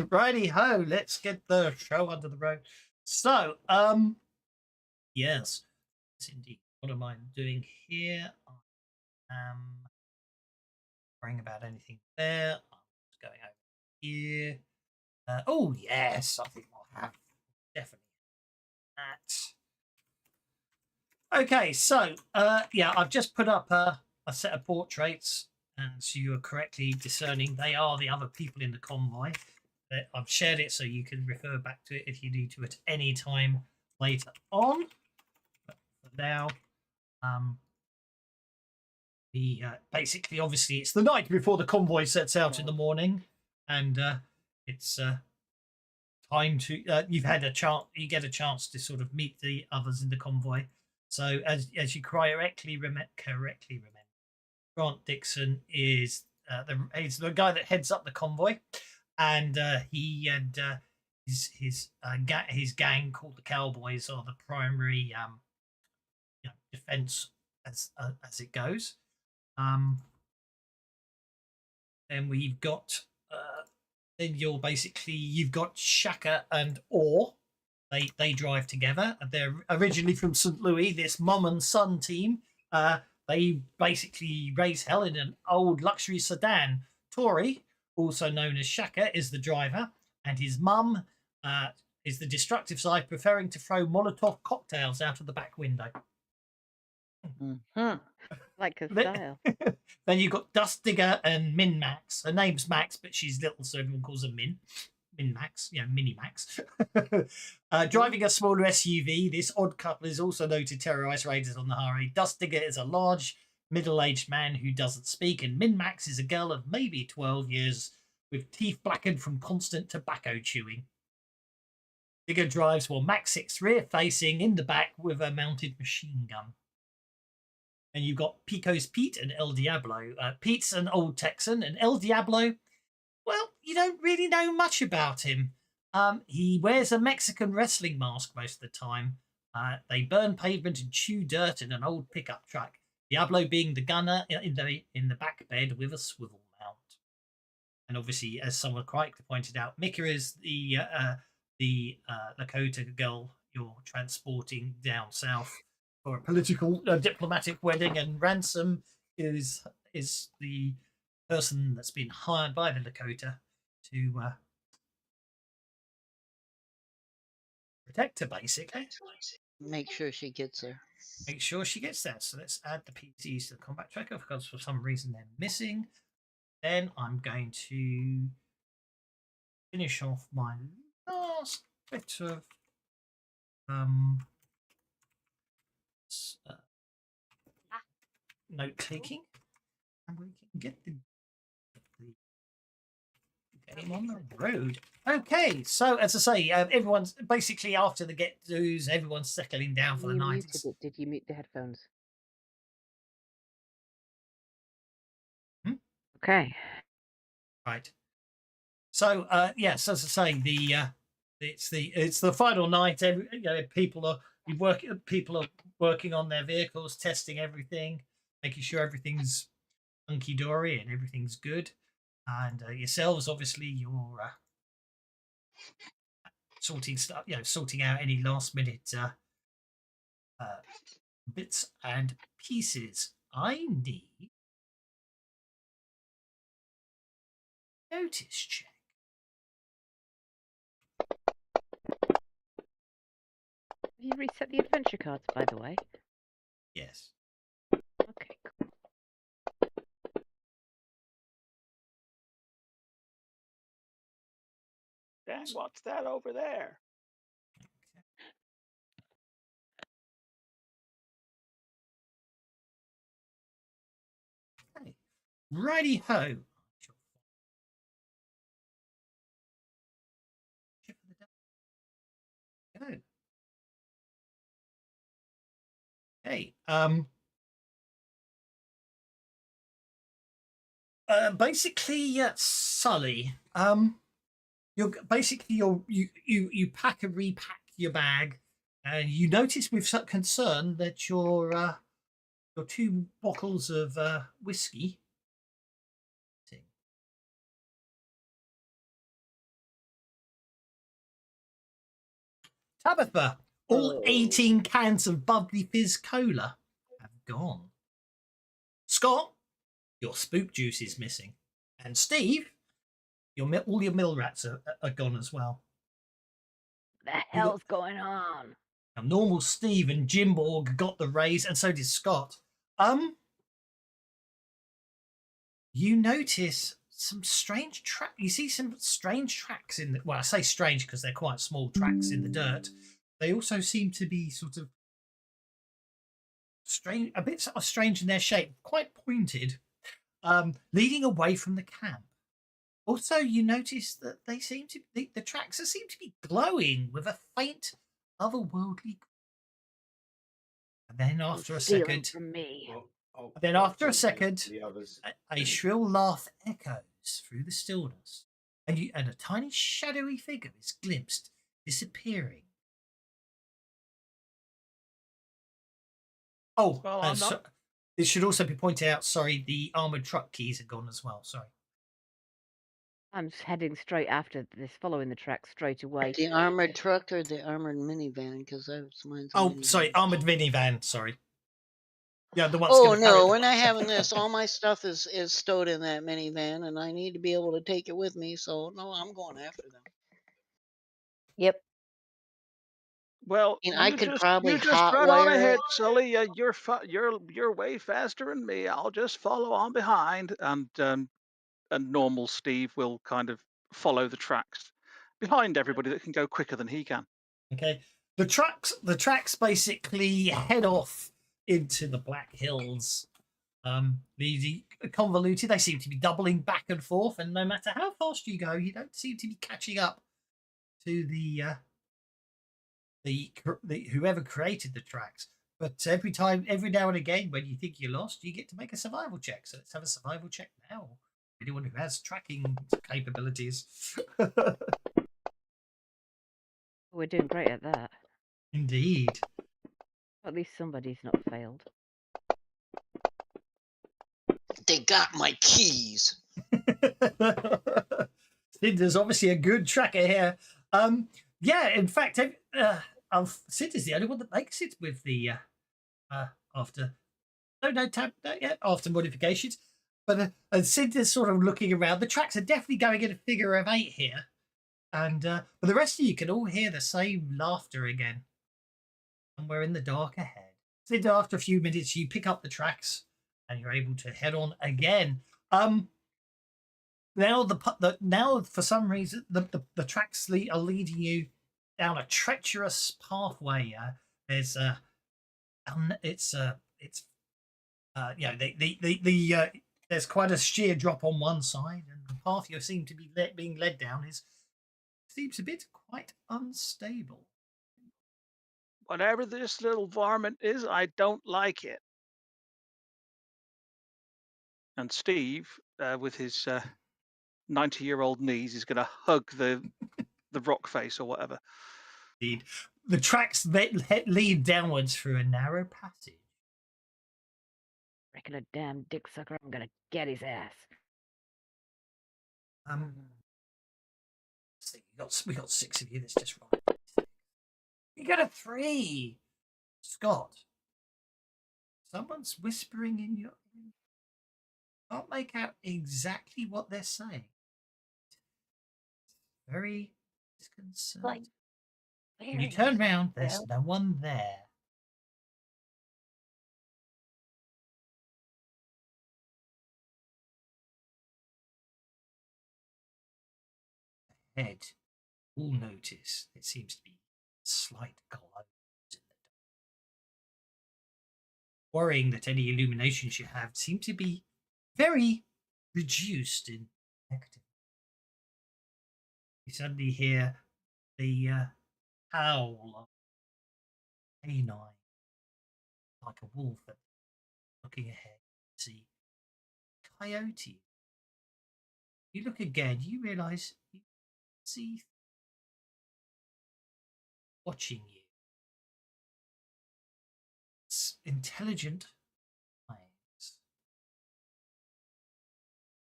Righty ho, let's get the show under the road. So, yes, indeed. What am I doing here? I am worrying about anything there. I'm just going over here. Oh yes, I think we'll have definitely that. Okay, so yeah, I've just put up a set of portraits, and so you are correctly discerning they are the other people in the convoy. I've shared it so you can refer back to it if you need to at any time later on. But for now, basically, obviously, it's the night before the convoy sets out in the morning, and it's time to you've had a chance. You get a chance to sort of meet the others in the convoy. So as you correctly remember, Grant Dixon is he's the guy that heads up the convoy, and he and his gang called the Cowboys are the primary defense as it goes. Then we've got then you've got Shaka and Orr. They drive together. They're originally from St. Louis. This mum and son team. They basically raise hell in an old luxury sedan. Tori, also known as Shaka, is the driver, and his mum is the destructive side, preferring to throw Molotov cocktails out of the back window. Like her style. Then you've got Dust Digger and Min Max. Her name's Max, but she's little, so everyone calls her Min. Min Max, Mini Max. Driving a smaller SUV, this odd couple is also known to terrorize raiders on the highway. Dust Digger is a large, middle-aged man who doesn't speak, and Min Max is a girl of maybe 12 years with teeth blackened from constant tobacco chewing. Digger drives while Max sits rear-facing in the back with a mounted machine gun. And you've got Pico's Pete and El Diablo. Pete's an old Texan, and El Diablo, well, you don't really know much about him. He wears a Mexican wrestling mask most of the time. They burn pavement and chew dirt in an old pickup truck. Diablo being the gunner in the back bed with a swivel mount. And obviously, as someone correctly pointed out, Mika is the Lakota girl you're transporting down south for a political diplomatic wedding, and Ransom is the person that's been hired by the Lakota to protect her, basically. Make sure she gets there. Make sure she gets there. So let's add the PCs to the combat tracker because for some reason they're missing. Then I'm going to finish off my last bit of note taking, and we can get the game on the road. Okay, so as I say, everyone's basically after the get-dos, everyone's settling down for the night. Did you mute the headphones? Okay. Right. So yes, as I say, it's the final night. People are working on their vehicles, testing everything, making sure everything's hunky dory and everything's good. And yourselves, obviously, you're sorting stuff, sorting out any last minute bits and pieces. I need notice check. Have you reset the adventure cards, by the way? Yes. Okay, cool. Dan, what's that over there? Okay. Righty ho. Go. Hey, basically, Sully. You pack and repack your bag, and you notice with some concern that your 2 bottles of whiskey Tabitha, all Oh. 18 cans of bubbly fizz cola have gone. Scott, your spook juice is missing. And Steve, all your mill rats are gone as well. The hell's going on? Now, normal Steve and Jimborg got the raise, and so did Scott. You notice some strange track. You see some strange tracks in the. Well, I say strange because they're quite small tracks in the dirt. They also seem to be sort of strange, a bit sort of strange in their shape, quite pointed, leading away from the camp. Also, you notice that they seem to the tracks seem to be glowing with a faint otherworldly. And then after a Stealing second, from me. then after a second, the others. a shrill laugh echoes through the stillness, and a tiny shadowy figure is glimpsed, disappearing. Oh, Well, I'm not- it should also be pointed out. Sorry, the armored truck keys are gone as well. Sorry. I'm heading straight after this, following the track straight away. The armored truck or the armored minivan? Because mine's a Oh, minivan. sorry, armored minivan. Sorry. Yeah, the one's Oh gonna no, carry- we're not having this. All my stuff is stowed in that minivan, and I need to be able to take it with me. So no, I'm going after them. Yep. Well, I mean, I could probably you just run on hotwire ahead, it. Sully. You're way faster than me. I'll just follow on behind, and normal Steve will kind of follow the tracks behind everybody that can go quicker than he can. Okay. The tracks basically head off into the Black Hills. The convoluted. They seem to be doubling back and forth, and no matter how fast you go, you don't seem to be catching up to the whoever created the tracks. But every now and again, when you think you're lost, you get to make a survival check. So let's have a survival check now. Anyone who has tracking capabilities. We're doing great at that. Indeed. At least somebody's not failed. They got my keys. Cinder's obviously a good tracker here. Yeah, in fact, Cinder's the only one that makes it with the after after modifications. But and Cinder's sort of looking around. The tracks are definitely going in a figure of 8 here, and but the rest of you can all hear the same laughter again. And we're in the dark ahead. Cinder, after a few minutes, you pick up the tracks and you're able to head on again. Now now for some reason the tracks are leading you down a treacherous pathway. There's there's quite a sheer drop on one side, and the path you seem to be being led down seems a bit quite unstable. Whatever this little varmint is, I don't like it. And Steve, with his 90-year-old knees, is going to hug the rock face or whatever. Indeed. The tracks lead downwards through a narrow passage. Reckon a damn dick sucker, I'm gonna get his ass. See, we got 6 of you. That's just right. You got a 3, Scott. Someone's whispering in your. Can't make out exactly what they're saying. Very disconcerting. When you turn round, there's no one there. Ahead, all notice there seems to be slight glow in the dark. Worrying that any illuminations you have seem to be very reduced in activity. You suddenly hear the howl of a canine, like a wolf. Looking ahead, you see coyote. You look again, you realise you see watching you. It's intelligent eyes.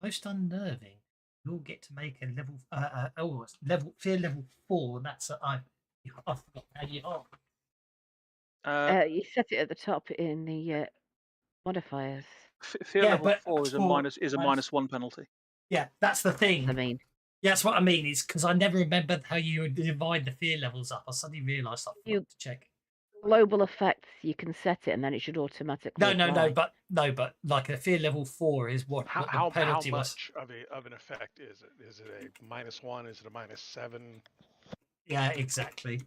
Most unnerving. You'll get to make a level fear level 4, and that's I forgot how you are. You set it at the top in the modifiers. Fear Yeah, level but 4 is a for -1 penalty. Yeah, that's the thing. I mean, Yeah, that's what I mean. Is because I never remembered how you would divide the fear levels up. I suddenly realised I You- forgot to check. global effects, you can set it, and then it should automatically apply. But like a fear level 4 is what the How penalty was. much of an effect is it? Is it a -1? Is it a -7? Yeah, exactly.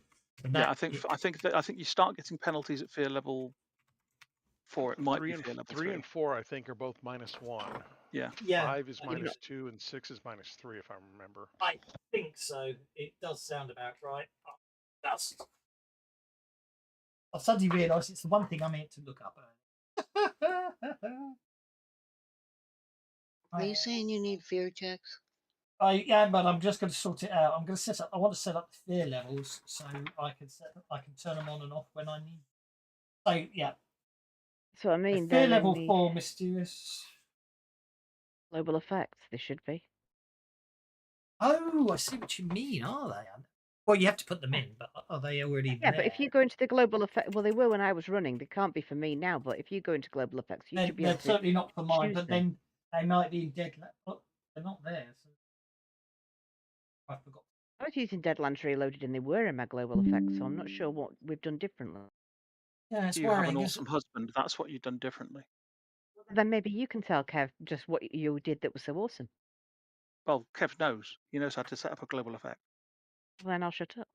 And Yeah, that, I think you start getting penalties at fear level 4. It might be fear level 3 3. and 4, I think, are both -1. Yeah. 5 is I mean, -2, and 6 is -3, if I remember. I think so. It does sound about right. I suddenly realised it's the one thing I meant to look up. Are you saying you need fear checks? Yeah, but I'm just going to sort it out. I'm going to set up. I want to set up the fear levels so I can turn them on and off when I need. So yeah, So I mean, fear they're level in the 4 mysterious. global effects. They should be. Oh, I see what you mean. Are they? Well, you have to put them in, but are they already Yeah, there? but if you go into the global effect, well, they were when I was running. They can't be for me now. But if you go into global effects, you should be They're able to. certainly not for mine, choose but them. then they might be in Deadlands. Oh, they're not there. So I forgot. I was using Deadlands Reloaded, and they were in my global effects. So I'm not sure what we've done differently. Yeah, it's You have worrying. an awesome husband. That's what you've done differently. Then maybe you can tell Kev just what you did that was so awesome. Well, Kev knows. He knows how to set up a global effect. Well, then I'll shut up.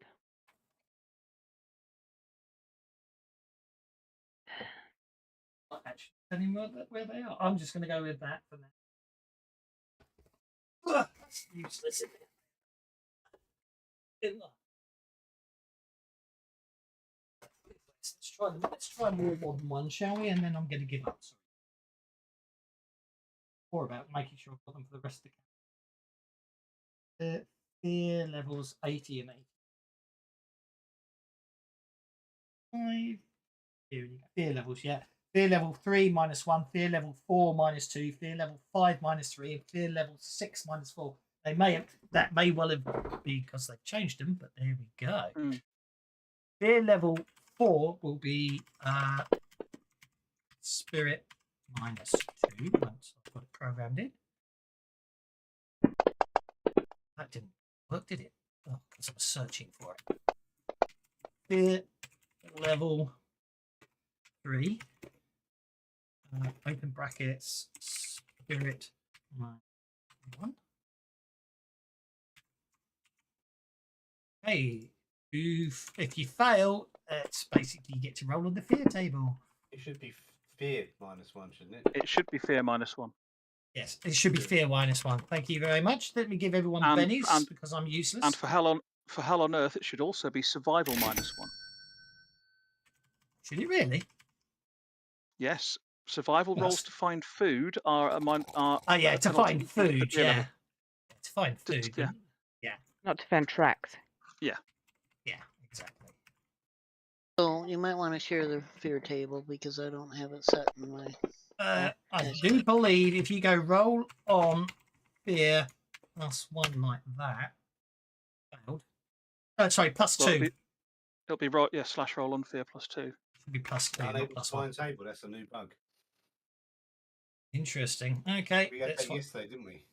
Not actually telling where they are. I'm just going to go with that for now. Ugh, that's useless, isn't it? Let's try a more modern one, shall we? And then I'm going to give up. Sorry. Or about making sure I've got them for the rest of the camp. Fear levels 80 and 85. Here we go. Fear levels, yeah. Fear level 3 -1, fear level 4 -2, fear level 5 -3, and fear level 6 -4. That may well have been because they've changed them, but there we go. Fear level 4 will be spirit -2 once I've got it programmed in. That didn't work, did it? Oh, because I was searching for it. Fear level 3. Open brackets, spirit -1. Hey, if you fail, it's basically you get to roll on the fear table. It should be fear -1, shouldn't it? It should be fear -1. Yes, it should be fear -1. Thank you very much. Let me give everyone bennies because I'm useless. And for hell on earth, it should also be survival -1. Should it really? Yes, survival rolls to find food are a Oh yeah, to find food. Yeah, to find food. Yeah. Not to find tracks. Yeah, exactly. So you might want to share the fear table because I don't have it set in my. I do believe if you go roll on fear +1 like that, failed. Sorry, +2. It'll be right. Yeah, /roll on fear +2. Should be +2. Unable Not to find +1. table. That's a new bug. Interesting. Okay. We had that yesterday, didn't we?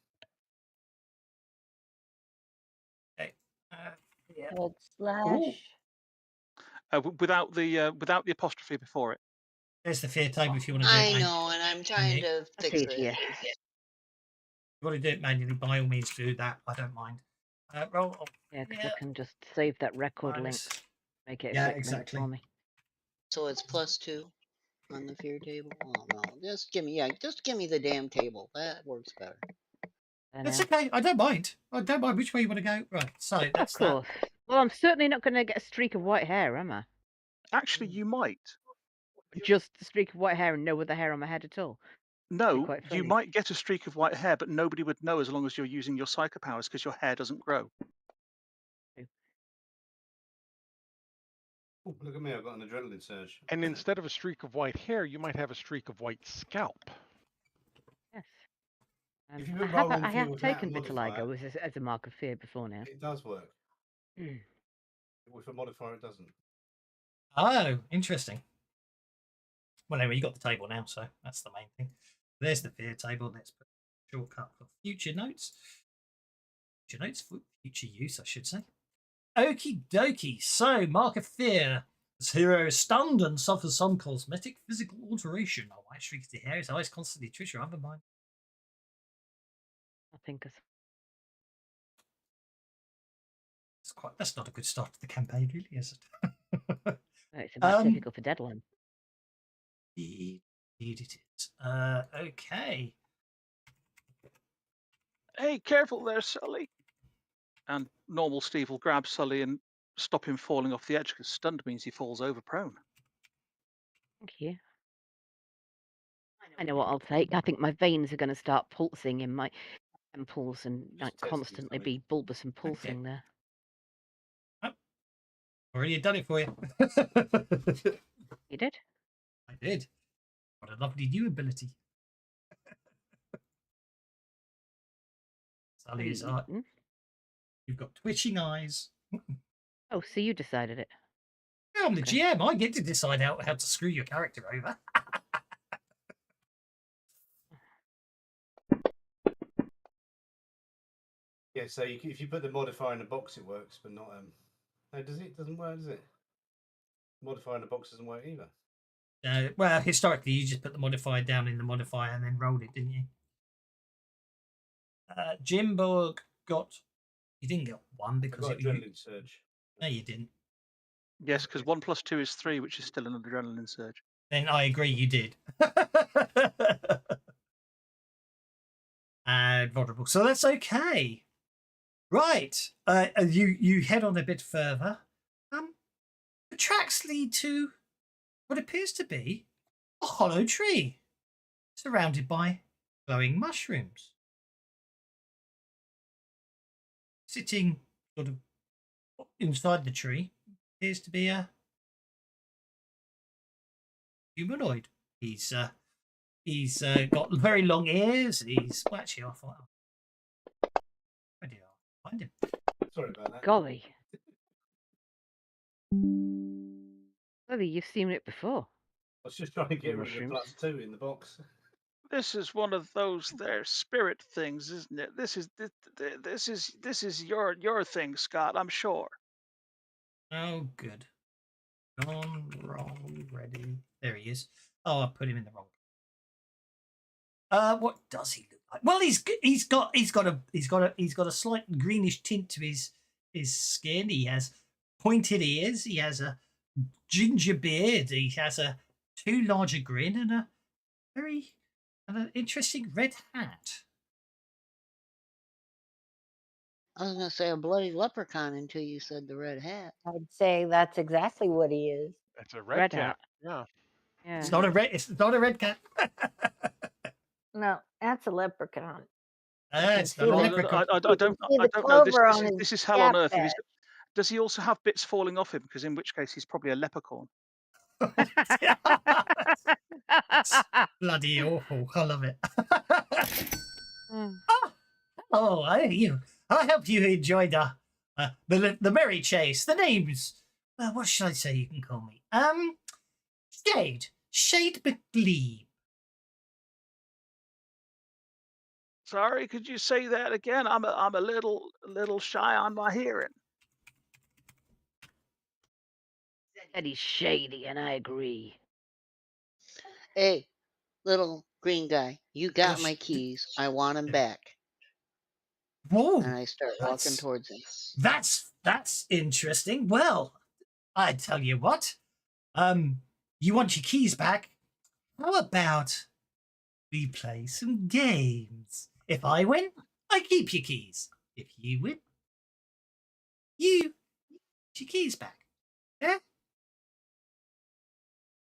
Okay. Yeah. Without the apostrophe before it. There's the fear table if you want to do it. I know, and I'm trying to fix it. Yeah. If you want to do it manually, by all means do that. I don't mind. Roll. Yeah, because I can just save that record link. Make it a quick link for me. So it's +2 on the fear table. Oh no, just give me the damn table. That works better. It's okay. I don't mind. I don't mind which way you want to go. Right. So that's of course. that. Well, I'm certainly not going to get a streak of white hair, am I? Actually, you might. Just a streak of white hair and no other hair on my head at all. No, you might get a streak of white hair, but nobody would know as long as you're using your psycho powers because your hair doesn't grow. Oh, look at me, I've got an adrenaline surge. And instead of a streak of white hair, you might have a streak of white scalp. Yes. If you I have taken vitiligo as a mark of fear before now. It does work. With a modifier, it doesn't. Oh, interesting. Well, anyway, you got the table now, so that's the main thing. There's the fear table. Let's put a shortcut for future notes. Future notes for future use, I should say. Okie dokie. So, mark of fear. This hero is stunned and suffers some cosmetic physical alteration. Oh, white streaks the hair, his eyes constantly twitch or undermine. I think That's not a good start to the campaign, really, is it? it's about typical for Deadlands. Indeed it is. Okay. Hey, careful there, Sully. And normal Steve will grab Sully and stop him falling off the edge, because stunned means he falls over prone. Thank you. I know what I'll take. I think my veins are going to start pulsing in my temples and like Just test constantly these, be bulbous and pulsing there. Already done it for you. You did? I did. What a lovely new ability. Sully's eye. You've got twitching eyes. Oh, so you decided it. Yeah, I'm the Okay. GM. I get to decide how to screw your character over. Yeah, so if you put the modifier in the box, it works, but not. No, does it? Doesn't work, does it? Modifier in the box doesn't work either. Well, historically, you just put the modifier down in the modifier and then rolled it, didn't you? Jimborg got. You didn't get one I because got adrenaline surge. No, you didn't. Yes, because 1 + 2 is 3, which is still an adrenaline surge. Then I agree, you did. And vulnerable, so that's okay. Right, you head on a bit further. The tracks lead to what appears to be a hollow tree, surrounded by glowing mushrooms. Sitting sort of inside the tree appears to be a humanoid. He's got very long ears. Well, actually, I thought. Where did I find him? Sorry about that. Golly. Golly, you've seen it before. I was just trying to get rid of the Mushrooms. +2 in the box. This is one of those there spirit things, isn't it? This is your thing, Scott. I'm sure. Oh, good. Gone wrong. Ready. There he is. Oh, I put him in the wrong. What does he look like? Well, he's got a slight greenish tint to his skin. He has pointed ears. He has a ginger beard. He has a too large a grin and an interesting red hat. I was gonna say a bloody leprechaun until you said the red hat. I'd say that's exactly what he is. That's a red Red cap. hat. Yeah. Yeah. It's not a red cat. No, that's a leprechaun. It's see not a the- leprechaun. I don't see know. the clover on This his is hell on cap earth. If he's- bed. Does he also have bits falling off him? Because in which case he's probably a leprechaun. Bloody awful. I love it. Mm. Oh, I hope you enjoyed the merry chase. The names. Well, what should I say you can call me? Shade McGlee. Sorry, could you say that again? I'm a little shy on my hearing. That he's shady, and I agree. Hey, little green guy, you got Yes. my keys. I want them back. Whoa, And I start walking that's- towards him. that's interesting. Well, I tell you what. You want your keys back? How about we play some games? If I win, I keep your keys. If you win, you get your keys back. Yeah?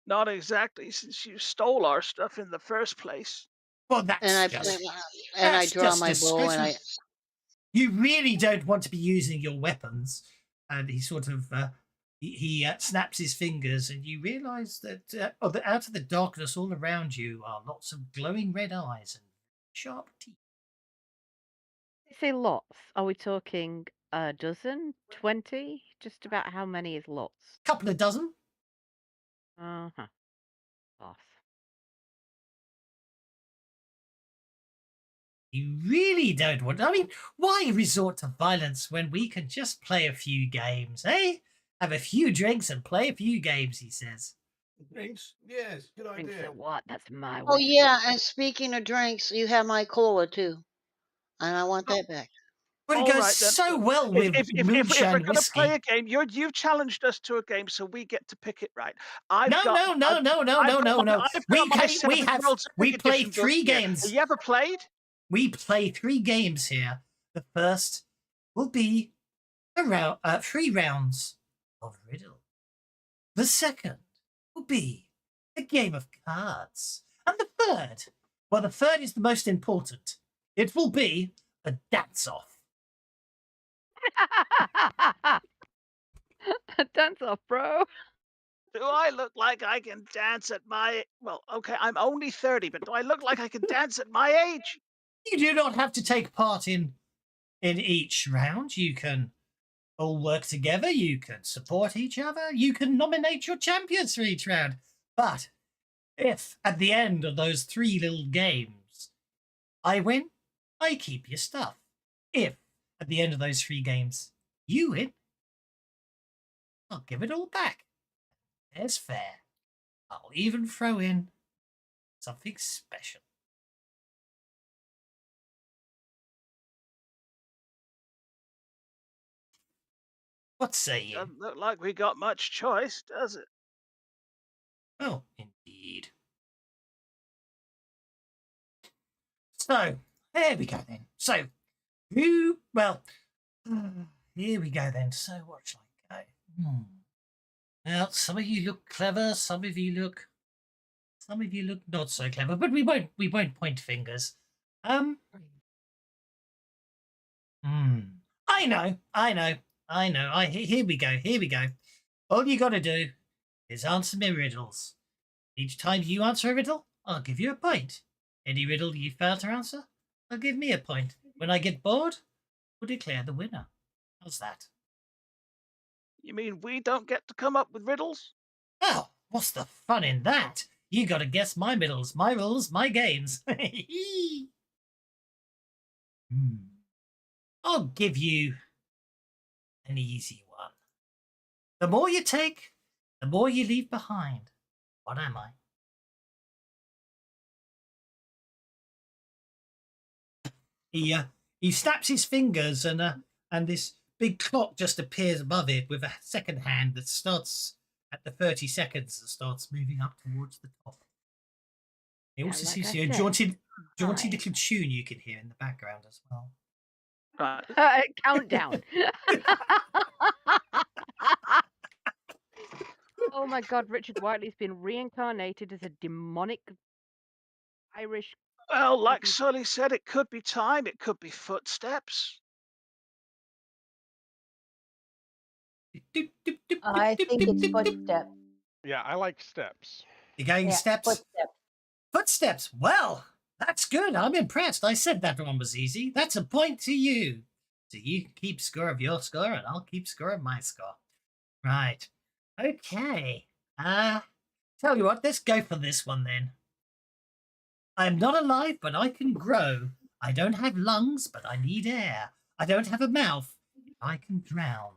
Not exactly, since you stole our stuff in the first place. Well, that's And I just... and I that's draw just my bow and I disgraceful. You really don't want to be using your weapons. And he sort of he snaps his fingers, and you realise that out of the darkness all around you are lots of glowing red eyes and sharp teeth. You say lots. Are we talking a dozen, 20. Just about how many is lots? Couple of dozen. Uh-huh. Boss. You really don't want. I mean, why resort to violence when we can just play a few games, eh? Have a few drinks and play a few games, he says. Drinks? Yes, good Drinks idea. are what? That's my Oh way. yeah, and speaking of drinks, you have my cola too, and I want that back. But it All goes right, then. so well If, with if we're moonshine going to whiskey. play a game, you've challenged us to a game, so we get to pick it, right? I've No. got my We 7 World we Ticket play Edition 3 dossier. games. Have you ever played? We play 3 games here. The first will be around 3 rounds of riddle. The second will be a game of cards. And the third is the most important. It will be a dance-off. Dance off, bro. Do I look like I can dance at my... Well, okay, I'm only 30, but do I look like I can dance at my age? You do not have to take part in each round. You can all work together. You can support each other. You can nominate your champions for each round. But if at the end of those 3 little games I win, I keep your stuff. If at the end of those 3 games you win, I'll give it all back. There's fair. I'll even throw in something special. What say you? Doesn't look like we got much choice, does it? Oh, indeed. So, there we go then. So, well, here we go then. So, what shall I go? Well, some of you look clever, some of you look not so clever, but we won't point fingers. I know. Here we go. All you gotta do is answer me riddles. Each time you answer a riddle, I'll give you a point. Any riddle you fail to answer, I'll give me a point. When I get bored, we'll declare the winner. How's that? You mean we don't get to come up with riddles? Well, what's the fun in that? You gotta guess my riddles, my rules, my games. I'll give you an easy one. The more you take, the more you leave behind. What am I? He snaps his fingers and this big clock just appears above it with a second hand that starts at the 30 seconds and starts moving up towards the top. He also like seems I to be a said, jaunty time. little tune you can hear in the background as well. Right. Countdown. Oh my God, Richard Whiteley's been reincarnated as a demonic Irish. Well, like Sully said, it could be time, it could be footsteps. I think it's footsteps. Yeah, I like steps. You're going Yeah, steps? footsteps. Footsteps. Well, that's good. I'm impressed. I said that one was easy. That's a point to you. So you can keep score of your score and I'll keep score of my score. Right. Okay. Tell you what, let's go for this one then. I'm not alive, but I can grow. I don't have lungs, but I need air. I don't have a mouth. I can drown.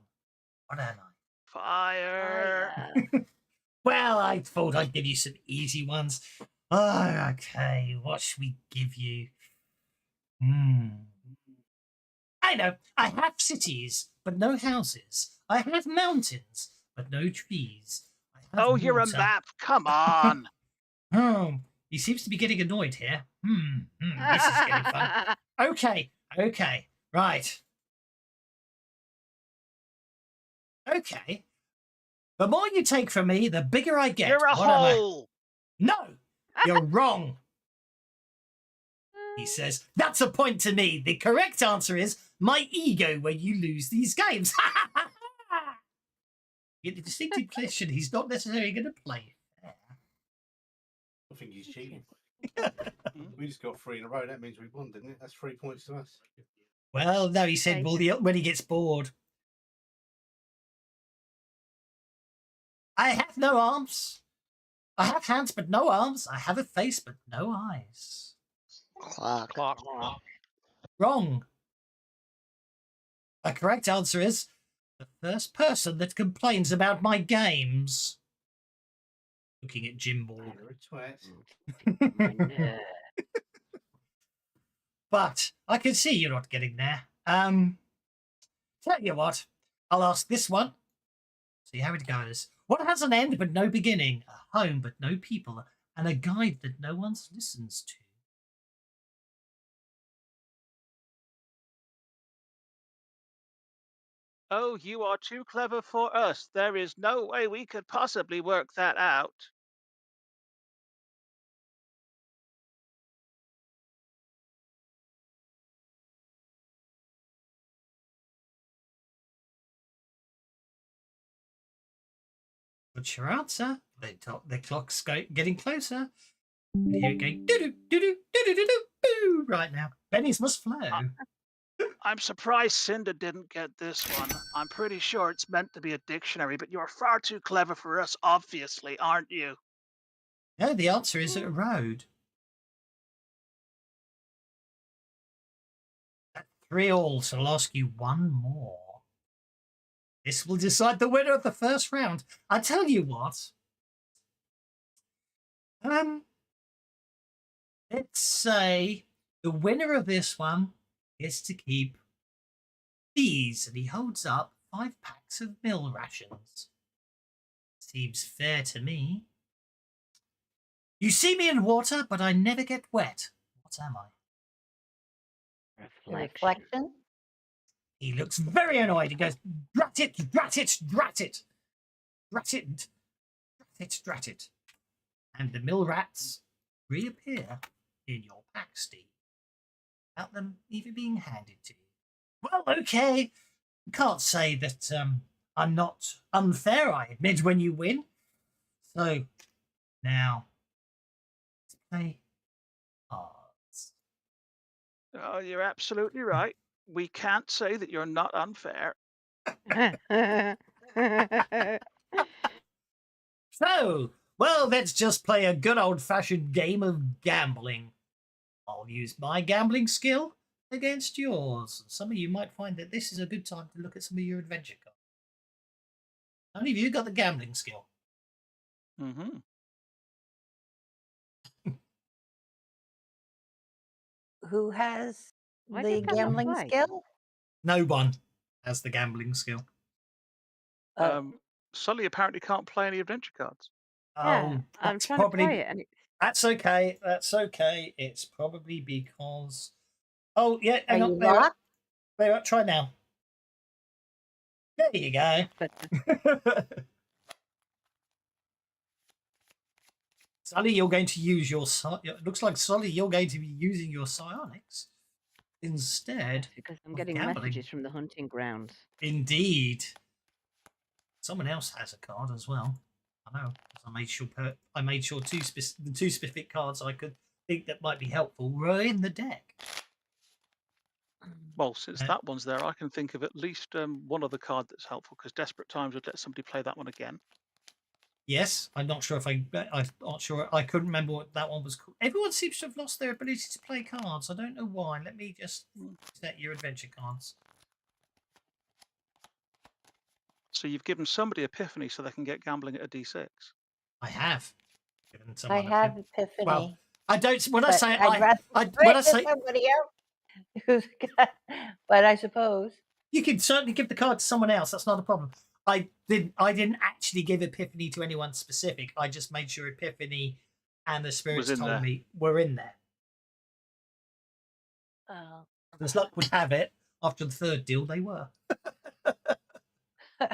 What am I? Fire. Well, I thought I'd give you some easy ones. Oh, okay, what should we give you? I know. I have cities, but no houses. I have mountains, but no trees. I have Oh, you're a water. map. Come on. Oh, he seems to be getting annoyed here. This is getting fun. Okay, right. Okay. The more you take from me, the bigger I get. You're a What am I? hole. No, you're wrong. He says, that's a point to me. The correct answer is my ego when you lose these games. Get the distinct impression he's not necessarily going to play fair. I think he's cheating. We just got 3 in a row. That means we won, didn't it? That's 3 points to us. Well, no, he said Okay. when he gets bored. I have no arms. I have hands, but no arms. I have a face, but no eyes. Clock. Clock. Wrong. The correct answer is the first person that complains about my games. Looking at Jim Ball. You're a twat. But I can see you're not getting there. Tell you what, I'll ask this one. See how it goes. What has an end but no beginning, a home but no people, and a guide that no one listens to? Oh, you are too clever for us. There is no way we could possibly work that out. What's your answer? The clock's getting closer. Here it goes. Do-do-do-do-do-do-do-do. Right now. Benny's must flow. I'm surprised Cinder didn't get this one. I'm pretty sure it's meant to be a dictionary, but you're far too clever for us, obviously, aren't you? No, the answer is a road. At 3-3, so I'll ask you one more. This will decide the winner of the first round. I tell you what. Let's say the winner of this one is to keep these, and he holds up 5 packs of meal rations. Seems fair to me. You see me in water, but I never get wet. What am I? Reflection. He looks very annoyed. He goes, drat it, drat it, drat it. Drat it, drat it, drat it. And the mill rats reappear in your pack, Steve, without them even being handed to you. Well, okay. Can't say that I'm not unfair, I admit, when you win. So, now, let's play cards. Oh, you're absolutely right. We can't say that you're not unfair. So, well, let's just play a good old-fashioned game of gambling. I'll use my gambling skill against yours. Some of you might find that this is a good time to look at some of your adventure cards. How many of you got the gambling skill? Mm-hmm. Who has Why the did that not gambling play? skill? No one has the gambling skill. Sully apparently can't play any adventure cards. Yeah, Oh, I'm that's trying to probably play it, and it's that's okay. That's okay. It's probably because. Oh yeah, Are hang you on. locked? Try now. There you go. Sully, you're going to use your. It looks like Sully, you're going to be using your psionics instead. because I'm of getting gambling. messages from the hunting grounds. Indeed. Someone else has a card as well. I know. 'Cause I made sure the two specific cards I could think that might be helpful were in the deck. Well, since that one's there, I can think of at least one other card that's helpful, because Desperate Times would let somebody play that one again. Yes, I'm not sure if I'm not sure. I couldn't remember what that one was called. Everyone seems to have lost their ability to play cards. I don't know why. Let me just set your adventure cards. So you've given somebody Epiphany so they can get gambling at a D6. I have given I someone. have Epiphany. Well, I don't. When I but say I'd rather when give I it to say somebody else who's got, but I suppose. you can certainly give the card to someone else. That's not a problem. I didn't actually give Epiphany to anyone specific. I just made sure Epiphany and the spirits in told there. me were in there. Oh. As luck would have it, after the third deal, they were. All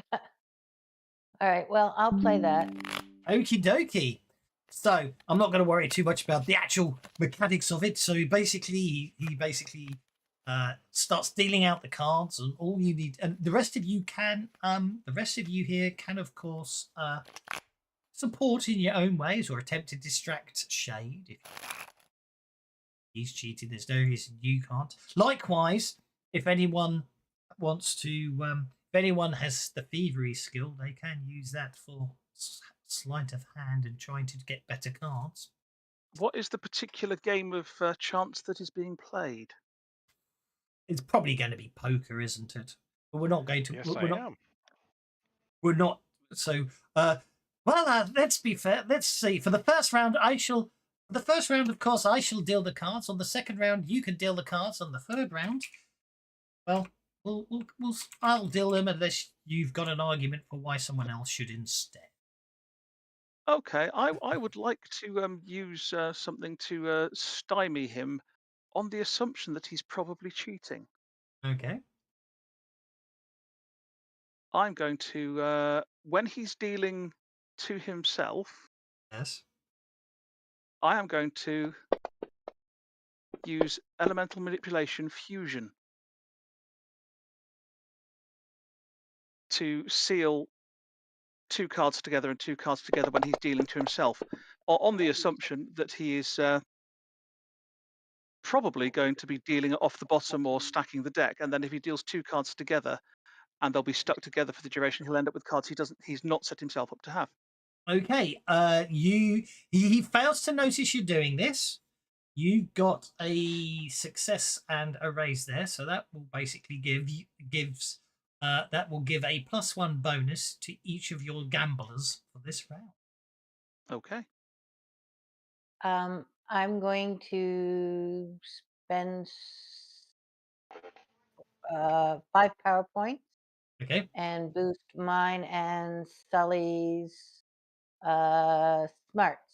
right. Well, I'll play that. Okie dokie. So I'm not going to worry too much about the actual mechanics of it. So basically, he basically starts dealing out the cards, and all you need, and the rest of you can, the rest of you here can, of course, support in your own ways or attempt to distract Shade. If he's cheated, there's no reason you can't. Likewise, if anyone wants to, if anyone has the thievery skill, they can use that for sleight of hand and trying to get better cards. What is the particular game of chance that is being played? It's probably going to be poker, isn't it? But we're not going to. Yes, we're I not. am. We're not. So, let's be fair. Let's see. For the first round, the first round, of course, I shall deal the cards. On the second round, you can deal the cards. On the third round, well, I'll deal them unless you've got an argument for why someone else should instead. Okay, I would like to use something to stymie him on the assumption that he's probably cheating. Okay. I'm going to, when he's dealing to himself, Yes. I am going to use elemental manipulation fusion to seal 2 cards together and 2 cards together when he's dealing to himself, on the assumption that he is probably going to be dealing off the bottom or stacking the deck, and then if he deals 2 cards together and they'll be stuck together for the duration, he'll end up with cards he's not set himself up to have. Okay. He fails to notice you're doing this. You got a success and a raise there, so that will basically give a +1 bonus to each of your gamblers for this round. Okay. I'm going to spend 5 power points Okay. and boost mine and Sully's smarts.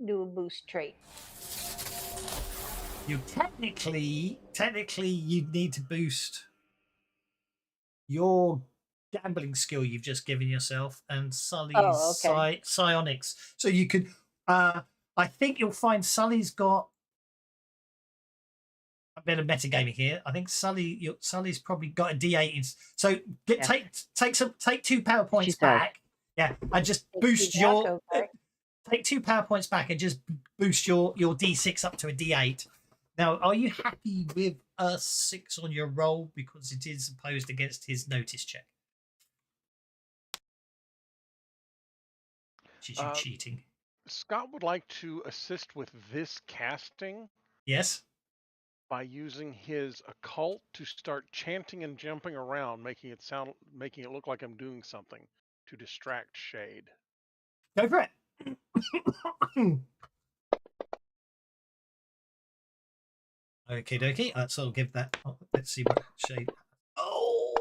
Do a boost trait. You technically you need to boost your gambling skill you've just given yourself and Sully's psionics. So you could I think you'll find Sully's got a bit of metagaming here. I think Sully's probably got a D8 so take 2 power points back. Yeah, and just boost your take 2 power points back and just boost your D6 up to a D8. Now, are you happy with a 6 on your roll because it is opposed against his notice check? Which is you cheating. Scott would like to assist with this casting. Yes. By using his occult to start chanting and jumping around, making it look like I'm doing something to distract Shade. Go for it. Okie dokie. So I'll give that. Let's see what Shade. Oh.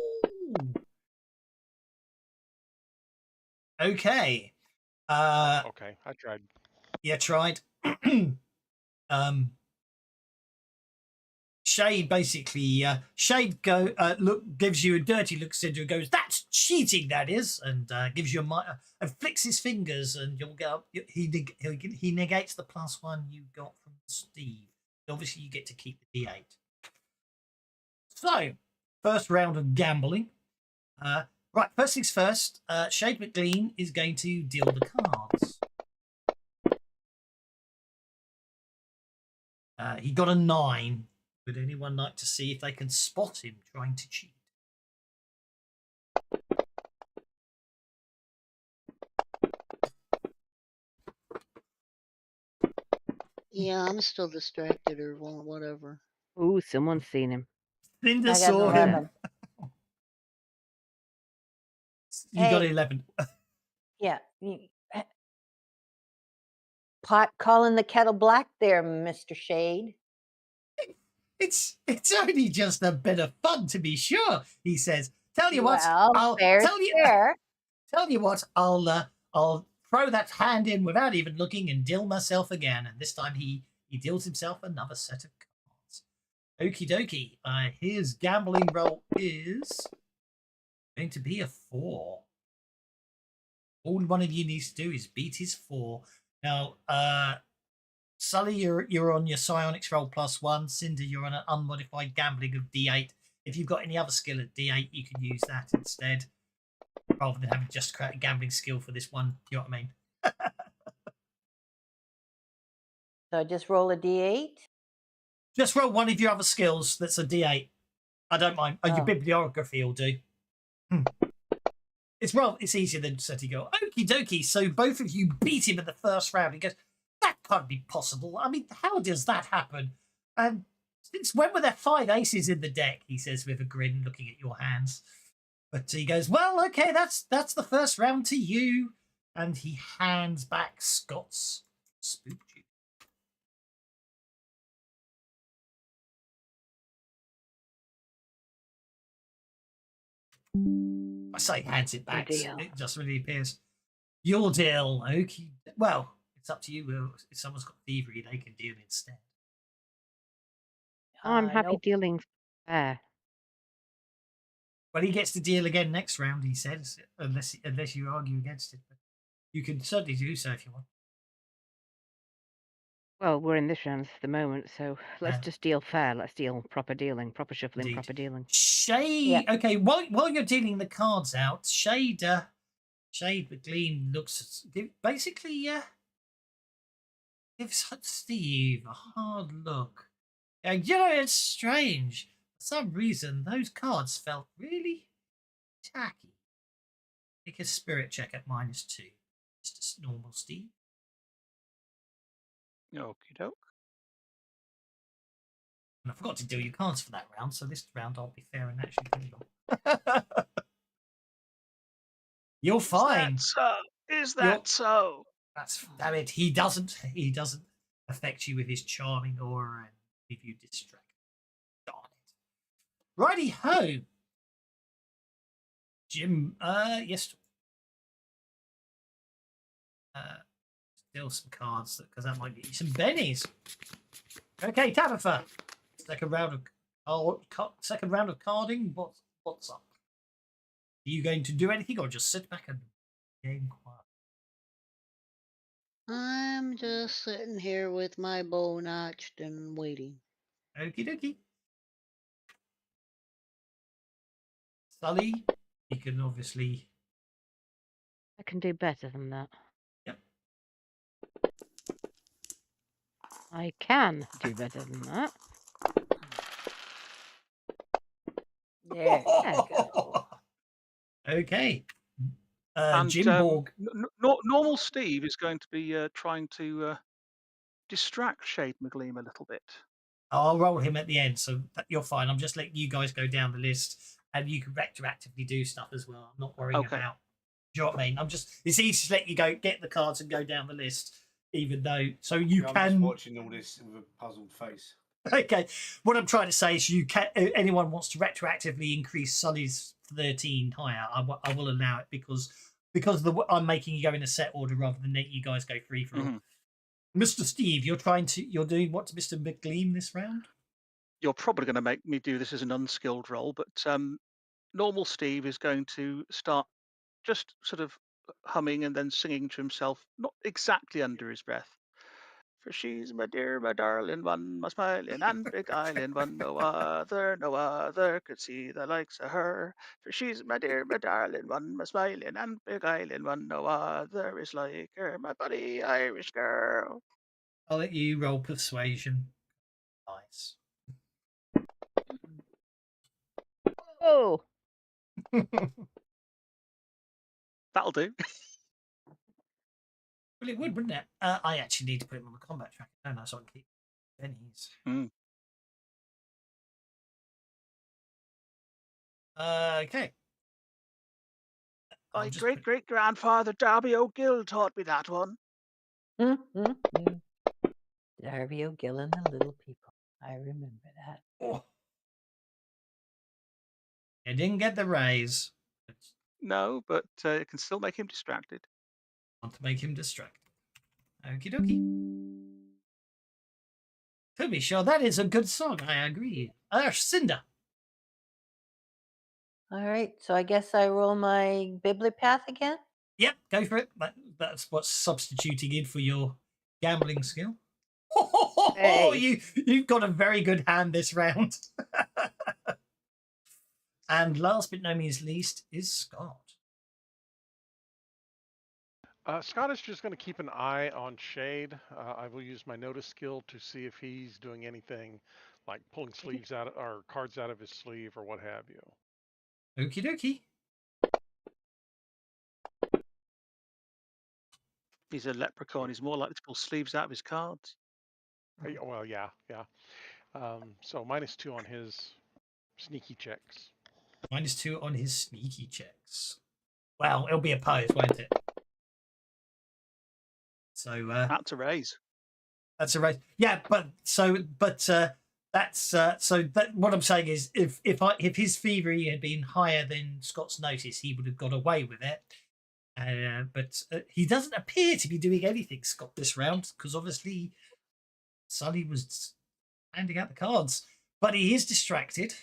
Okay. Okay, I tried. Yeah, tried. Shade basically gives you a dirty look, Cinder, and goes, "That's cheating, that is," and gives you and flicks his fingers, and you'll get up. He negates the +1 you got from Steve. Obviously, you get to keep the D8. So, first round of gambling. Right, first things first. Shade McLean is going to deal the cards. He got a 9. Would anyone like to see if they can spot him trying to cheat? Yeah, I'm still distracted or whatever. Ooh, someone's seen him. Linda I got saw an him. 11. You got Hey. 11. Yeah. Pot calling the kettle black there, Mr. Shade. It's only just a bit of fun, to be sure. He says, "Tell you what, Well, I'll fair's tell you. fair. Tell you what, I'll throw that hand in without even looking and deal myself again." And this time he deals himself another set of cards. Okie dokie. His gambling roll is going to be a 4. All one of you needs to do is beat his 4. Now, Sully, you're on your psionics roll +1. Cinder, you're on an unmodified gambling of D8. If you've got any other skill at D8, you can use that instead, rather than having just create a gambling skill for this one. You know what I mean? So I just roll a d8. Just roll one of your other skills that's a D8. I don't mind. Oh, your Oh. bibliography will do. It's easier than setting go. Okie dokie. So both of you beat him in the first round. He goes, that can't be possible. I mean, how does that happen? And since when were there 5 aces in the deck? He says with a grin, looking at your hands. But he goes, well, okay, that's the first round to you. And he hands back Scott's spook tube. I say hands it back. deal. It just really appears. Your deal, okay. Well, it's up to you. If someone's got thievery, they can deal instead. I'm happy Nope. dealing fair. Well, he gets to deal again next round, he says, unless you argue against it. But you can certainly do so if you want. Well, we're in this round at the moment, so let's Yeah. just deal fair. Let's deal proper dealing, proper shuffling, Indeed. proper dealing. Shade. Okay, while you're dealing the cards out, Shade McLean looks basically gives Steve a hard look. And it's strange. For some reason, those cards felt really tacky. Make a spirit check at -2. Just normal Steve. Okie doke. And I forgot to deal your cards for that round, so this round I'll be fair and actually put it on. You're fine. Is that so? That's damn it. He doesn't affect you with his charming aura and leave you distracted. Darn it. Righty ho. Jim, yes. Steal some cards because that might get you some bennies. Okay, Tabitha. Second round of carding. What's up? Are you going to do anything or just sit back and game quiet? I'm just sitting here with my bow notched and waiting. Okie dokie. Sully, you can obviously. I can do better than that. Yep. I can do better than that. There you go. Okay. And Jim Borg. normal Steve is going to be trying to distract Shade McGleam a little bit. I'll roll him at the end, so you're fine. I'm just letting you guys go down the list, and you can retroactively do stuff as well. I'm not worrying Okay. about. Do you know what I mean? It's easy to let you go get the cards and go down the list, even though I'm just watching all this with a puzzled face. Okay, what I'm trying to say is, you can. Anyone wants to retroactively increase Sully's 13 higher, I will allow it because I'm making you go in a set order rather than letting you guys go free for all. Mr. Steve, you're doing what to Mr. McLean this round? You're probably going to make me do this as an unskilled roll, but normal Steve is going to start just sort of humming and then singing to himself, not exactly under his breath. For she's my dear, my darling one, my smiling and beguiling one, no other could see the likes of her. For she's my dear, my darling one, my smiling and beguiling one, no other is like her, my buddy Irish girl. I'll let you roll persuasion. Nice. Oh, That'll do. Well, it would, wouldn't it? I actually need to put him on the combat track, don't I? So I can keep bennies. Okay. My great-great-grandfather Darby O'Gill taught me that one. Darby O'Gill and the Little People. I remember that. Oh. You didn't get the raise. No, but it can still make him distracted. Want to make him distracted. Okie dokie. To be sure, that is a good song. I agree. Cinder. All right, so I guess I roll my Bibliopath again. Yep, go for it. That's what's substituting in for your gambling skill. Oh, Hey. you've got a very good hand this round. And last but no means least is Scott. Scott is just going to keep an eye on Shade. I will use my notice skill to see if he's doing anything like pulling sleeves out or cards out of his sleeve or what have you. Okie dokie. He's a leprechaun. He's more likely to pull sleeves out of his cards. Well, yeah. So -2 on his sneaky checks. -2 on his sneaky checks. Well, it'll be opposed, won't it? So That's a raise. that's a raise. Yeah, that's so that what I'm saying is if his thievery had been higher than Scott's notice, he would have got away with it. But he doesn't appear to be doing anything, Scott, this round, because obviously Sully was handing out the cards. But he is distracted,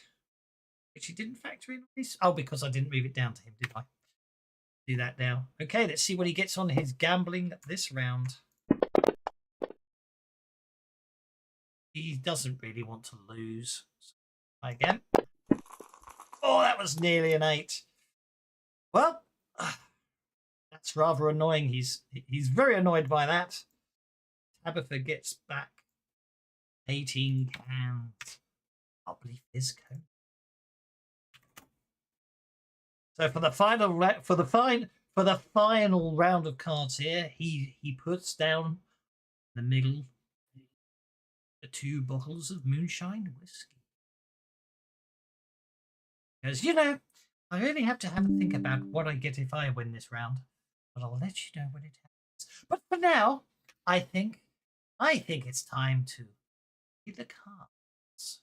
which he didn't factor in. Because I didn't move it down to him, did I? Do that now. Okay, let's see what he gets on his gambling this round. He doesn't really want to lose. So again. Oh, that was nearly an 8. Well, that's rather annoying. He's very annoyed by that. Tabitha gets back 18 cans. I'll believe this code. So for the final round of cards here, he puts down in the middle the 2 bottles of moonshine whiskey. Because I really have to have a think about what I get if I win this round, but I'll let you know when it happens. But for now, I think it's time to read the cards.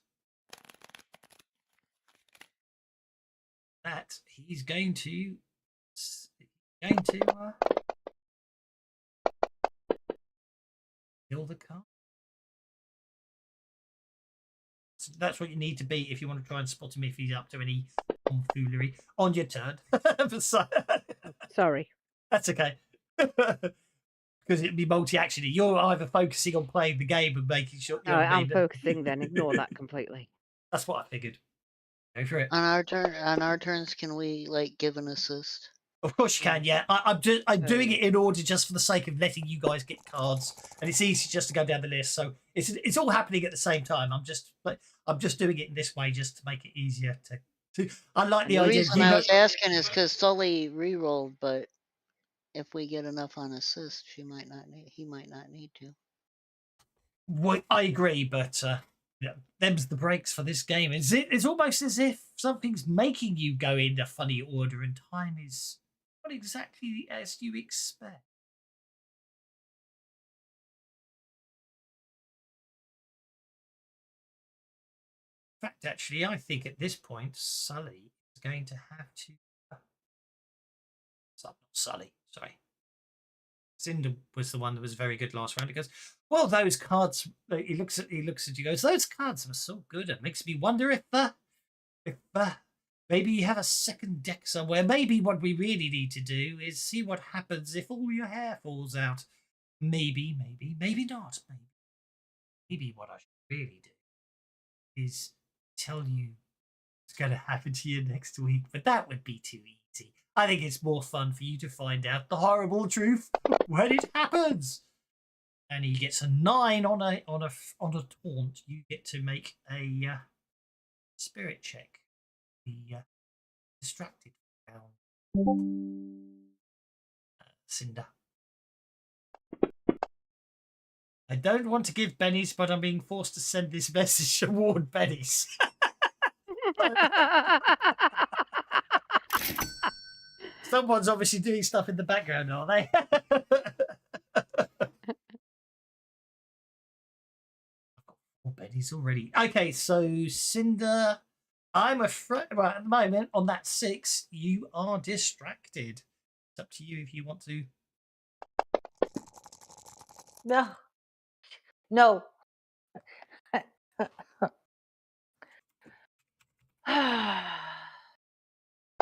That he's going to kill the card. So that's what you need to be if you want to try and spot him if he's up to any tomfoolery on your turn. Sorry. That's okay. Because it'd be multi-action. You're either focusing on playing the game and making sure. No, I'm focusing then. Ignore that completely. That's what I figured. Go for it. On our turns, can we give an assist? Of course you can. Yeah, I'm doing it in order just for the sake of letting you guys get cards, and it's easy just to go down the list. So it's all happening at the same time. I'm just doing it in this way just to make it easier to. I like the idea. Reason I was asking is because Sully re-rolled, but if we get enough on assist, he might not need to. Well, I agree, but them's the breaks for this game. It's almost as if something's making you go in a funny order, and time is not exactly as you expect. In fact, actually, I think at this point, Sully is going to have to. Not Sully, sorry. Cinder was the one that was very good last round. He goes, well, those cards. He looks at you. Goes, those cards were so good. It makes me wonder if maybe you have a second deck somewhere. Maybe what we really need to do is see what happens if all your hair falls out. Maybe not. Maybe what I should really do is tell you what's going to happen to you next week. But that would be too easy. I think it's more fun for you to find out the horrible truth when it happens. And he gets a 9 on a taunt. You get to make a spirit check. The distracted round. Cinder. I don't want to give bennies, but I'm being forced to send this message to warn bennies. Someone's obviously doing stuff in the background, aren't they? I've got 4 bennies already. Okay, so Cinder, I'm afraid at the moment on that 6, you are distracted. It's up to you if you want to. No.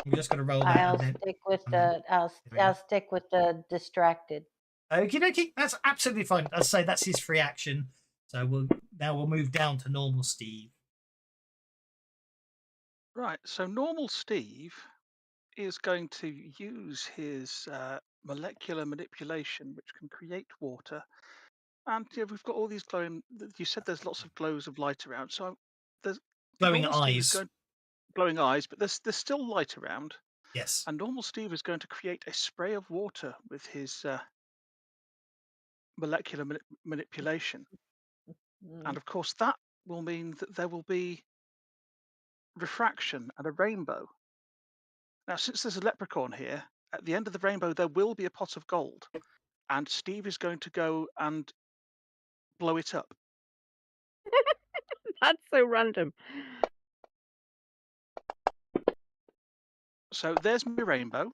I'm just going to roll that. I'll stick with the distracted. Okie dokie, that's absolutely fine. I'll say that's his free action. So we'll move down to normal Steve. Right. So normal Steve is going to use his molecular manipulation, which can create water. And yeah, we've got all these glowing. You said there's lots of glows of light around, so there's Glowing normal Steve is eyes. going glowing eyes, but there's still light around. Yes. And normal Steve is going to create a spray of water with his molecular manipulation, and of course that will mean that there will be refraction and a rainbow. Now, since there's a leprechaun here, at the end of the rainbow there will be a pot of gold, and Steve is going to go and blow it up. That's so random. So there's my rainbow,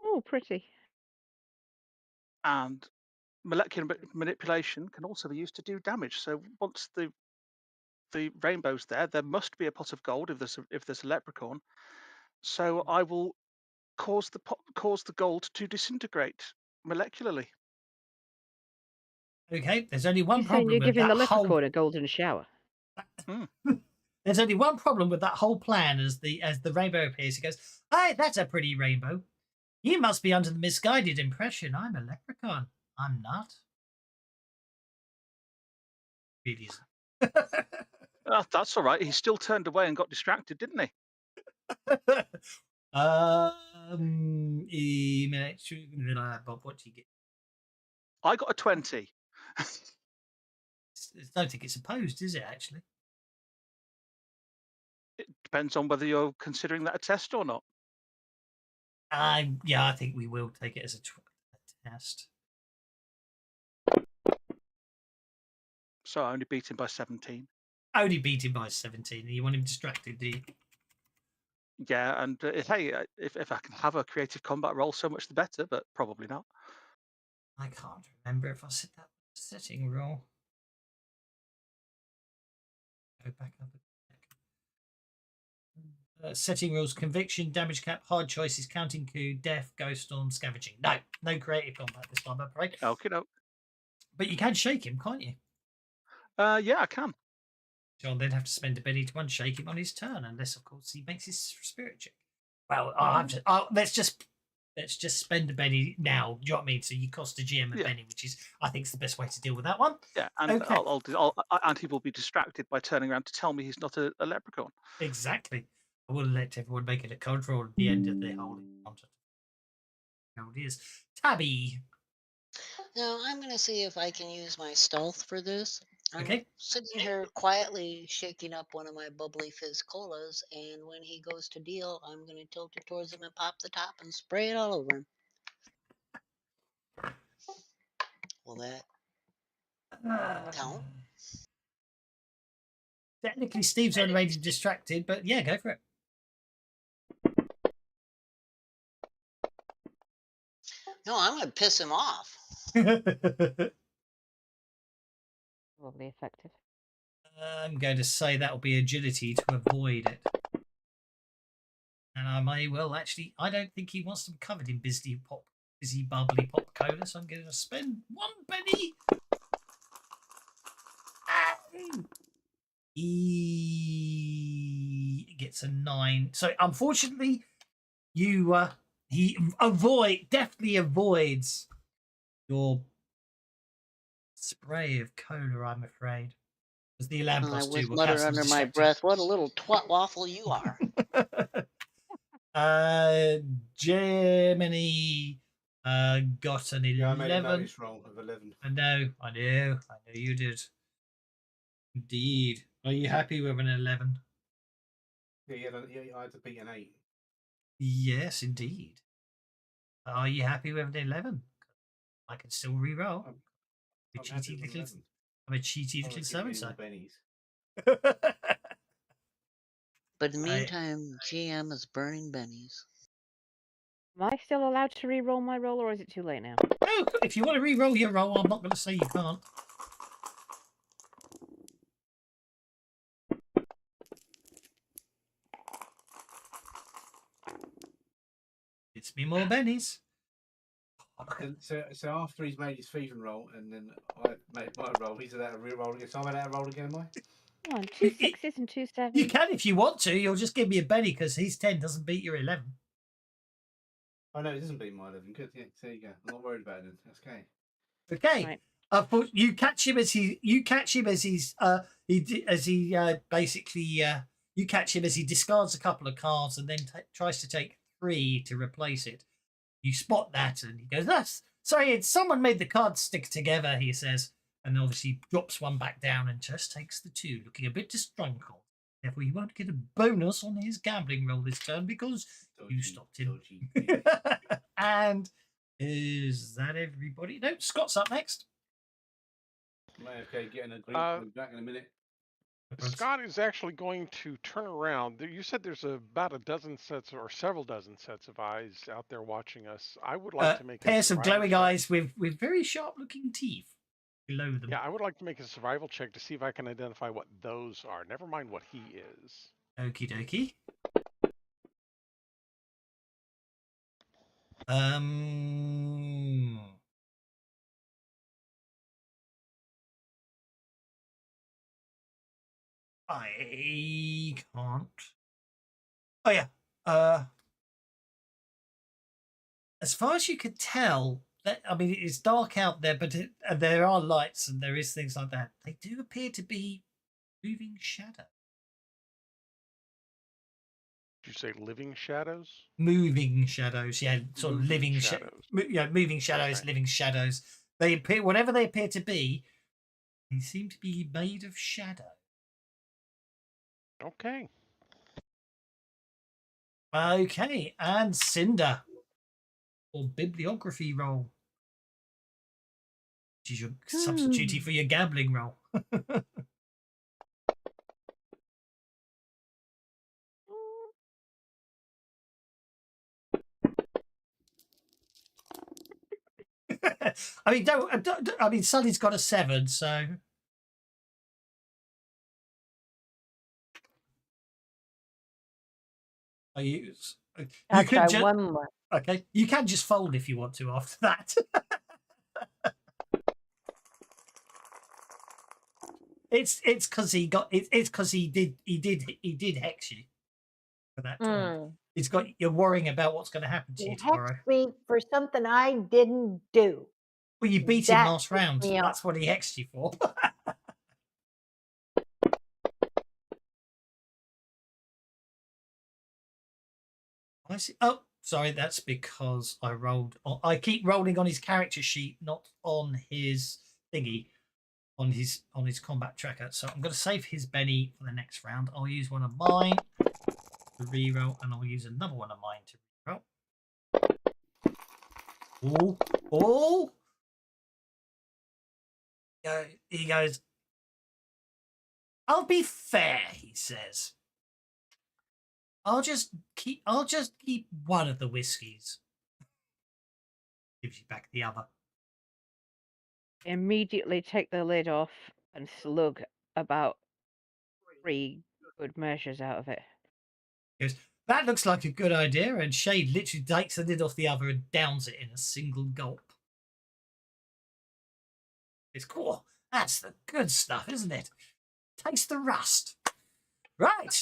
Oh, pretty. and molecular manipulation can also be used to do damage. So once the rainbow's there must be a pot of gold if there's a leprechaun. So I will cause the gold to disintegrate molecularly. Okay, there's only one You're saying problem you're with giving the that whole. leprechaun a golden shower. There's only one problem with that whole plan. As the rainbow appears, he goes, "Hey, that's a pretty rainbow. You must be under the misguided impression I'm a leprechaun. I'm not." Really isn't. That's all right. He still turned away and got distracted, didn't he? Bob, what do you get? I got a 20. I don't think it's opposed, is it, actually? It depends on whether you're considering that a test or not. Yeah, I think we will take it as a test. So I only beat him by 17. Only beat him by 17. And you want him distracted, do you? Yeah, and hey, if I can have a creative combat roll, so much the better, but probably not. I can't remember if I set that setting roll. Go back up. Setting rules: conviction, damage cap, hard choices, counting coup, death, ghost storm, scavenging. No creative combat this time, I'm afraid. Okay, no. But you can shake him, can't you? Yeah, I can. John then have to spend a penny to unshake him on his turn, unless of course he makes his spirit check. Well, let's just spend a penny now. Do you know what I mean? So you cost a GM a penny, which is, I think, is the best way to deal with that one. Yeah, and okay. And he will be distracted by turning around to tell me he's not a leprechaun. Exactly. I will let everyone make it a code roll at the end of the whole encounter. How it is. Tabby. Now I'm going to see if I can use my stealth for this. I'm Okay. sitting here quietly shaking up one of my bubbly fizz colas, and when he goes to deal, I'm going to tilt it towards him and pop the top and spray it all over him. Will that count? Technically, Steve's already distracted, but yeah, go for it. No, I'm going to piss him off. Probably effective. I'm going to say that will be agility to avoid it. And I may well actually, I don't think he wants to be covered in busy bubbly pop cola, so I'm going to spend 1 penny. He gets a 9. So unfortunately, he definitely avoids your spray of cola, I'm afraid. Because the alarm plus 2 will mutter under my breath, what a little twat waffle you are. Germany got an 11. Yeah, I made a notice roll of 11. I know you did. Indeed. Are you happy with an 11? Yeah, I had to beat an 8. Yes, indeed. Are you happy with an 11? I can still re-roll. I'm a cheaty little so-and-so. But in the meantime, GM is burning bennies. Am I still allowed to re-roll my roll, or is it too late now? No, if you want to re-roll your roll, I'm not going to say you can't. It's me more bennies. So after he's made his thieving roll, and then I made my roll, he's allowed to re-roll again. So I'm allowed to roll again, am I? Come on, 2 6s and 2 7s. You can if you want to. You'll just give me a benny because his 10 doesn't beat your 11. Oh no, it doesn't beat my 11. Good, yeah, there you go. I'm not worried about it then. That's okay. Okay. Right. You catch him as you catch him as you catch him as he discards a couple of cards and then tries to take 3 to replace it. You spot that and he goes, it's someone made the cards stick together, he says, and obviously drops one back down and just takes the 2, looking a bit distrunkled. Therefore, he won't get a bonus on his gambling roll this turn because you stopped him. And is that everybody? No, Scott's up next. Okay, getting a drink. I'll be back in a minute. Scott is actually going to turn around. You said there's about a dozen sets or several dozen sets of eyes out there watching us. I would like to make pairs of glowing check. eyes with very sharp-looking teeth below them. Yeah, I would like to make a survival check to see if I can identify what those are. Never mind what he is. Okie dokie. I can't. Oh yeah. As far as you could tell, it's dark out there, but there are lights and there is things like that. They do appear to be moving shadows. Did you say living shadows? Moving shadows, yeah, sort of living shadows. Moving shadows, okay. Living shadows. They appear, whatever they appear to be, they seem to be made of shadow. Okay. Okay, and Cinder, or bibliography roll, which is your substitute for your gambling roll. Sully's got a 7, so. You could just, one more. Okay, you can just fold if you want to after that. It's because he did hex you for that time. It's got you're worrying about what's going to happen to you tomorrow. Hexed me for something I didn't do. Well, you beat him last round. That's what he hexed you for. I see. Oh, sorry. That's because I rolled. I keep rolling on his character sheet, not on his thingy, on his combat tracker. So I'm going to save his Benny for the next round. I'll use one of mine to reroll, and I'll use another one of mine to reroll. Oh! He goes. I'll be fair, he says. I'll just keep one of the whiskies. Gives you back the other. Immediately take the lid off and slug about 3 good measures out of it. He goes, that looks like a good idea, and Shade literally takes the lid off the other and downs it in a single gulp. It's cool. That's the good stuff, isn't it? Taste the rust. Right.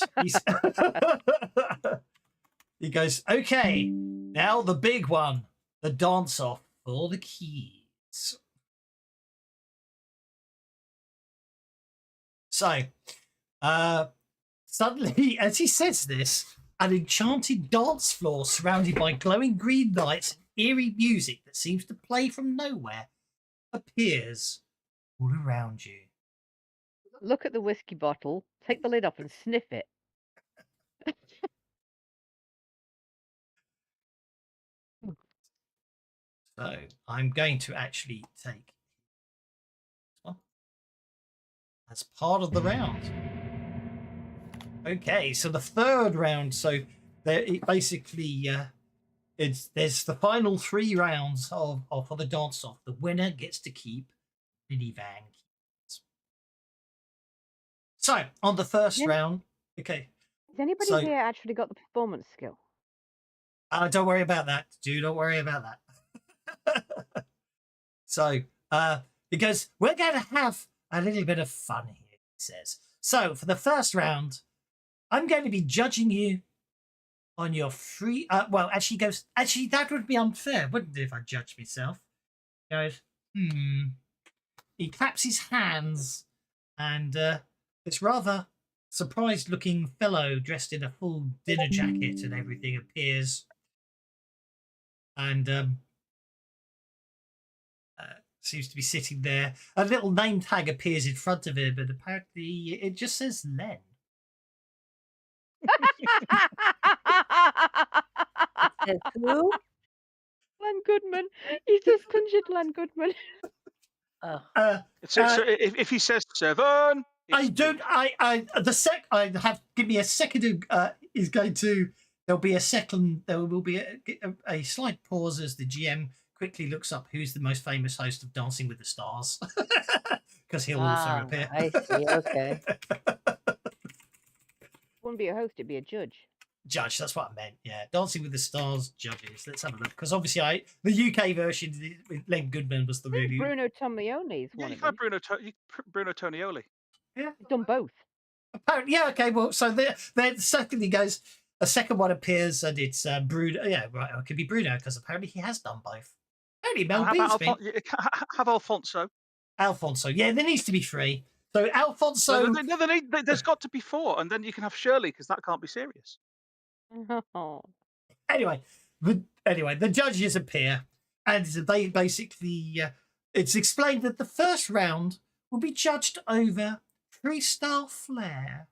He goes, okay, now the big one, the dance off for the keys. So, suddenly, as he says this, an enchanted dance floor surrounded by glowing green lights and eerie music that seems to play from nowhere appears all around you. Look at the whiskey bottle, take the lid off and sniff it. So I'm going to actually take this one as part of the round. Okay, so the third round. So there, it basically there's the final 3 rounds of for the dance off. The winner gets to keep minivan. So on the first round, okay. Has anybody here actually got the performance skill? Don't worry about that. Don't worry about that. So he goes, we're going to have a little bit of fun here, he says. So for the first round, I'm going to be judging you on your free. Well, actually, goes. Actually, that would be unfair, wouldn't it, if I judged myself? Goes. He claps his hands, and this rather surprised-looking fellow dressed in a full dinner jacket and everything appears, and seems to be sitting there. A little name tag appears in front of him, and apparently it just says Len. Says who? Len Goodman. He's just conjured Len Goodman. Oh, So if he says 7, I it's don't. good. I give me a second. Is going to. There'll be a second. There will be a slight pause as the GM quickly looks up who's the most famous host of Dancing with the Stars, because he'll also appear. I see. Okay. Wouldn't be a host, it'd be a judge. Judge. That's what I meant. Yeah, Dancing with the Stars judges. Let's have a look, because obviously the UK version with Len Goodman was the I think really. Bruno Toglioni is Yeah, one you of have them. Bruno Tonioli. Yeah. He's done both. Apparently, yeah. Okay. Well, so then secondly goes. A second one appears, and it's Bruno. Yeah, right. It could be Bruno because apparently he has done both. Apparently, Mel How about Beesby. have Alfonso? Alfonso. Yeah, there needs to be 3. So Alfonso. There's got to be 4, and then you can have Shirley because that can't be serious. Oh. Anyway, the judges appear, and they basically it's explained that the first round will be judged over freestyle flair.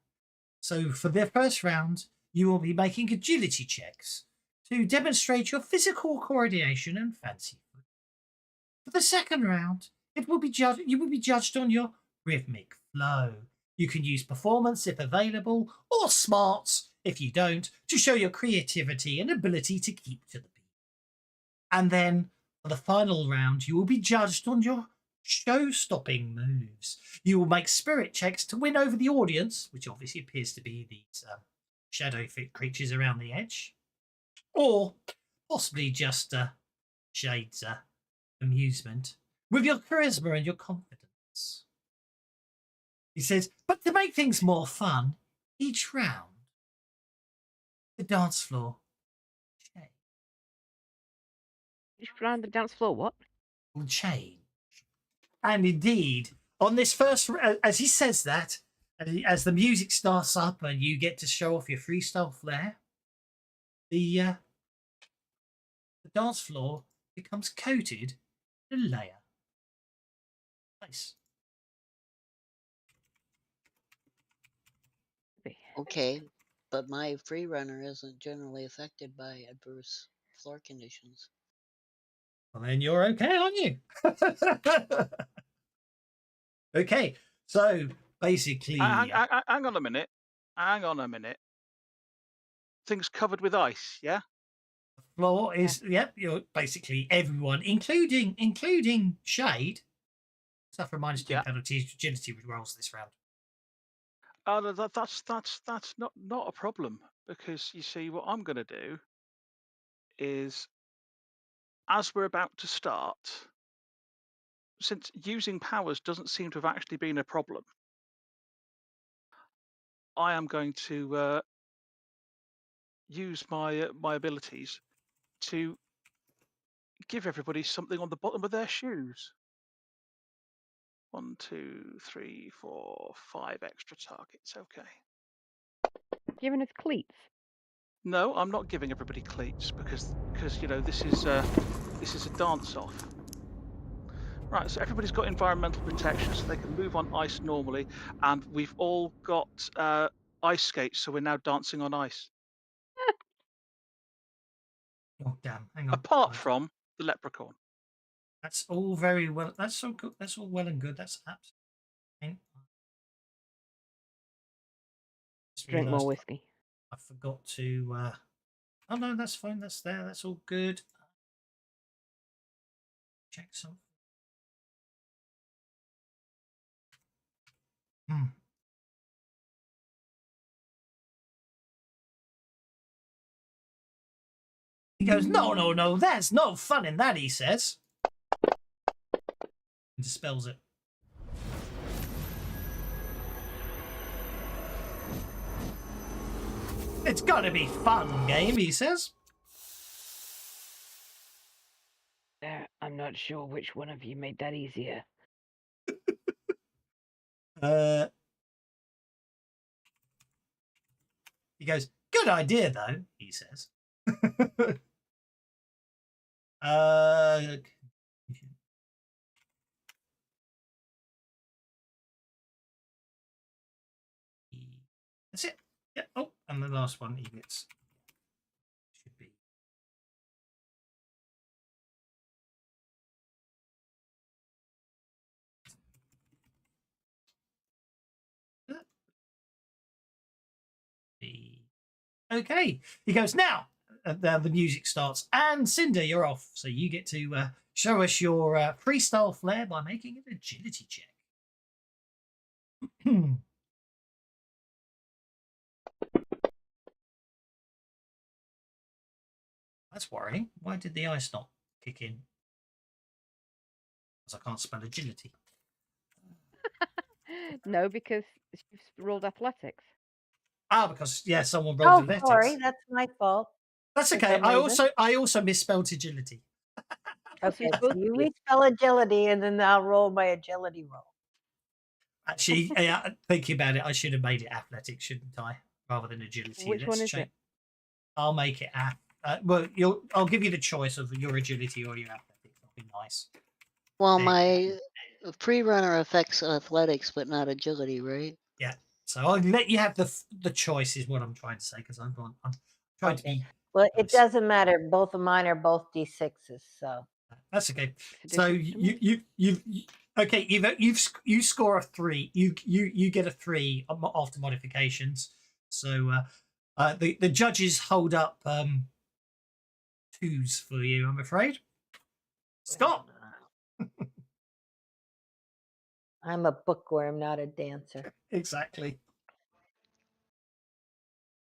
So for the first round, you will be making agility checks to demonstrate your physical coordination and fancy. For the second round, you will be judged on your rhythmic flow. You can use performance if available, or smarts if you don't, to show your creativity and ability to keep to the beat. And then for the final round, you will be judged on your show-stopping moves. You will make spirit checks to win over the audience, which obviously appears to be these shadow creatures around the edge, or possibly just Shade's amusement with your charisma and your confidence. He says, but to make things more fun, each round, the dance floor Each round the dance floor, what? will change. And indeed, on this first, as he says that, as the music starts up and you get to show off your freestyle flair, the dance floor becomes coated in a layer. Nice. Okay, but my free runner isn't generally affected by adverse floor conditions. Well, then you're okay, aren't you? Okay, so basically, Hang on a minute. Hang on a minute. Things covered with ice, yeah? the floor is you're basically everyone, including Shade, suffer minus 2 Yeah. penalties to agility rolls this round. Oh, no, that's not a problem, because you see what I'm going to do is, as we're about to start, since using powers doesn't seem to have actually been a problem, I am going to use my abilities to give everybody something on the bottom of their shoes. 1, 2, 3, 4, 5 extra targets. Okay. Giving us cleats. No, I'm not giving everybody cleats because you know this is a dance off. Right, so everybody's got environmental protection, so they can move on ice normally, and we've all got ice skates, so we're now dancing on ice. Oh damn! Hang on. Apart Right. from the leprechaun. That's all very well. That's all good. That's all well and good. That's absolutely. Just Drink more realised whiskey. I forgot to. Oh no, that's fine. That's there. That's all good. Check some. He goes, no, there's no fun in that, he says. And dispels it. It's got to be fun game, he says. I'm not sure which one of you made that easier. He goes, good idea, though, he says. That's it. Yeah. Oh, and the last one he gets should be. Okay. He goes, now the music starts, and Cinder, you're off. So you get to show us your freestyle flair by making an agility check. That's worrying. Why did the ice not kick in? Because I can't spell agility. No, because you've rolled athletics. Ah, because yeah, someone rolled Oh, athletics. sorry, that's my fault. That's for okay. some I reason. also misspelled agility. Okay, supposed so to you be. respell agility, and then I'll roll my agility roll. Actually, yeah, thinking about it, I should have made it athletic, shouldn't I? Rather than agility. Which one is check. it? I'll make it I'll give you the choice of your agility or your athletics. That'll be nice. Well, There my pre-runner affects athletics, but not agility, right? Yeah. So I'll let you have the choice is what I'm trying to say, because I'm trying to be. Well, it nice. doesn't matter. Both of mine are both D6s, so. That's okay. It's a So difference to me. you score a 3. You get a 3 after modifications. So the judges hold up 2s for you, I'm afraid. Scott. I'm a bookworm, not a dancer. Exactly.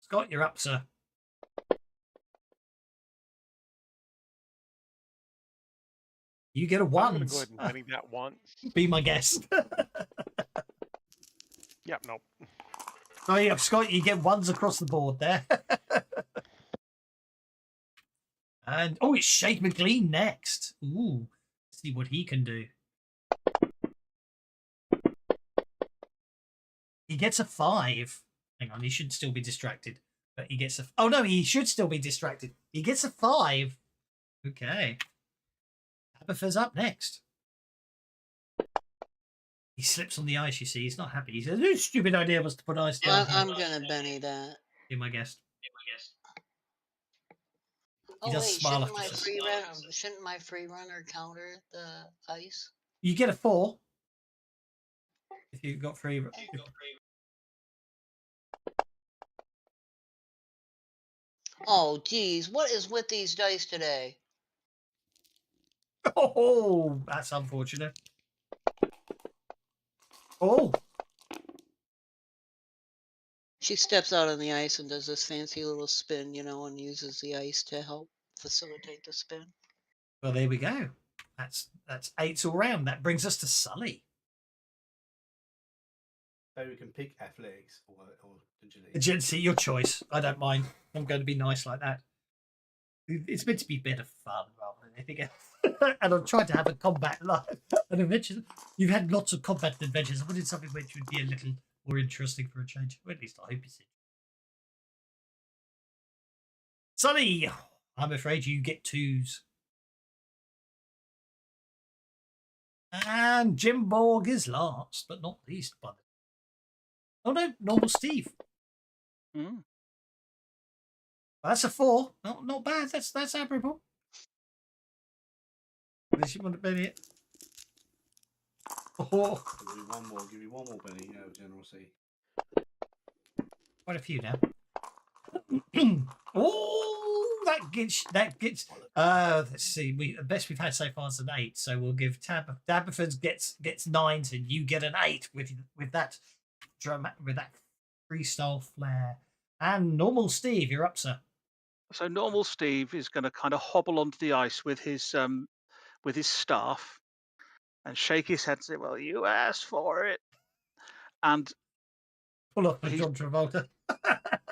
Scott, you're up, sir. You get a I'm 1. going to go ahead and penny that once. Be my guest. Yep, nope. Oh yeah, Scott, you get 1s across the board there. And it's Shake McLean next. Ooh, let's see what he can do. He gets a 5. Hang on, he should still be distracted. But he gets a... Oh, no, he should still be distracted. He gets a 5. Okay. Abathur's up next. He slips on the ice, you see. He's not happy. He says, whose stupid idea was to put ice down here? I'm gonna Benny that. Be my guest. Oh does wait, smile shouldn't after my free runner counter the ice? You get a 4. If you've got 3... Oh geez, what is with these dice today? Oh, that's unfortunate. Oh, She steps out on the ice and does this fancy little spin, and uses the ice to help facilitate the spin. well, there we go. That's 8s all round. That brings us to Sully. So we can pick athletics or agility. Agility, your choice. I don't mind. I'm going to be nice like that. It's meant to be a bit of fun rather than anything else. And I'm trying to have a combat life. An adventure. You've had lots of combat adventures. I wanted something which would be a little more interesting for a change. Or at least I hope it's it. Sully, I'm afraid you get 2s. And Jim Borg is last, but not least. Oh no, normal Steve. Mm. Well, that's a 4. Not bad. That's admirable. Unless you want to bet it. Oh, Give me one more, Benny. Generosity. quite a few now. Oh, that gets. Let's see. The best we've had so far is an 8. So we'll give Tabitha gets 9s, and you get an 8 with that freestyle flair. And normal Steve, you're up, sir. So normal Steve is going to kind of hobble onto the ice with his staff and shake his head and say, "Well, you asked for it." And Pull off a John Travolta.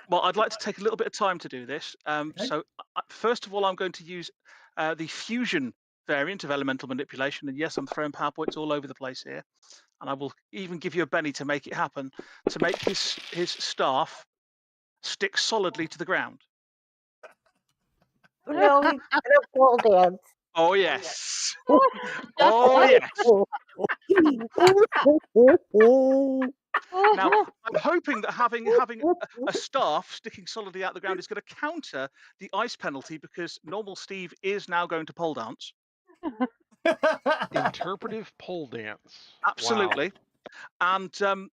Well, I'd like to take a little bit of time to do this. Okay. So, first of all, I'm going to use the fusion variant of elemental manipulation. And yes, I'm throwing PowerPoints all over the place here. And I will even give you a Benny to make it happen, to make his staff stick solidly to the ground. No, he's gonna pole dance. Oh, yes. Oh, yes. Now, I'm hoping that having a staff sticking solidly out the ground is going to counter the ice penalty, because normal Steve is now going to pole dance. Interpretive pole dance. Absolutely. And Do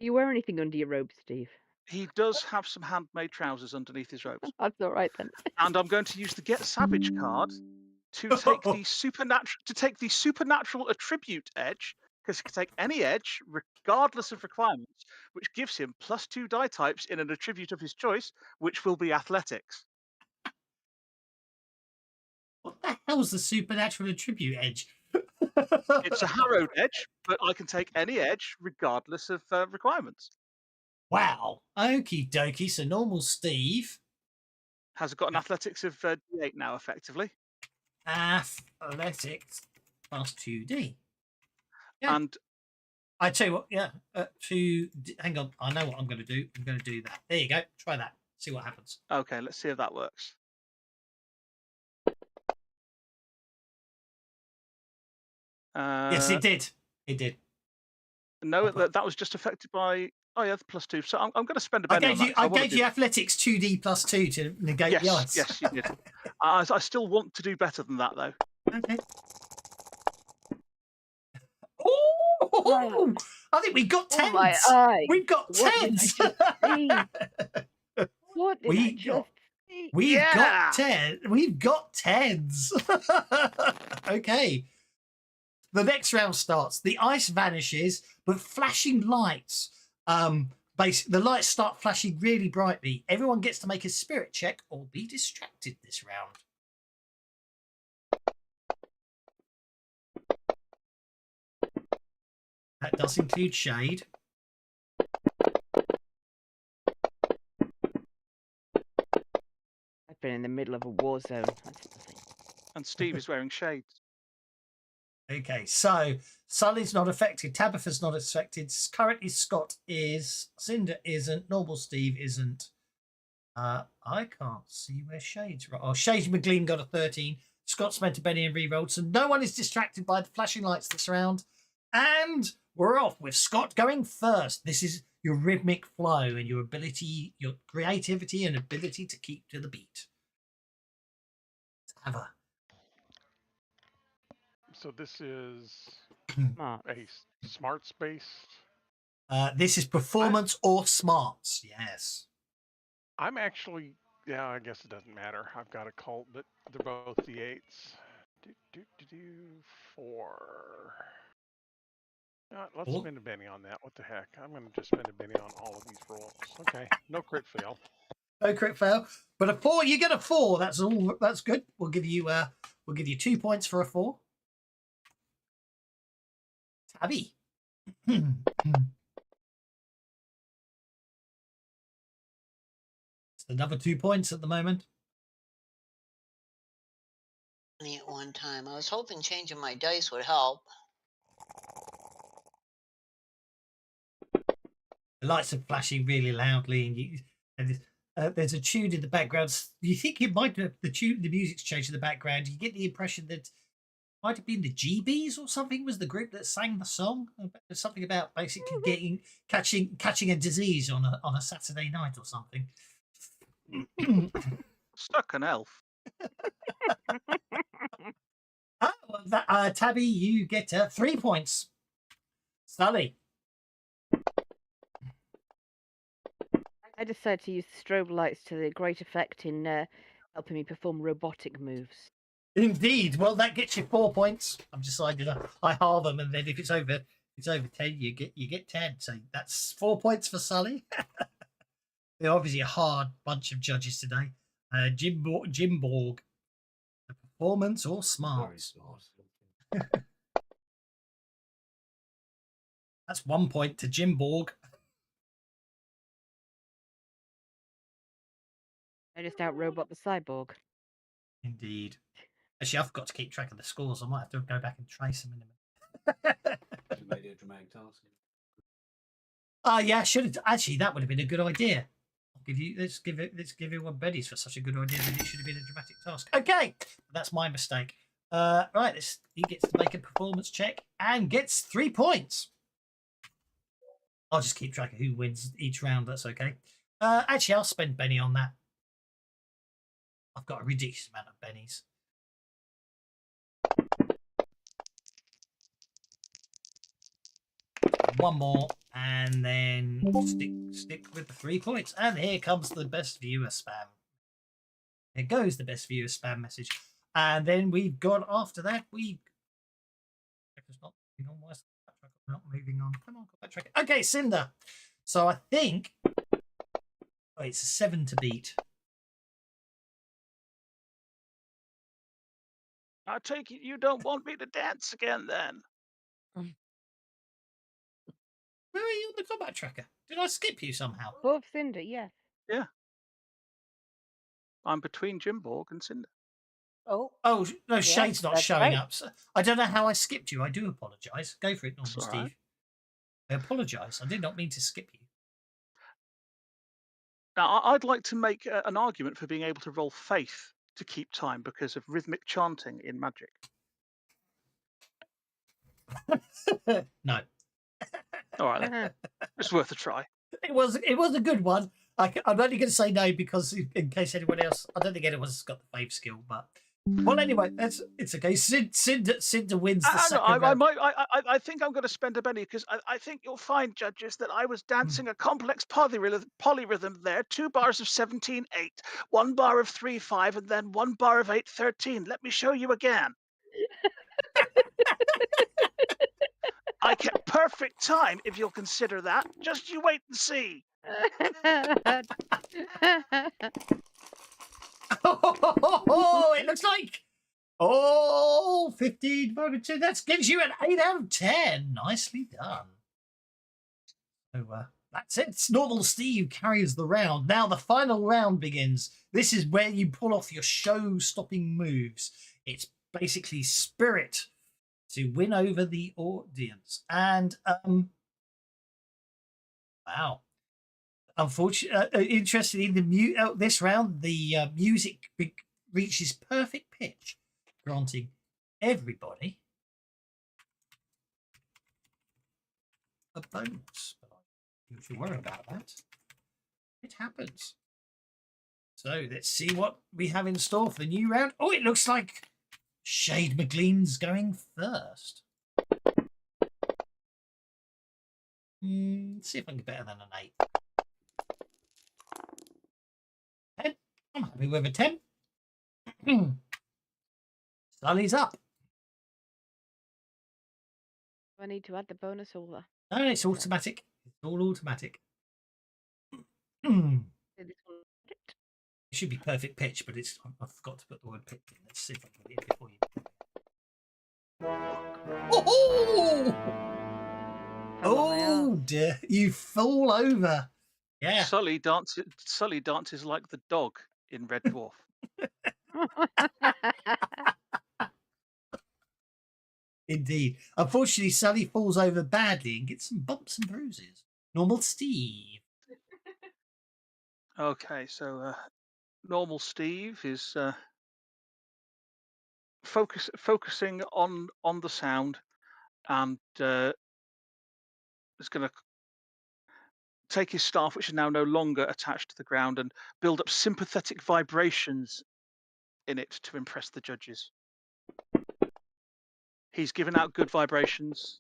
you wear anything under your robe, Steve? he does have some handmade trousers underneath his robes. That's all right then. And I'm going to use the Get Savage card to take the supernatural attribute edge, because he can take any edge regardless of requirements, which gives him +2 die types in an attribute of his choice, which will be athletics. What the hell's the supernatural attribute edge? It's a harrowed edge, but I can take any edge regardless of requirements. Wow. Okie dokie. So normal Steve. Has got an athletics of D8 now, effectively. Athletics plus 2D. Yeah. And I tell you what, yeah. Hang on. I know what I'm going to do. I'm going to do that. There you go. Try that. See what happens. okay, let's see if that works. Yes, it did. It did. No, that was just affected by. Oh yeah, the +2. So I'm going to spend a Benny on that. I gave you athletics 2D plus 2 to negate the ice. Yes, you did. I still want to do better than that, though. Okay. Oh, I think we got tens. Oh my eye. We've got What did I tens. just see? What did I just see? We've Yeah. got 10. We've got tens. Okay. The next round starts. The ice vanishes, but flashing lights. The lights start flashing really brightly. Everyone gets to make a spirit check or be distracted this round. That does include shade. I've been in the middle of a war zone. That's nothing. And Steve is wearing shades. Okay, so Sully's not affected. Tabitha's not affected. Currently, Scott is. Cinder isn't. Normal Steve isn't. I can't see where Shade's. Oh, Shade McGlean got a 13. Scott's meant to Benny and re-rolled, so no one is distracted by the flashing lights this round. And we're off with Scott going first. This is your rhythmic flow and your ability, your creativity and ability to keep to the beat. Have a. So this is Smart. a smarts based. This is performance or smarts. Yes. I'm actually, yeah, I guess it doesn't matter. I've got a cult, but they're both D8s. 4. Let's Cool. spend a Benny on that. What the heck? I'm going to just spend a Benny on all of these rolls. Okay, no crit fail. No crit fail, but a 4. You get a 4. That's all. That's good. We'll give you 2 points for a 4. Tabby. It's another 2 points at the moment. Only at one time. I was hoping changing my dice would help. The lights are flashing really loudly, and there's a tune in the background. You think it might have the music's changed in the background. You get the impression that it might have been the GBs or something was the group that sang the song. There's something about basically catching a disease on a Saturday night or something. Stuck an elf. Tabby, you get 3 points. Sully. I decided to use strobe lights to the great effect in helping me perform robotic moves. Indeed. Well, that gets you 4 points. I've decided I halve them, and then if it's over 10, you get 10. So that's 4 points for Sully. They're obviously a hard bunch of judges today. Jim Borg. The performance or smart? Very smart. That's 1 point to Jim Borg. I just out-robot the cyborg. Indeed. Actually, I've got to keep track of the scores. I might have to go back and trace them in a minute. Should have made it a dramatic task. Oh yeah, should have. Actually, that would have been a good idea. I'll give you. Let's give you one Betty's for such a good idea that it should have been a dramatic task. Okay, that's my mistake. Right, he gets to make a performance check and gets 3 points. I'll just keep track of who wins each round. That's okay. Actually, I'll spend Benny on that. I've got a ridiculous amount of Bennies. One more, and then stick with the 3 points. And here comes the best viewer spam. Here goes the best viewer spam message. And then we've got, after that, it's not moving on. Why is the backtrack not moving on? Come on, backtrack. Okay, Cinder. So I think it's a 7 to beat. I take it you don't want me to dance again then? Where are you on the combat tracker? Did I skip you somehow? Above Cinder, yes. Yeah. I'm between Jimborg and Cinder. Oh, Oh, no, yes, Shade's not that's showing right. up. So I don't know how I skipped you. I do apologise. Go for it, normal That's all Steve. right. I apologise. I did not mean to skip you. Now, I'd like to make an argument for being able to roll faith to keep time because of rhythmic chanting in magic. No. All right, then. It's worth a try. It was a good one. I'm only going to say no because in case anyone else, I don't think anyone's got the fave skill. But well, anyway, it's okay. Cinder wins the second round. I think I'm going to spend a penny because I think you'll find, judges, that I was dancing a complex polyrhythm there. 2 bars of 17/8, 1 bar of 3/5, and then 1 bar of 8/13. Let me show you again. I kept perfect time, if you'll consider that. Just you wait and see. Oh, it looks like 15 voted 2. That gives you an 8 out of 10. Nicely done. So that's it. It's normal Steve carries the round. Now the final round begins. This is where you pull off your show-stopping moves. It's basically spirit to win over the audience. And wow. Unfortunately, interested in the this round, the music reaches perfect pitch, granting everybody a bonus. But I don't you worry about that. It happens. So let's see what we have in store for the new round. Oh, it looks like Shade McLean's going first. Let's see if I can get better than an 8. 10. I'm happy with a 10. Sully's up. Do I need to add the bonus or? No, it's automatic. It's all automatic. It should be perfect pitch, but it's I forgot to put the word pitch in. Let's see if I can put it in before you. Oh! Oh dear! You fall over. Yeah. Sully dances like the dog in Red Dwarf. Indeed. Unfortunately, Sully falls over badly and gets some bumps and bruises. Normal Steve. Okay, so normal Steve is focusing on the sound, and is going to take his staff, which is now no longer attached to the ground, and build up sympathetic vibrations in it to impress the judges. He's given out good vibrations.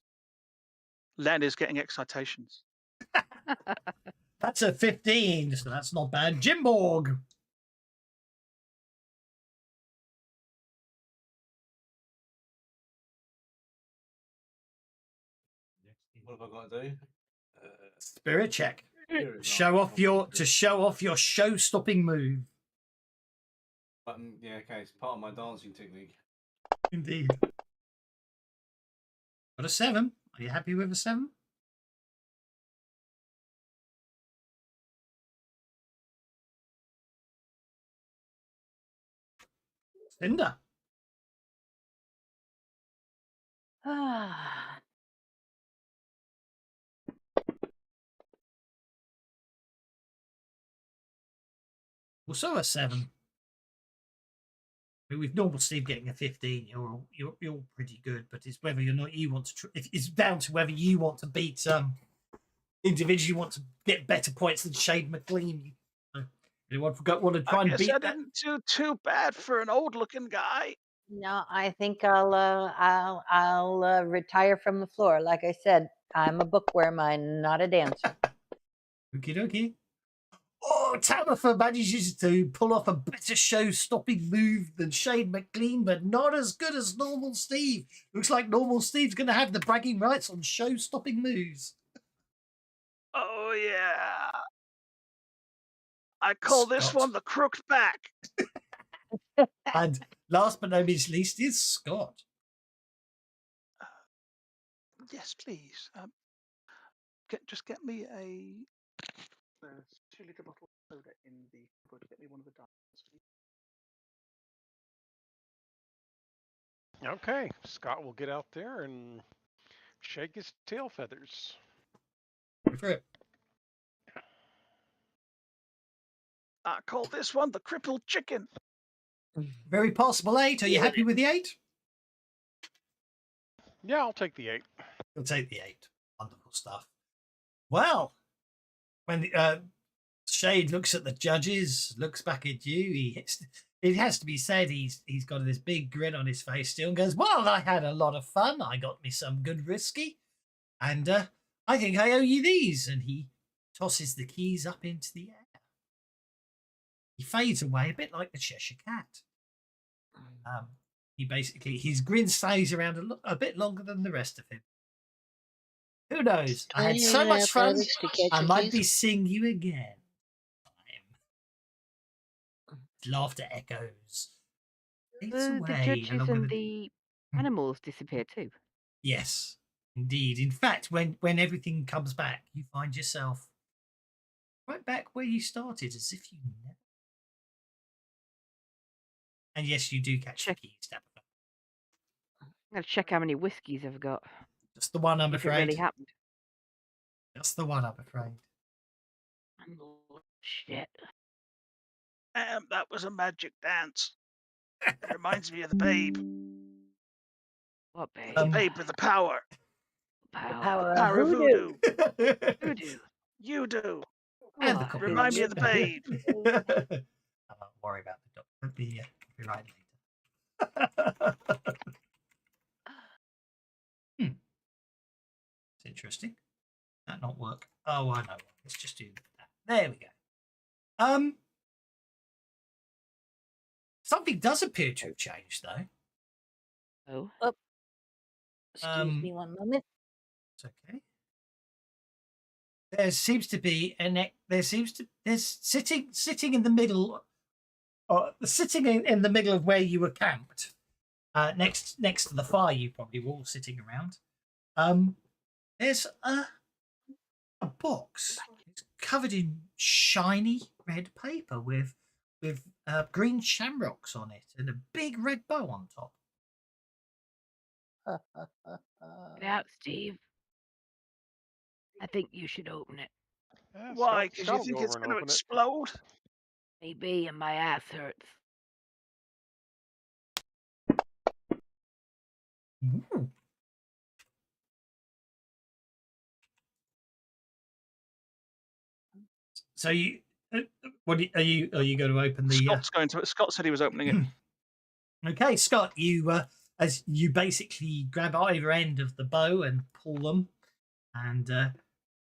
Len is getting excitations. That's a 15, so that's not bad. Jimborg. What have I got to do? Spirit check. Spirit Show off your show-stopping move. Yeah, okay, it's part of my dancing technique. Indeed. Got a 7. Are you happy with a 7? Cinder. Ah, Also a 7. With normal Steve getting a 15, you're pretty good, but it's whether or not you want to. It's down to whether you want to beat individually. You want to get better points than Shade McLean. Anyone want to try I and guess beat I that? didn't do too bad for an old-looking guy. no, I think I'll retire from the floor. Like I said, I'm a bookworm. I'm not a dancer. Okie dokie. Oh, Tabitha manages to pull off a better show-stopping move than Shade McLean, but not as good as normal Steve. Looks like normal Steve's going to have the bragging rights on show-stopping moves. Oh yeah. I call this Scott. one the crooked back. And last but not least is Scott. Yes, please. Just get me a 2-liter bottle of soda in the cupboard. Get me one of the diamonds, please. Okay, Scott will get out there and shake his tail feathers. Go for it. I call this one the crippled chicken. Very possible 8. Are you happy with the 8? Yeah, I'll take the 8. You'll take the 8. Wonderful stuff. Well, when Shade looks at the judges, looks back at you, it has to be said he's got this big grin on his face still and goes, well, I had a lot of fun. I got me some good whiskey. And I think I owe you these. And he tosses the keys up into the air. He fades away a bit like the Cheshire Cat. His grin stays around a bit longer than the rest of him. Who knows? I had so much fun. I might be seeing you again. Laughter echoes. The judges and the animals disappear too. Yes, indeed. In fact, when everything comes back, you find yourself right back where you started, as if you never. And yes, you do catch the keys, Tabitha. I'm gonna check how many whiskies I've got. Just the one, I'm If it afraid. really happened. Just the one, I'm afraid. Oh, shit. That was a magic dance. It reminds me of the babe. What babe? The babe with the power. Power. Power of voodoo. Voodoo. You do. And the Oh, copyright. Remind me of the babe. I won't worry about the copyright later. It's interesting. That not work. Oh, I know. Let's just do that. There we go. Something does appear to have changed, though. Oh. Excuse me one moment. It's okay. There seems to be there's sitting in the middle, sitting in the middle of where you were camped, next to the fire. You probably were all sitting around. There's a box. It's covered in shiny red paper with green shamrocks on it and a big red bow on top. Get out, Steve. I think you should open it. Yeah, Why? Scott- Because Scott you will think go it's over and going to open it. explode? Maybe, and my ass hurts. Ooh. So you, what are you going to open the? Scott said he was opening it. Okay, Scott, you as you basically grab either end of the bow and pull them, and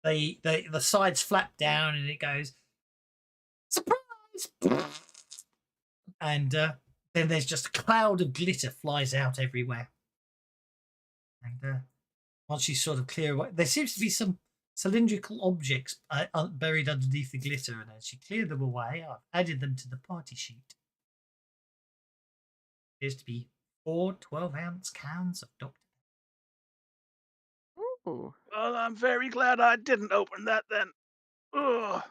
the sides flap down, and it goes surprise, and then there's just a cloud of glitter flies out everywhere, and once you sort of clear away, there seems to be some cylindrical objects buried underneath the glitter, and as you clear them away, I've added them to the party sheet. Appears to be 4 12-ounce cans of Dr. Ooh. Well, I'm very glad I didn't open that then. Ugh.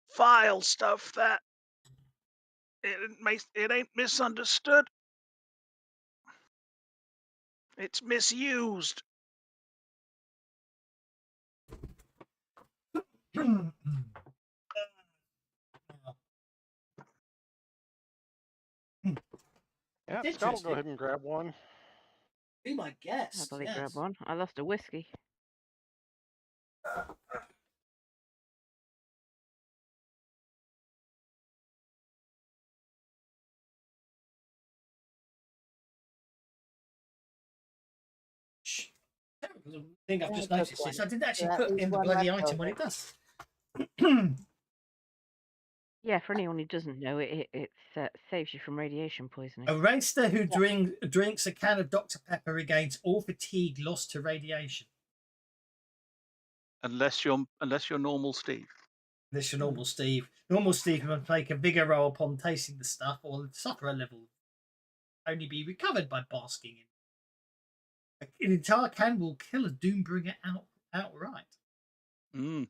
File stuff, that. It ain't misunderstood. It's misused. Yeah, It's Scott will go interesting. ahead and grab one. Be my I'll guest. probably Yes. grab one. I lost a whiskey. Shh. Terrible thing I've just Yeah, noticed took is one. I didn't actually At put least in the one bloody left item what over. it does. Yeah, for anyone who doesn't know, it saves you from radiation poisoning. A racer who drinks a can of Dr. Pepper regains all fatigue lost to radiation. Unless you're normal Steve. This is normal Steve. Normal Steve can take a bigger role upon tasting the stuff or suffer a level. Only be recovered by basking in. An entire can will kill a Doombringer outright. Mm.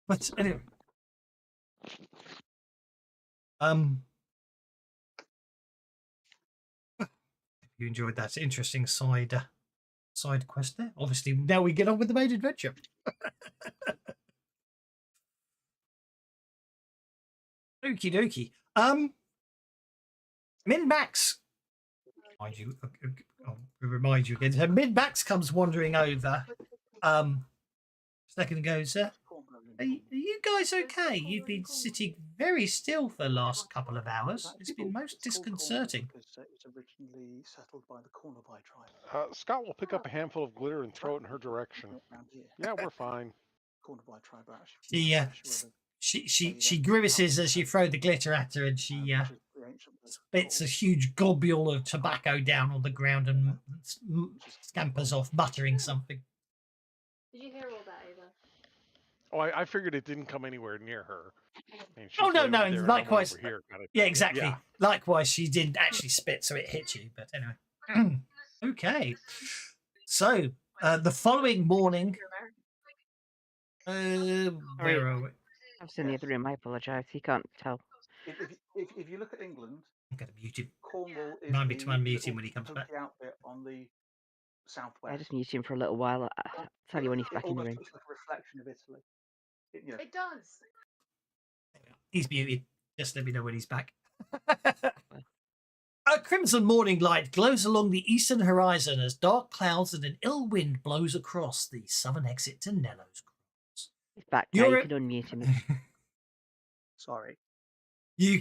But anyway, you enjoyed that interesting side quest there. Obviously, now we get on with the main adventure. Okie dokie. Min Max. Mind you, I'll remind you again. So Min Max comes wandering over. A second ago, sir. Are you guys okay? You've been sitting very still for the last couple of hours. It's been most disconcerting. It's originally settled by the Cornerby tribe. Scott will pick up a handful of glitter and throw it in her direction. Around here. Yeah, we're fine. Cornerby tribe are actually She grimaces as you throw the glitter at her, and she spits a huge globule of tobacco down on the ground and scampers off, muttering something. Did you hear all that, Ava? Oh, I figured it didn't come anywhere near her. I mean, she's Oh no, way no, over there and I'm likewise. over here, kind of Yeah, thing. exactly. Yeah. Likewise, she didn't actually spit, so it hit you. But anyway, okay. So the following morning, where are we? I was in the other room. I apologise. You can't tell. If you look at England, I'm going to mute him. Cornwall is Remind me the to unmute little him when he comes back. pokey outbit on the southwest. I just mute him for a little while. I'll tell you when he's back in the room. It almost looks like a reflection of Italy. It does. He's muted. Just let me know when he's back. A crimson morning light glows along the eastern horizon as dark clouds and an ill wind blows across the southern exit to Nello's Cross. He's back now. You can unmute him. Sorry. You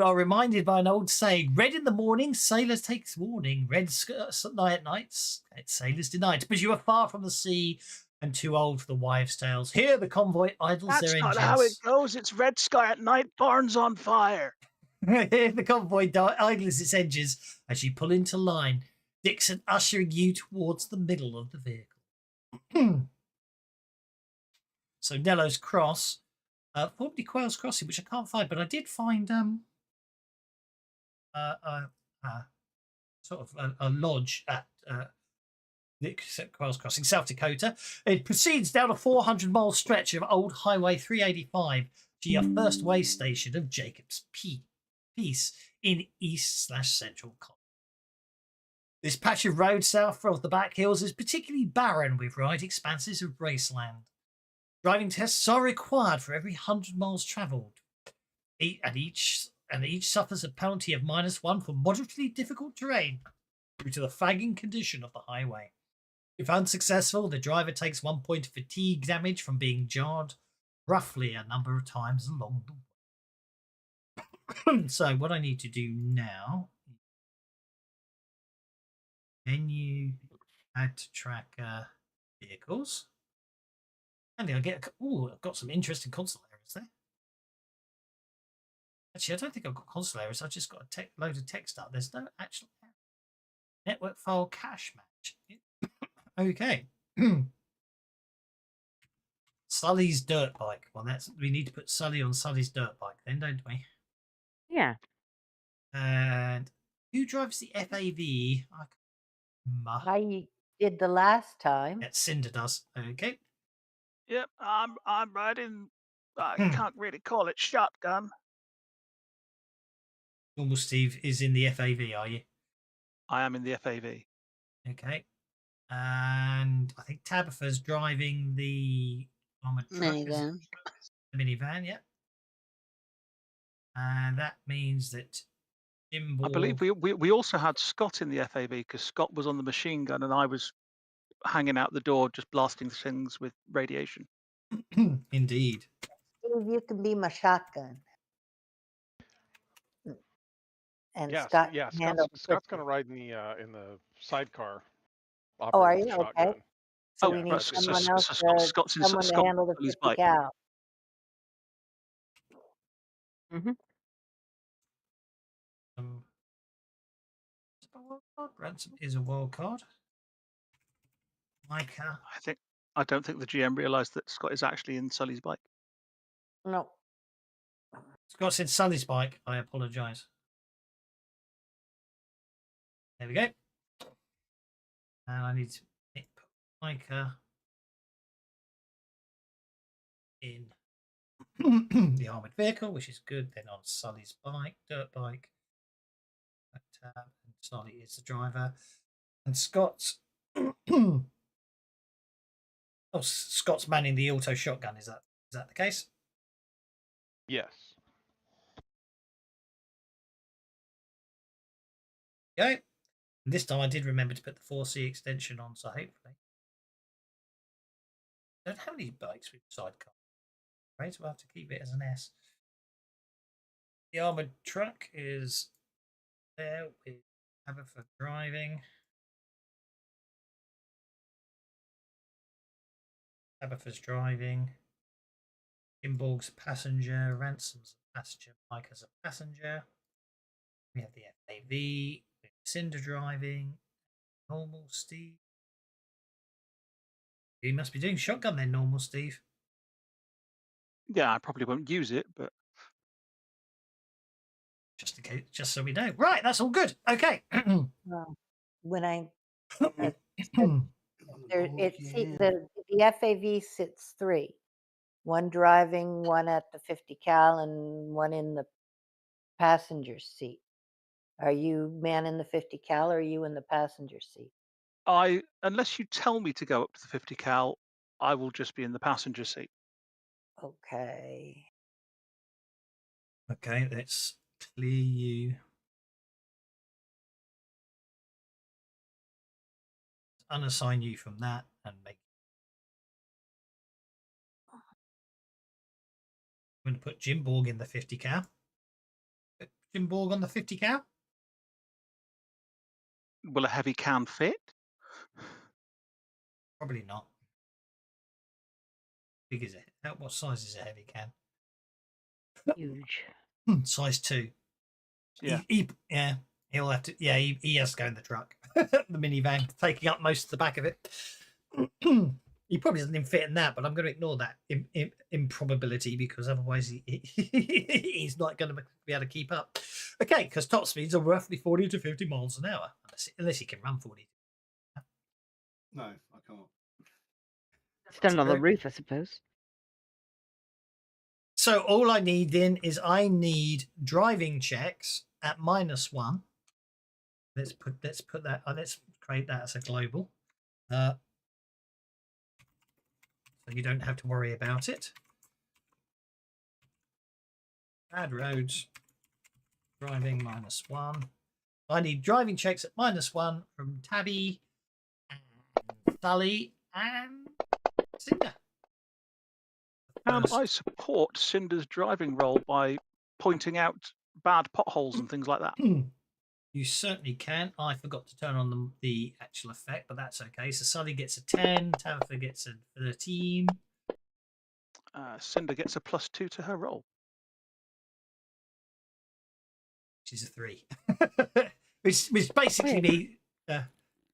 are reminded by an old saying: "Red in the morning, sailors takes warning. Red at nights, sailors denied." But you are far from the sea and too old for the wives' tales. Here, the convoy idles That's their not engines. how it goes. It's red sky at night, barns on fire. Here, the convoy idles its engines as you pull into line. Dixon ushering you towards the middle of the vehicle. So Nello's Cross. Formerly Quail's Crossing, which I can't find, but I did find sort of a lodge at Quail's Crossing, South Dakota. It proceeds down a 400-mile stretch of old Highway 385 to your first way station of Jacob's Peace in east/central Colorado. This patch of road south of the back hills is particularly barren with wide expanses of wasteland. Driving tests are required for every 100 miles travelled, and each suffers a penalty of -1 for moderately difficult terrain due to the flagging condition of the highway. If unsuccessful, the driver takes 1 point of fatigue damage from being jarred roughly a number of times along the way. So what I need to do now, menu, add to tracker, vehicles. And I'll get. I've got some interesting console errors there. Actually, I don't think I've got console errors. I've just got a load of text up. There's no actual error. Network file cache match. Okay. Sully's dirt bike. Well, we need to put Sully on Sully's dirt bike then, don't we? Yeah. And who drives the FAV? I did the last time. Cinder does. Okay. Yep, I'm riding. I can't really call it shotgun. Normal Steve is in the FAV, are you? I am in the FAV. Okay. And I think Tabitha's driving the armored truck. Minivan. The minivan, yeah. And that means that Jim I believe we also had Scott in the FAV because Scott was on the machine gun and I was hanging out the door just blasting things with radiation. Indeed. Steve, you can be my shotgun. And Yeah, Scott yeah. can handle Scott's the going to ride in the sidecar, Oh, are operating the you? Okay. shotgun. So Oh, we Yeah, need right. but someone else, Scott's in someone to Scott handle the on his 50 bike. cal. Mm-hmm. Ransom is a wild card. Micah. I don't think the GM realised that Scott is actually in Sully's bike. No. Scott said Sully's bike. I apologise. There we go. And I need to put Micah in the armoured vehicle, which is good. Then on Sully's bike, dirt bike. And Sully is the driver. And Scott's Scott's manning the auto shotgun. Is that the case? yes. Okay. And this time I did remember to put the 4C extension on, so hopefully. I don't have any bikes with sidecar. Right, so we'll have to keep it as an S. The armoured truck is there with Tabitha driving. Tabitha's driving. Imborg's a passenger. Ransom's a passenger. Micah's a passenger. We have the FAV. We have Cinder driving. Normal Steve. You must be doing shotgun then, Normal Steve. Yeah, I probably won't use it, but Just in case, just so we know. Right, that's all good. Okay. When I Oh, the FAV sits 3. One driving, one at the 50 cal, and one in the passenger seat. Are you manning the 50 cal or are you in the passenger seat? unless you tell me to go up to the 50 cal, I will just be in the passenger seat. Okay. Okay, let's clear you. Unassign you from that and make. I'm going to put Jim Borg in the 50 cal. Put Jim Borg on the 50 cal. Will a heavy can fit? Probably not. Big is it? What size is a heavy can? Huge. Size 2. Yeah. Yeah. He'll have to. Yeah, he has to go in the truck, the minivan, taking up most of the back of it. He probably doesn't even fit in that, but I'm going to ignore that improbability because otherwise he's not going to be able to keep up. Okay, because top speeds are roughly 40 to 50 miles an hour, unless he can run 40. no, I can't. Stand on the roof, I suppose. So all I need then is I need driving checks at -1. Let's put that. Let's create that as a global. So you don't have to worry about it. Bad roads. Driving -1. I need driving checks at -1 from Tabby, and Sully, and Cinder. And I support Cinder's driving role by pointing out bad potholes and things like that. You certainly can. I forgot to turn on the actual effect, but that's okay. So Sully gets a 10, Tabitha gets a 13. Cinder gets a +2 to her roll. Which is a 3. which basically means...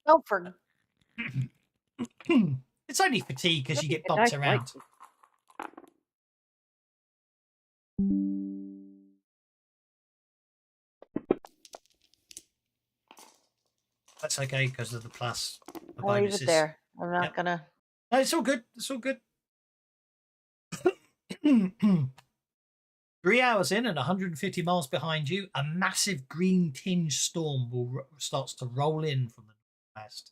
Oh, for it's only fatigue because you get Nice bumped bike. around. That's okay because of the plus. The I'll leave bonuses. it there. I'm not Yep. gonna. No, it's all good. It's all good. 3 hours in and 150 miles behind you, a massive green tinge storm starts to roll in from the northwest.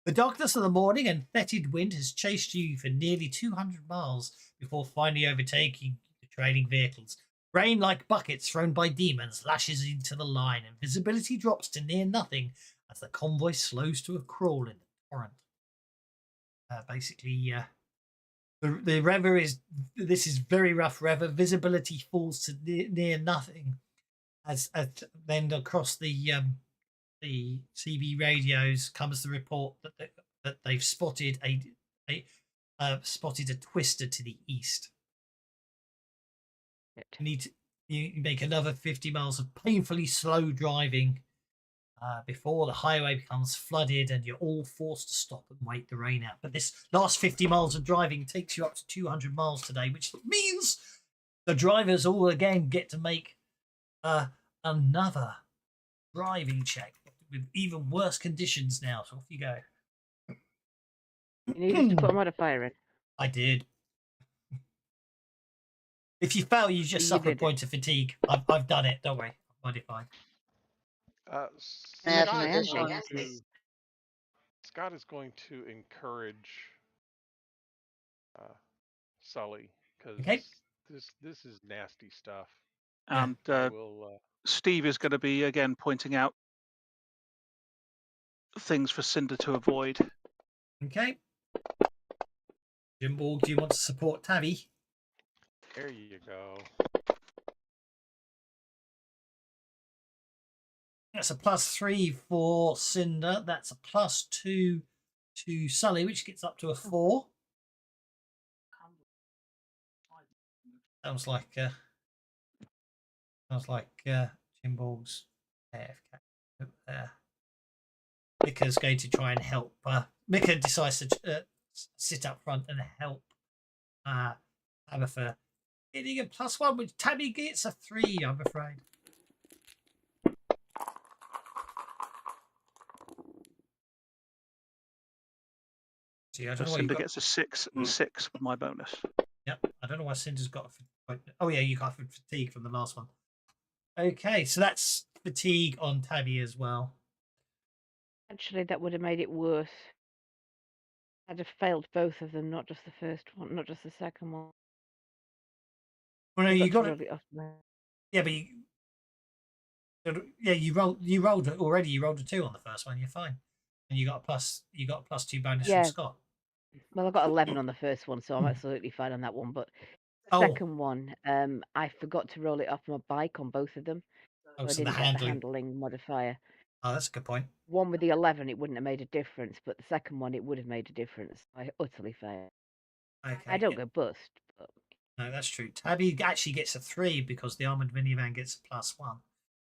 The darkness of the morning and fetid wind has chased you for nearly 200 miles before finally overtaking the trailing vehicles. Rain like buckets thrown by demons lashes into the line, and visibility drops to near nothing as the convoy slows to a crawl in the torrent. The weather is very rough weather. Visibility falls to near nothing as then across the CB radios comes the report that they've spotted a twister to the east. You make another 50 miles of painfully slow driving before the highway becomes flooded and you're all forced to stop and wait the rain out. But this last 50 miles of driving takes you up to 200 miles today, which means the drivers all again get to make another driving check with even worse conditions now. So off you go. You needed to put a modifier in. I did. If you fail, you just suffer a point of fatigue. I've done it. Don't worry. I'm modified. Scott is going to encourage Sully because this is nasty stuff. And Steve is going to be again pointing out things for Cinder to avoid. Okay. Jimbo, do you want to support Tabby? There you go. That's a +3 for Cinder. That's a +2 to Sully, which gets up to a 4. Sounds like Jimbo's AFK there. Mika's going to try and help. Mika decides to sit up front and help Tabitha. Getting a +1, which Tabby gets a 3, I'm afraid. See, Cinder gets a 6 with my bonus. Yep, I don't know why Cinder's got oh yeah, you got fatigue from the last one. Okay, so that's fatigue on Tabby as well. Actually, that would have made it worse. I'd have failed both of them, not just the first one, not just the second one. Well, no, you got it. Yeah, but you rolled it already. You rolled a 2 on the first one. You're fine, and you got a +2 bonus from Scott. Well, I got 11 on the first one, so I'm absolutely fine on that one. But the second one, I forgot to roll it off my bike on both of them. So I didn't get the handling modifier. Oh, that's a good point. One with the 11, it wouldn't have made a difference, but the second one, it would have made a difference. I utterly failed. Okay, I don't go bust. But... No, that's true. Tabby actually gets a 3 because the armored minivan gets a +1.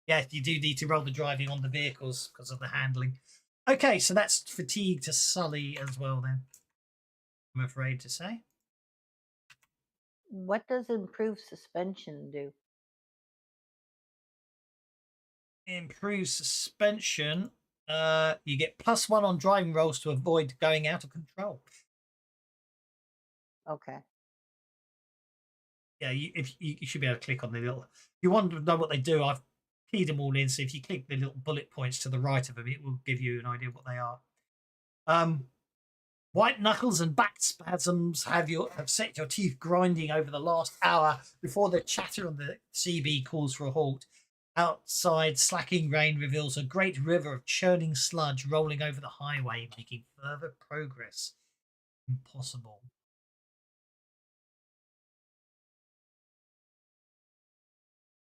Yeah, you do need to roll the driving on the vehicles because of the handling. Okay, so that's fatigue to Sully as well then, I'm afraid to say. What does improved suspension do? Improved suspension. You get +1 on driving rolls to avoid going out of control. Okay. Yeah, you should be able to click on the little. If you want to know what they do, I've keyed them all in. So if you click the little bullet points to the right of them, it will give you an idea of what they are. White knuckles and back spasms have set your teeth grinding over the last hour before the chatter on the CB calls for a halt. Outside, slacking rain reveals a great river of churning sludge rolling over the highway, making further progress impossible.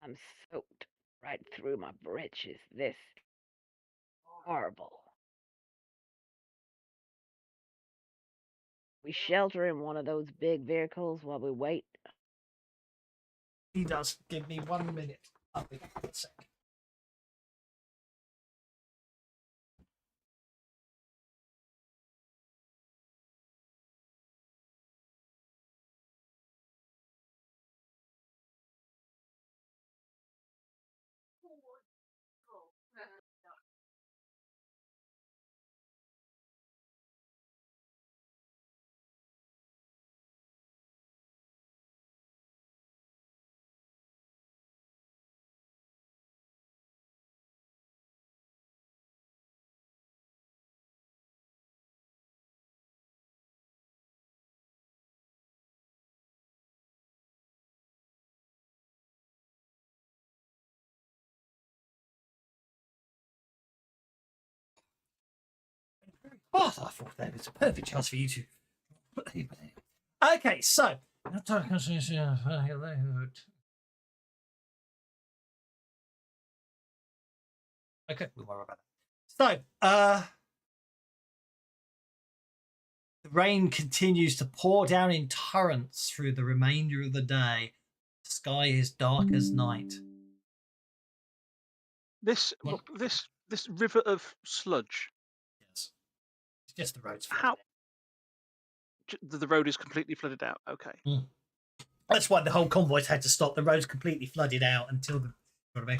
I'm soaked right through my britches. This is horrible. We shelter in one of those big vehicles while we wait. He does. Give me 1 minute. I'll be back in a sec. Oh, I thought that was a perfect chance for you to. Okay, so. Okay, we'll worry about that. So, the rain continues to pour down in torrents through the remainder of the day. The sky is dark as night. This What? this river of sludge. Yes. It's just the roads. How the road is completely flooded out. Okay. Mm. That's why the whole convoy's had to stop. The road's completely flooded out until the. You know what I mean?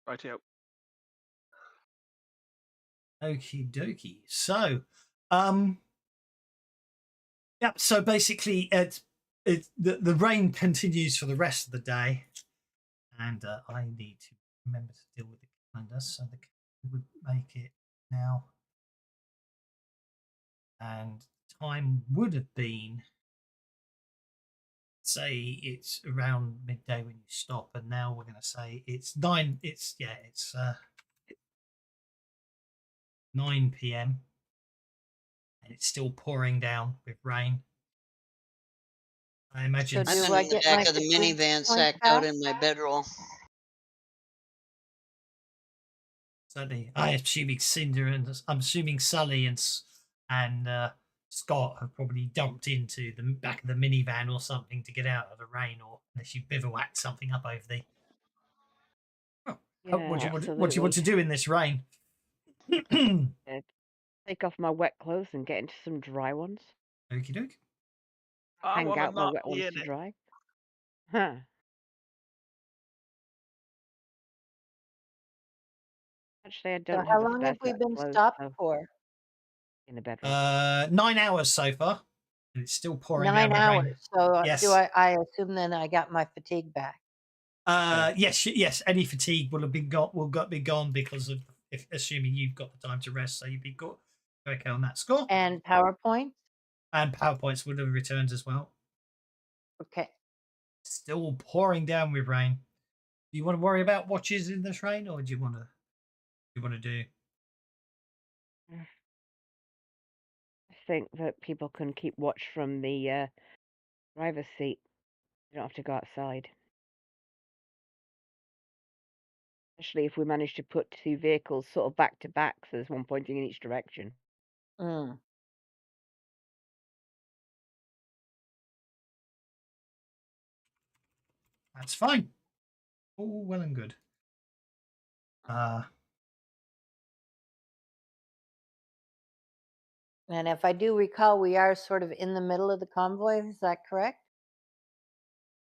Rightio. Okie dokie. So, yeah. So basically, the rain continues for the rest of the day, and I need to remember to deal with the calendar, so the calendar would make it now, and time would have been, say, it's around midday when you stop, and now we're going to say it's 9. It's 9 p.m. and it's still pouring down with rain. I imagine. So I'm do in I the get back my of the fatigue minivan, points sacked out back? in my bedroll. Certainly, I'm assuming Cinder and I'm assuming Sully and Scott have probably dumped into the back of the minivan or something to get out of the rain, or unless you bivouacked something up over the. Oh, Yeah, what do you want absolutely. to do in this rain? Take off my wet clothes and get into some dry ones. Okie doke. I Hang want to out my not wet be ones in to it. dry. Huh. Actually, I So don't how have a long spare have we set of been clothes stopped so for? in the bedroom. 9 hours so far, and it's still pouring 9 down with rain. hours. So Yes. do I assume then I got my fatigue back? Yes. Any fatigue will have been gone. Be gone because of assuming you've got the time to rest, so you'd be good. Okay on that score. And PowerPoint? And PowerPoints would have returned as well. Okay. Still pouring down with rain. Do you want to worry about watches in this rain, or do you want to do? I think that people can keep watch from the driver's seat. You don't have to go outside. Especially if we manage to put 2 vehicles sort of back to back, so there's one pointing in each direction. Mm. That's fine. All well and good. And if I do recall, we are sort of in the middle of the convoy. Is that correct?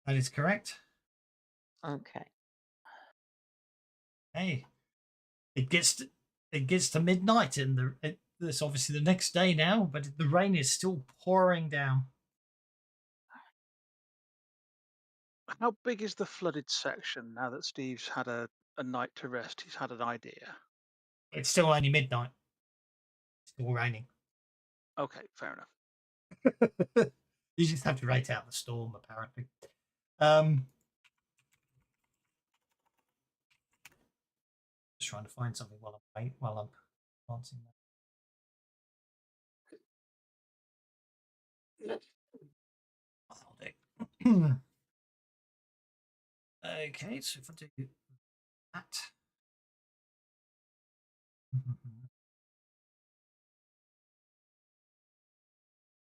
That is correct. Okay. Hey, it gets to midnight, and it's obviously the next day now, but the rain is still pouring down. How big is the flooded section now that Steve's had a night to rest? He's had an idea. It's still only midnight. It's still raining. Okay, fair enough. You just have to rate out the storm, apparently. Just trying to find something while I'm answering that. I'll do. Okay, so if I do that.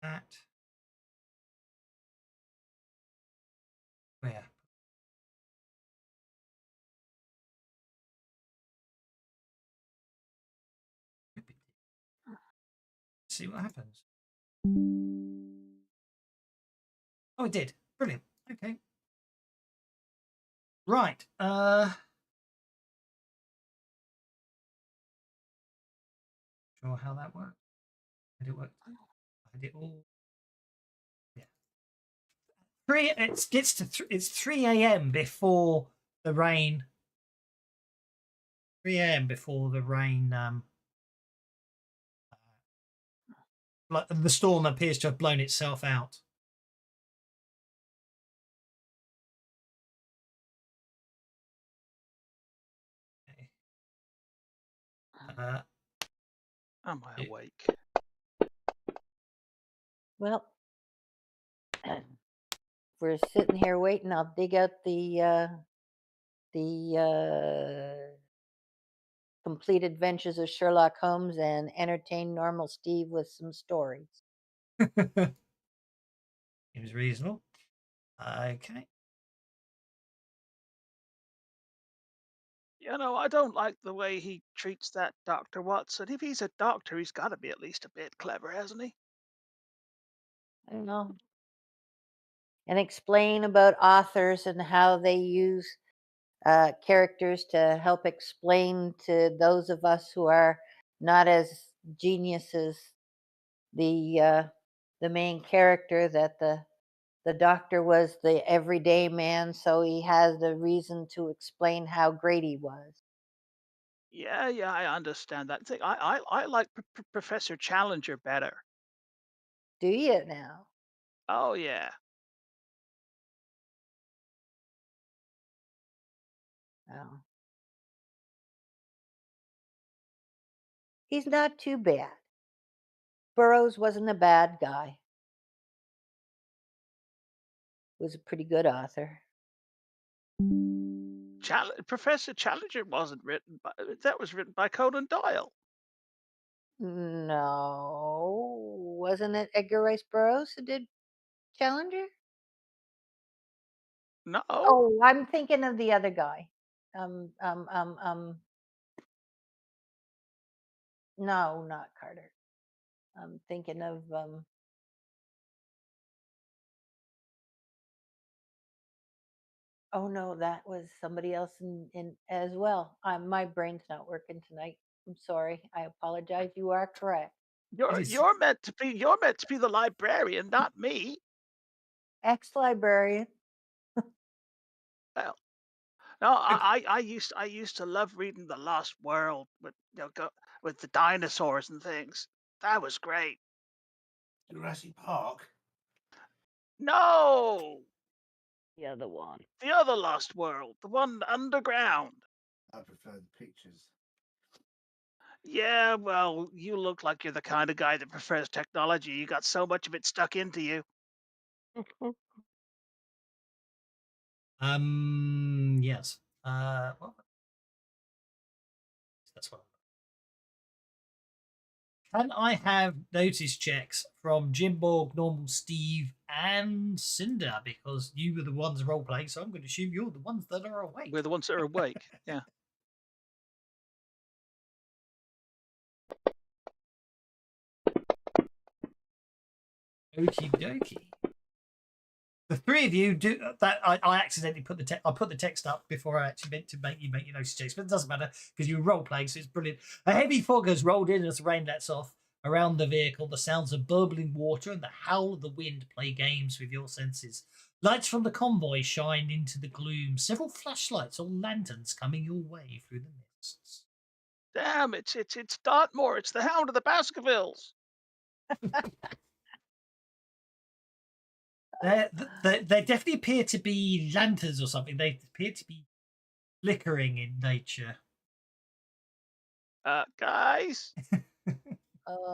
That. Where? See what happens. Oh, it did. Brilliant. Okay. Right. Sure how that worked. Did it work? I did it all. Yeah. It's 3 a.m. before the rain. 3 a.m. before the rain. Like the storm appears to have blown itself out. Am I awake? Well, we're sitting here waiting. I'll dig out the Complete Adventures of Sherlock Holmes and entertain normal Steve with some stories. Seems reasonable. Okay. You know, I don't like the way he treats that Dr. Watson. If he's a doctor, he's got to be at least a bit clever, hasn't he? I don't know. And explain about authors and how they use characters to help explain to those of us who are not as genius as the main character that the doctor was the everyday man, so he has the reason to explain how great he was. Yeah, I understand that thing. I like Professor Challenger better. Do you now? Oh, yeah. Oh. He's not too bad. Burroughs wasn't a bad guy. Was a pretty good author. Professor Challenger wasn't written by, that was written by Conan Doyle. No, wasn't it Edgar Rice Burroughs who did Challenger? No. Oh, I'm thinking of the other guy. No, not Carter. I'm thinking of oh no, that was somebody else in as well. My brain's not working tonight. I'm sorry. I apologize. You are correct. You're meant to be the librarian, not me. Ex-librarian. Well, no, I used to love reading The Lost World with with the dinosaurs and things. That was great. Jurassic Park. No, The other one. the other Lost World, the one underground. I prefer the pictures. Yeah, well, you look like you're the kind of guy that prefers technology. You got so much of it stuck into you. Yes. What? That's what. Can I have notice checks from Jim Borg, Normal Steve, and Cinder? Because you were the ones role playing, so I'm going to assume you're the ones that are awake. We're the ones that are awake. Yeah. Okie dokie. The three of you do that. I accidentally put the text up before I actually meant to make you notice checks, but it doesn't matter because you're role playing, so it's brilliant. A heavy fog has rolled in as the rain lets off around the vehicle. The sounds of burbling water and the howl of the wind play games with your senses. Lights from the convoy shine into the gloom. Several flashlights or lanterns coming your way through the mists. Damn, it's Dartmoor. It's the Hound of the Baskervilles. They definitely appear to be lanterns or something. They appear to be flickering in nature. Guys.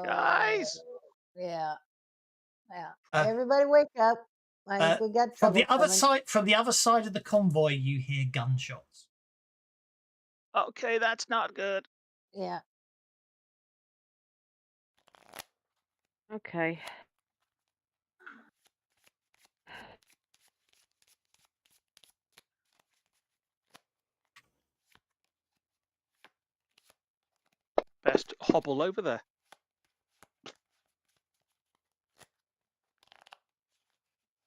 Guys. Yeah. Everybody wake up. I think we got trouble from the other side of the convoy, you hear gunshots. Okay, that's not good. Yeah. Okay. Best hobble over there.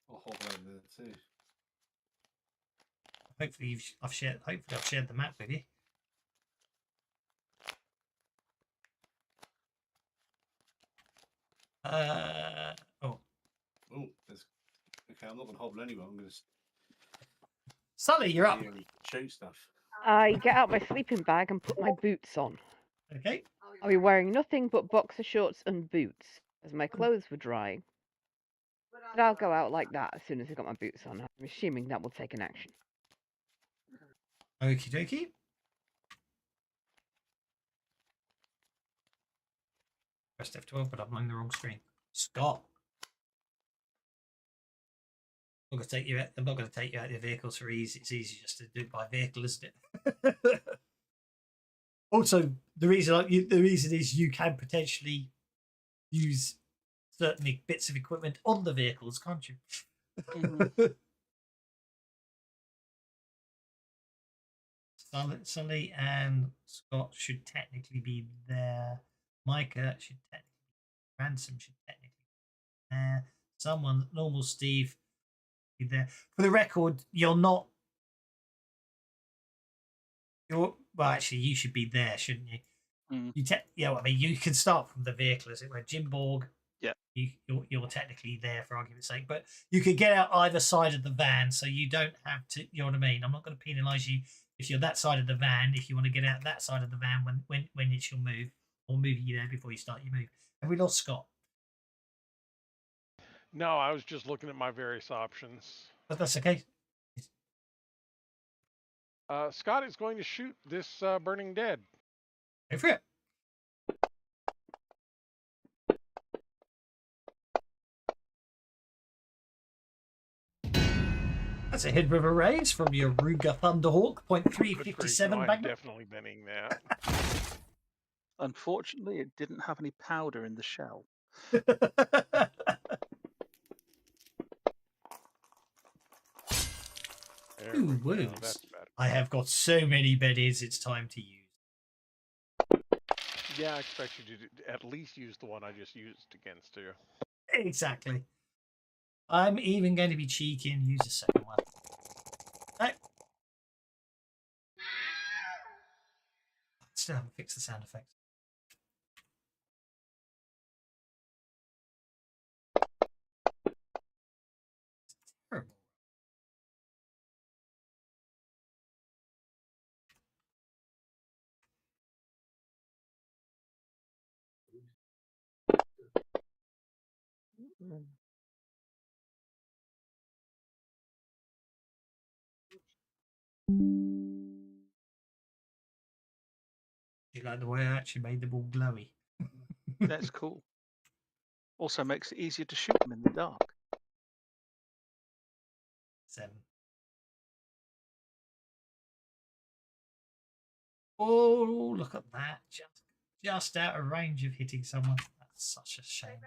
I'll hobble over there too. Hopefully I've shared the map with you. Oh, okay. I'm not going to hobble anywhere. I'm going to. Sully, you're up. Shoot stuff. I get out my sleeping bag and put my boots on. Okay. I'll be wearing nothing but boxer shorts and boots, as my clothes were drying. But I'll go out like that as soon as I got my boots on. I'm assuming that will take an action. Okie dokie. Press F12, but I'm on the wrong screen. Scott. I'm not going to take you out of your vehicles for easy. It's easy just to do it by vehicle, isn't it? Also, the reason is you can potentially use certain bits of equipment on the vehicles, can't you? Sully and Scott should technically be there. Micah should technically. Ransom should technically be there. Someone, normal Steve, be there. For the record, you're not. Well, actually, you should be there, shouldn't you? I mean, you can start from the vehicle, as it were. Jim Borg. Yeah. You're technically there for argument's sake, but you could get out either side of the van, so you don't have to. You know what I mean? I'm not going to penalise you if you're that side of the van. If you want to get out that side of the van when it's your move, or moving you there before you start your move. Have we lost Scott? No, I was just looking at my various options. But that's okay. Scott is going to shoot this burning dead. Go for it. That's a hit with a raise from your Ruger Thunderhawk, .357 I'm Magnum. definitely binning that. Unfortunately, it didn't have any powder in the shell. Ooh, wounds. I have got so many bennies, it's time to use. Yeah, I expect you to at least use the one I just used against you. Exactly. I'm even going to be cheeky and use a second one. No. Still haven't fixed the sound effects. It's terrible. You like the way I actually made them all glowy? That's cool. Also makes it easier to shoot them in the dark. 7. Oh, look at that. Just out of range of hitting someone. That's such a shame.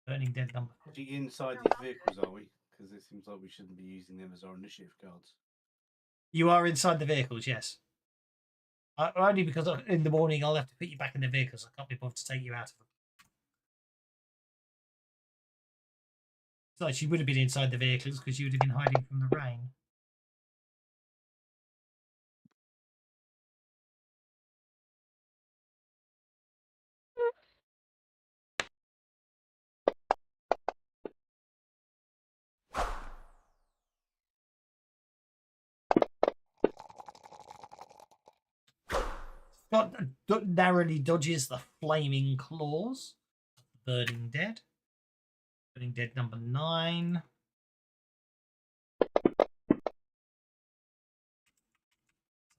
Burning dead number. Actually, inside these vehicles, are we? Because it seems like we shouldn't be using them as our initiative cards. You are inside the vehicles, yes. Only because in the morning I'll have to put you back in the vehicles. I can't be bothered to take you out of them. Besides, you would have been inside the vehicles because you would have been hiding from the rain. Scott narrowly dodges the flaming claws. Burning dead. Burning dead number 9.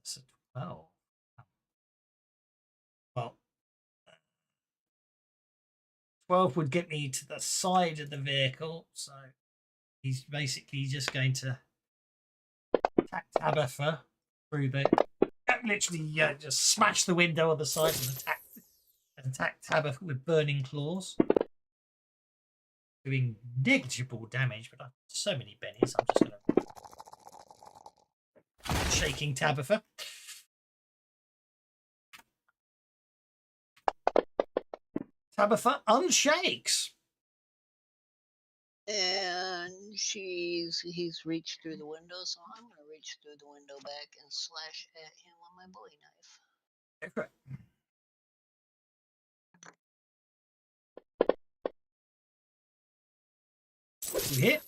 That's a 12. Well, 12 would get me to the side of the vehicle, so he's basically just going to attack Tabitha through the... Literally just smash the window on the side and attack Tabitha with burning claws. Doing negligible damage, but I've got so many bennies, I'm just going to... Shaking Tabitha. Tabitha unshakes. And he's reached through the window, so I'm gonna reach through the window back and slash at him on my bowie knife. Correct. You hit.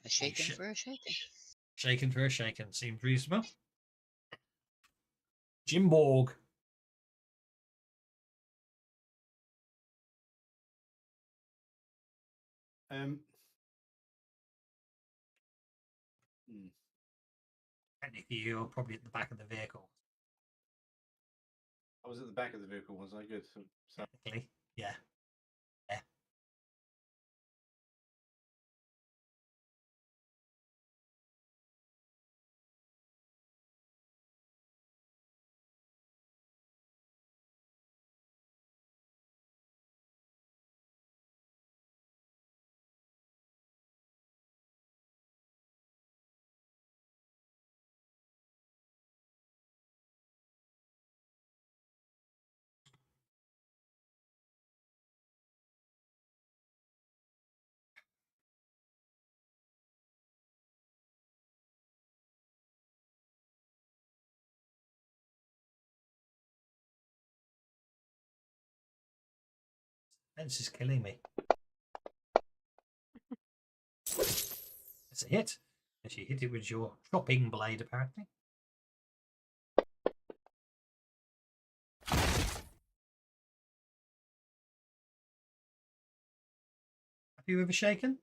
A shaken for a shaken. Shaken for a shaken. Seems reasonable. Jim Borg. Hmm. Technically, you're probably at the back of the vehicle. I was at the back of the vehicle, was I? Good. So, Technically, yeah. Yeah. Fence is killing me. It's a hit. As you hit it with your chopping blade, apparently. Have you ever shaken?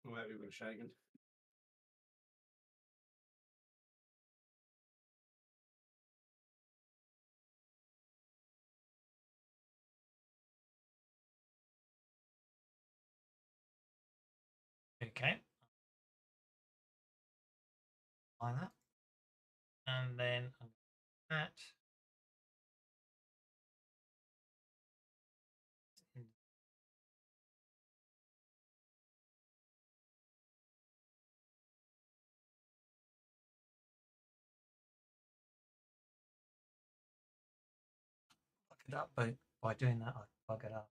well, have you been shaken? Okay. Like that. And then that. Fuck it up, but by doing that, I bug it up.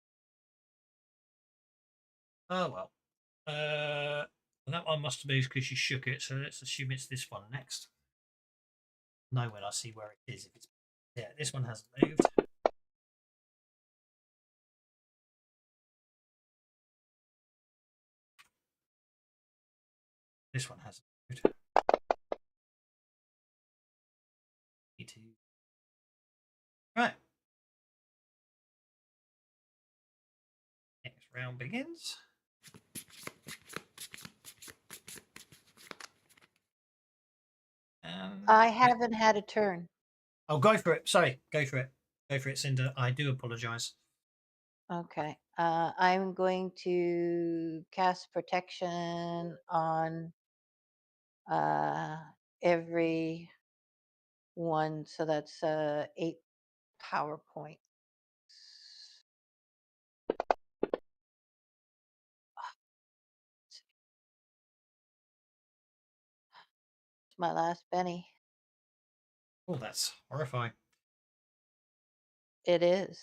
Oh well. That one must have moved because you shook it, so let's assume it's this one next. Know when I see where it is. If it's yeah, this one hasn't moved. This one hasn't moved. Need to. Right. Next round begins. I haven't had a turn. Oh, go for it. Sorry, go for it. Go for it, Cinder. I do apologise. Okay. I'm going to cast protection on every one. So that's 8 power points. It's my last penny. Oh, that's horrifying. It is.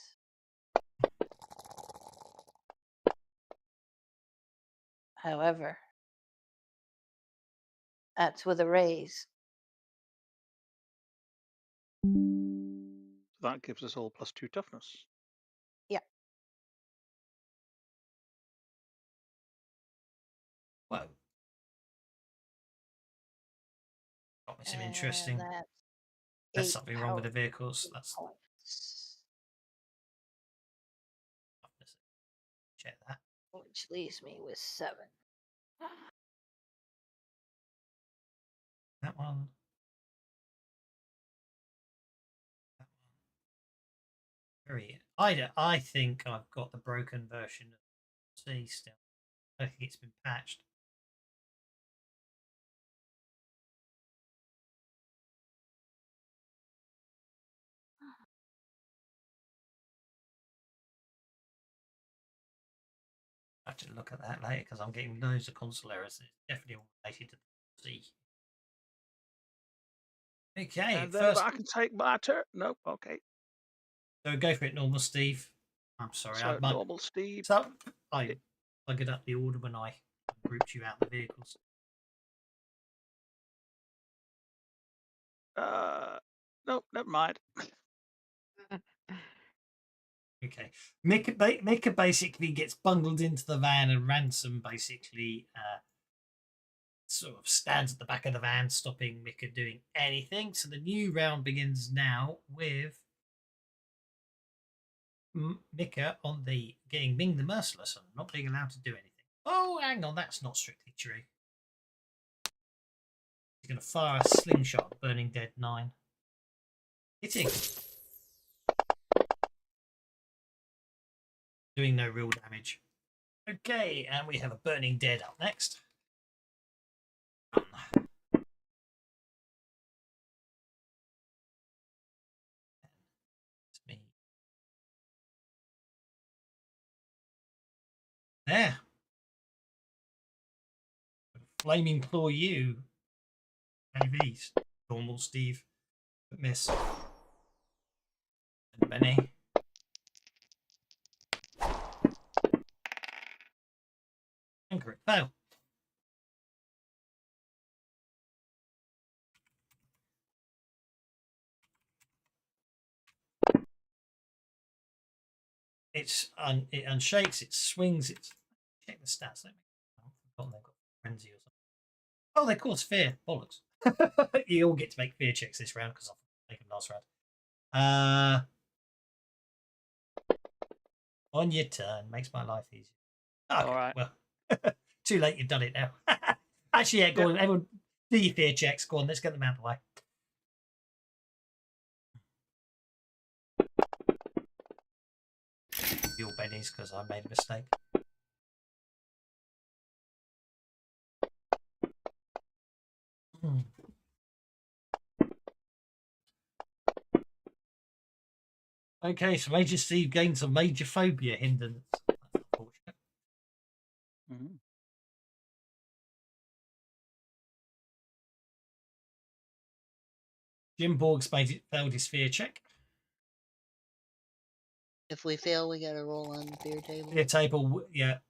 However, that's with a raise. That gives us all +2 toughness. Yeah. Whoa. Got me some interesting. That's There's 8 something wrong with the power vehicles. That's points, check that. which leaves me with 7. That one. That one. Very. I think I've got the broken version of C still. I think it's been patched. I have to look at that later because I'm getting loads of console errors. It's definitely all related to the C. Okay, And then first. if I can take my turn. Nope. Okay. So go for it, normal Steve. I'm sorry. So normal Steve. So I bugged up the order when I grouped you out the vehicles. Nope. Never mind. Okay. Mika basically gets bungled into the van, and Ransom basically sort of stands at the back of the van, stopping Mika doing anything. So the new round begins now with Mika on the getting being the merciless and not being allowed to do anything. Oh, hang on, that's not strictly true. He's going to fire a slingshot at Burning Dead 9. Hitting. Doing no real damage. Okay, and we have a Burning Dead up next. It's me. There. Flaming Claw you. AVs. Normal Steve. Miss. And Benny. And crit fail. It unshakes, it swings, it. Check the stats. I've forgotten they've got frenzy or something. Oh, they cause fear. Bollocks. You all get to make fear checks this round because I'll make them last round. On your turn. Makes my life easier. Okay, All right. well, too late, you've done it now. Actually, yeah, go on, everyone, do your fear checks. Go on, let's get them out of the way. Your bennies, because I made a mistake. Okay, so Major Steve gains a major phobia hindrance. That's unfortunate. Mhm. Jim Borg's failed his fear check. If we fail, we got to roll on the fear table. Fear table, yeah,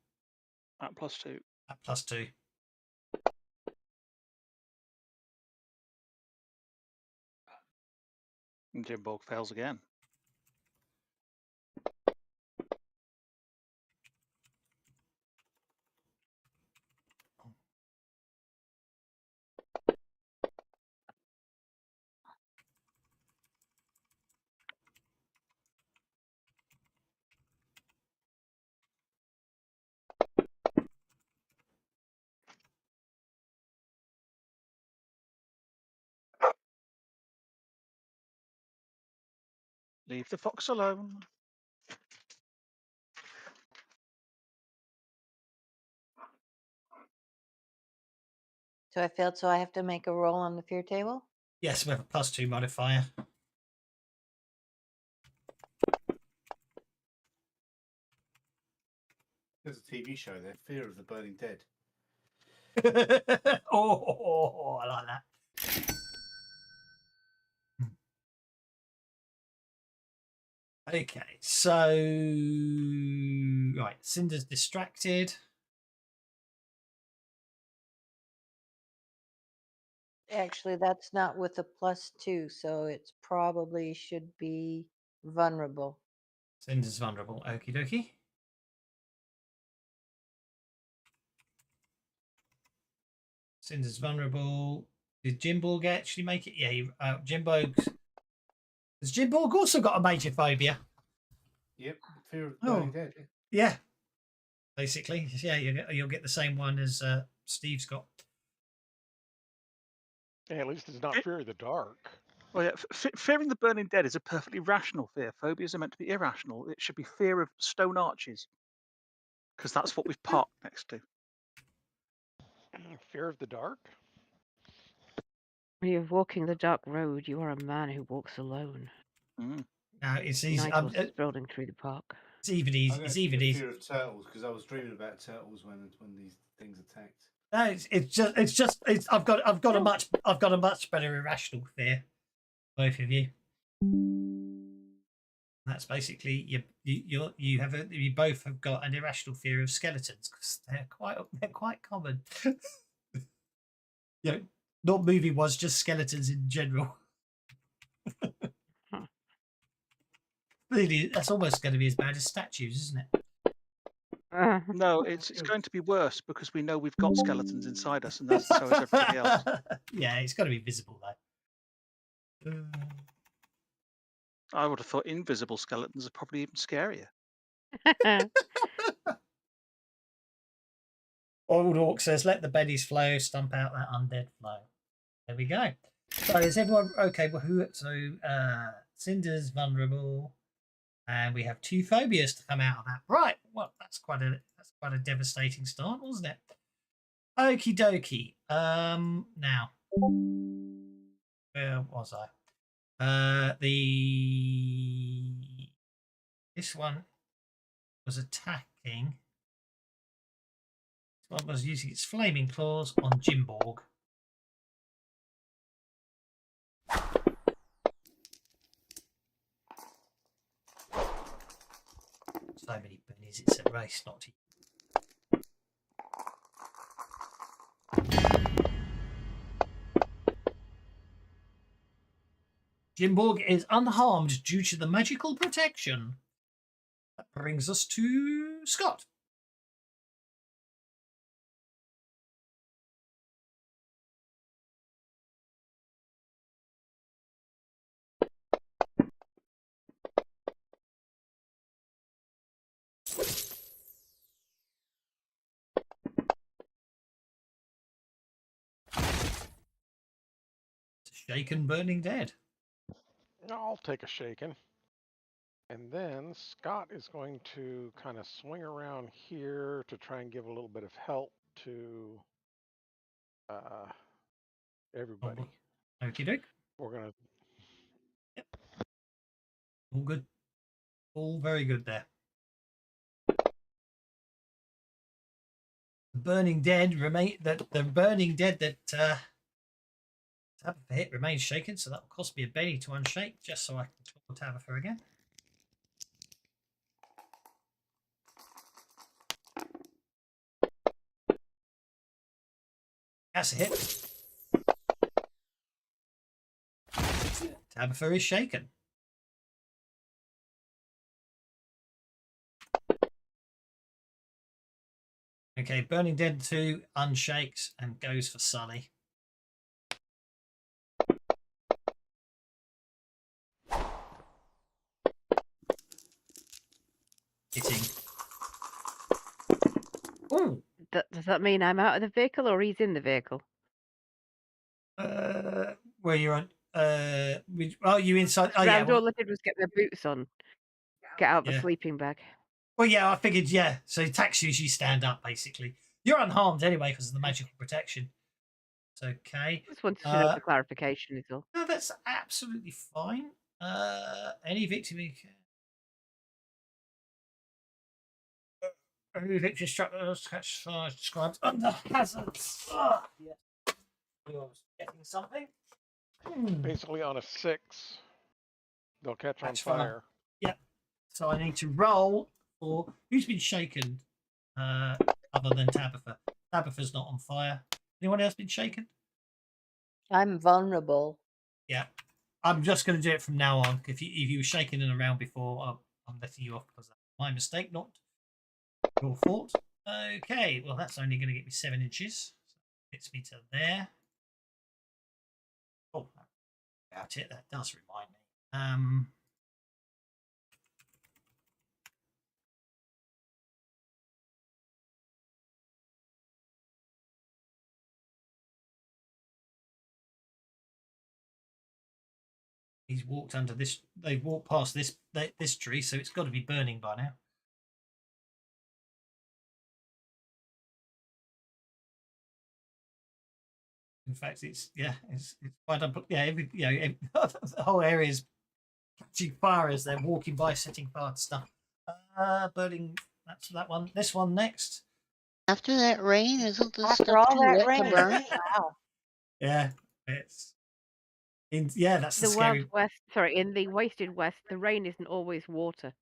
At +2. at +2. And Jim Borg fails again. Leave the fox alone. So I failed, so I have to make a roll on the fear table? Yes, we have a +2 modifier. There's a TV show there, Fear of the Burning Dead. Oh, I like that. Okay, so right, Cinder's distracted. Actually, that's not with a +2, so it's probably should be vulnerable. Cinder's vulnerable. Okie dokie. Cinder's vulnerable. Did Jim Borg actually make it? Yeah, Jim Borg. Has Jim Borg also got a major phobia? Yep, Fear of the Burning Dead. Yeah, basically. Yeah, you'll get the same one as Steve's got. Yeah, at least it's not fear of the dark. Well, yeah, fearing the burning dead is a perfectly rational fear. Phobias are meant to be irrational. It should be fear of stone arches, because that's what we've parked next to. Fear of the dark? When you're walking the dark road, you are a man who walks alone. Mm. Now it's easy. Night was strolling through the park. It's even easy. It's even easy. Fear of turtles, because I was dreaming about turtles when these things attacked. No, it's just I've got a much better irrational fear. Both of you. That's basically you both have got an irrational fear of skeletons because they're quite common. You know, not movie was just skeletons in general. Really, that's almost going to be as bad as statues, isn't it? No, it's going to be worse because we know we've got skeletons inside us, and that's so is everybody else. Yeah, it's got to be visible though. I would have thought invisible skeletons are probably even scarier. Old Orc says, let the bennies flow, stump out that undead flow. There we go. So is everyone okay? Well, Cinder's vulnerable, and we have 2 phobias to come out of that. Right. Well, that's quite a devastating start, wasn't it? Okie dokie. Now, where was I? This one was attacking. This one was using its flaming claws on Jimborg. So many bunnies, it's a race not to. Jimborg is unharmed due to the magical protection. That brings us to Scott. Shaken, burning dead. I'll take a shaken. And then Scott is going to kind of swing around here to try and give a little bit of help to everybody. Okie doke. We're going to... Yep. All good. All very good there. The burning dead that Tabitha hit remains shaken, so that will cost me a Benny to unshake, just so I can talk Tabitha again. That's a hit. Tabitha is shaken. Okay, Burning Dead 2 unshakes and goes for Sully. Hitting. Ooh. Does that mean I'm out of the vehicle or he's in the vehicle? Where you're on? Oh, you inside? Oh, yeah. All I did was get my boots on, get out the sleeping bag. Well, yeah, I figured. Yeah, so it attacks you as you stand up. Basically, you're unharmed anyway because of the magical protection. It's okay. Just wanted to know for clarification, is all. No, that's absolutely fine. Any victim. Any victim struck catch fire described under hazards. Yeah. I was getting something. Basically on a 6, they'll catch on fire. Yep. So I need to roll for who's been shaken other than Tabitha. Tabitha's not on fire. Anyone else been shaken? I'm vulnerable. Yeah. I'm just going to do it from now on. If you were shaken and around before, I'm letting you off because that's my mistake, not your fault. Okay. Well, that's only going to get me 7 inches. So it gets me to there. Oh, about it. That does remind me. He's walked under this. They've walked past this tree, so it's got to be burning by now. In fact, it's quite the whole area is catching fire as they're walking by, setting fire to stuff. Burning. That's that one. This one next. After that rain, isn't this After stuff all too that wet to rain, burn? wow. Yeah, that's the scary. Wild West. Sorry, in the Wasted West, the rain isn't always water.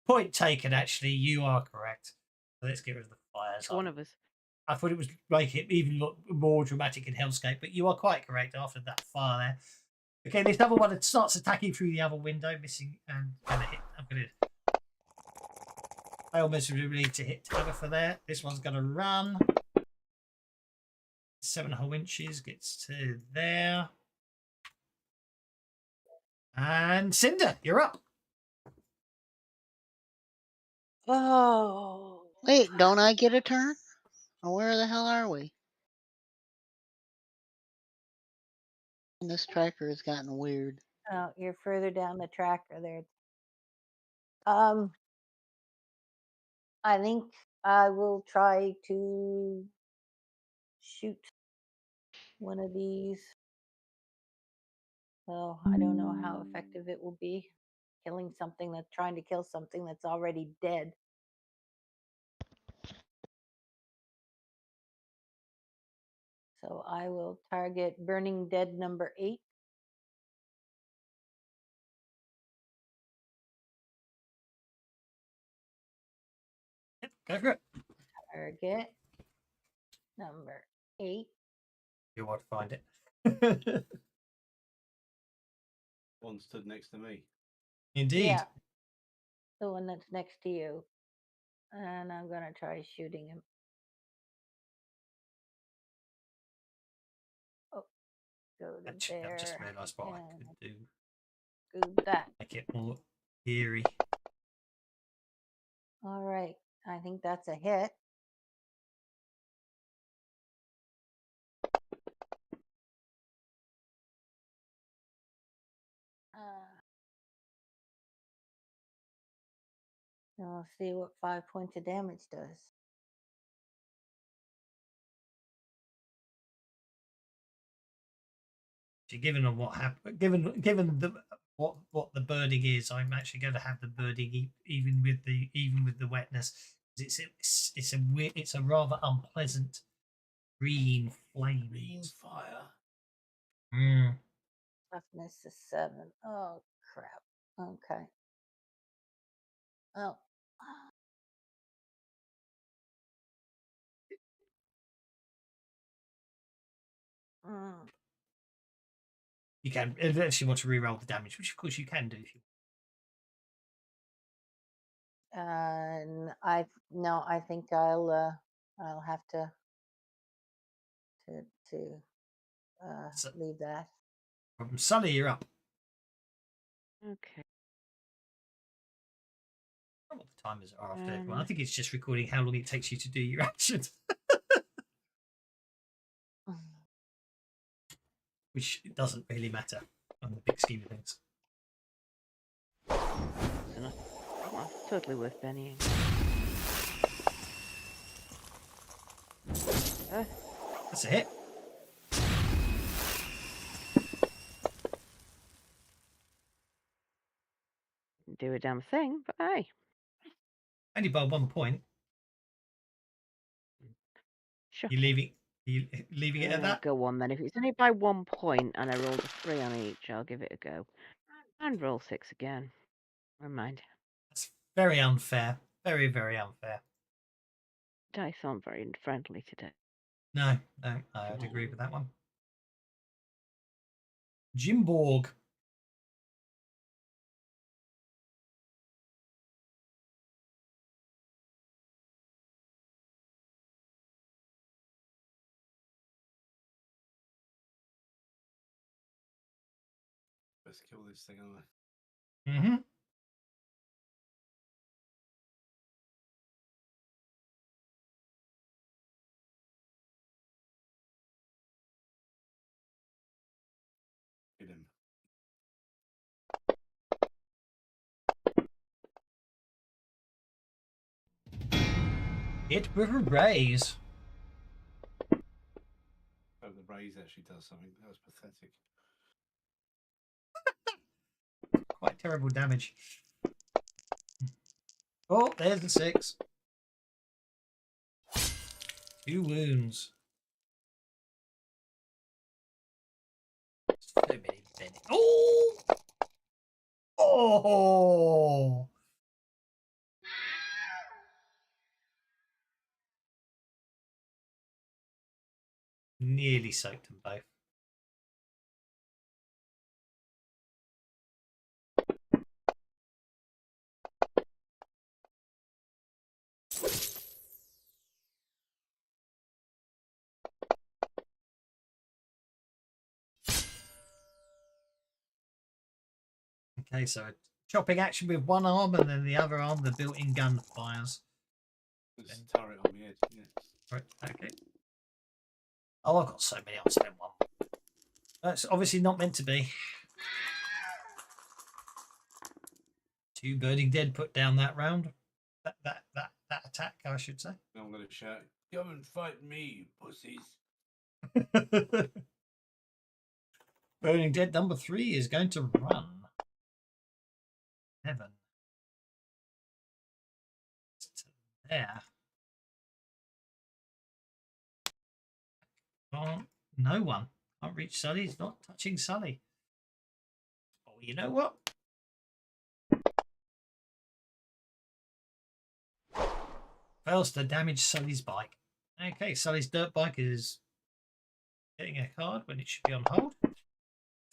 Point taken. Actually, you are correct. So let's get rid of the fires. One of us. I thought it was make it even look more dramatic in Hellscape, but you are quite correct after that fire there. Okay, this other one starts attacking through the other window, missing and gonna hit. I'm gonna fail miserably to hit Tabitha there. This one's gonna run. 7.5 inches gets to there. And Cinder, you're up. Oh. Wait, don't I get a turn? Or where the hell are we? This tracker has gotten weird. Oh, you're further down the tracker there. I think I will try to shoot one of these. So I don't know how effective it will be. Killing something that's trying to kill something that's already dead. So I will target Burning Dead number 8. Yep, go for it. Target number 8. You want to find it. One stood next to me. Indeed. Yeah. The one that's next to you. And I'm going to try shooting him. Oh, go to Actually, I've just there. realised what I and could do. do that. Make it more eerie. All right. I think that's a hit. We'll see what 5 points of damage does. Given on what happened, given the what the birding is, I'm actually going to have the birding even with the wetness. It's a rather unpleasant green flame. Green fire. Mm. Toughness is 7. Oh crap. Okay. Oh. Mm. You can unless you want to re-roll the damage, which of course you can do if you. I think I'll have to leave that. From Sully, you're up. Okay. I don't know what the timers are after everyone. I think it's just recording how long it takes you to do your actions. Which doesn't really matter on the big scheme of things. Well, totally worth pennying. That's a hit. Didn't do a damn thing, but hey. Only by 1 point. Sure. You leaving it at that? Go on then. If it's only by 1 point and I rolled a 3 on each, I'll give it a go. And roll 6 again. Never mind. That's very unfair. Very, very unfair. Dice aren't very friendly today. No, I'd agree with that one. Jim Borg. Let's kill this thing, aren't I? Mm-hmm. Hit him. Hit with a raise. Oh, the raise actually does something. That was pathetic. Quite terrible damage. Oh, there's the 6. 2 wounds. So many benefits. Oh! Oh! Nearly soaked them both. Okay, so a chopping action with one arm and then the other arm, the built-in gun fires. There's a turret on the edge. Yeah. Right, okay. Oh, I've got so many. I'll spend one. That's obviously not meant to be. 2 burning dead put down that round. That attack, I should say. I'm going to shout, "Come and fight me, pussies!" Burning dead number 3 is going to run. 7. To there. Oh, no one. Can't reach Sully. He's not touching Sully. Oh, you know what? Fails to damage Sully's bike. Okay, Sully's dirt bike is getting a card when it should be on hold.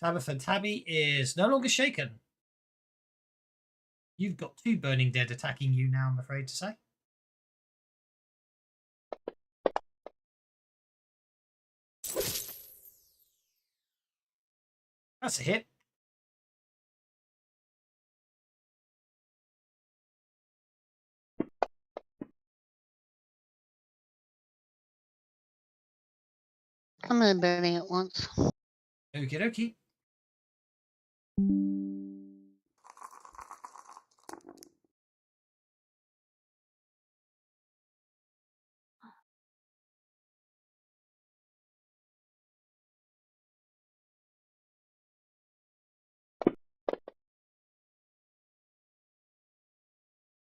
Tabitha Tabby is no longer shaken. You've got 2 burning dead attacking you now, I'm afraid to say. That's a hit. I'm gonna burning it once. Okie dokie.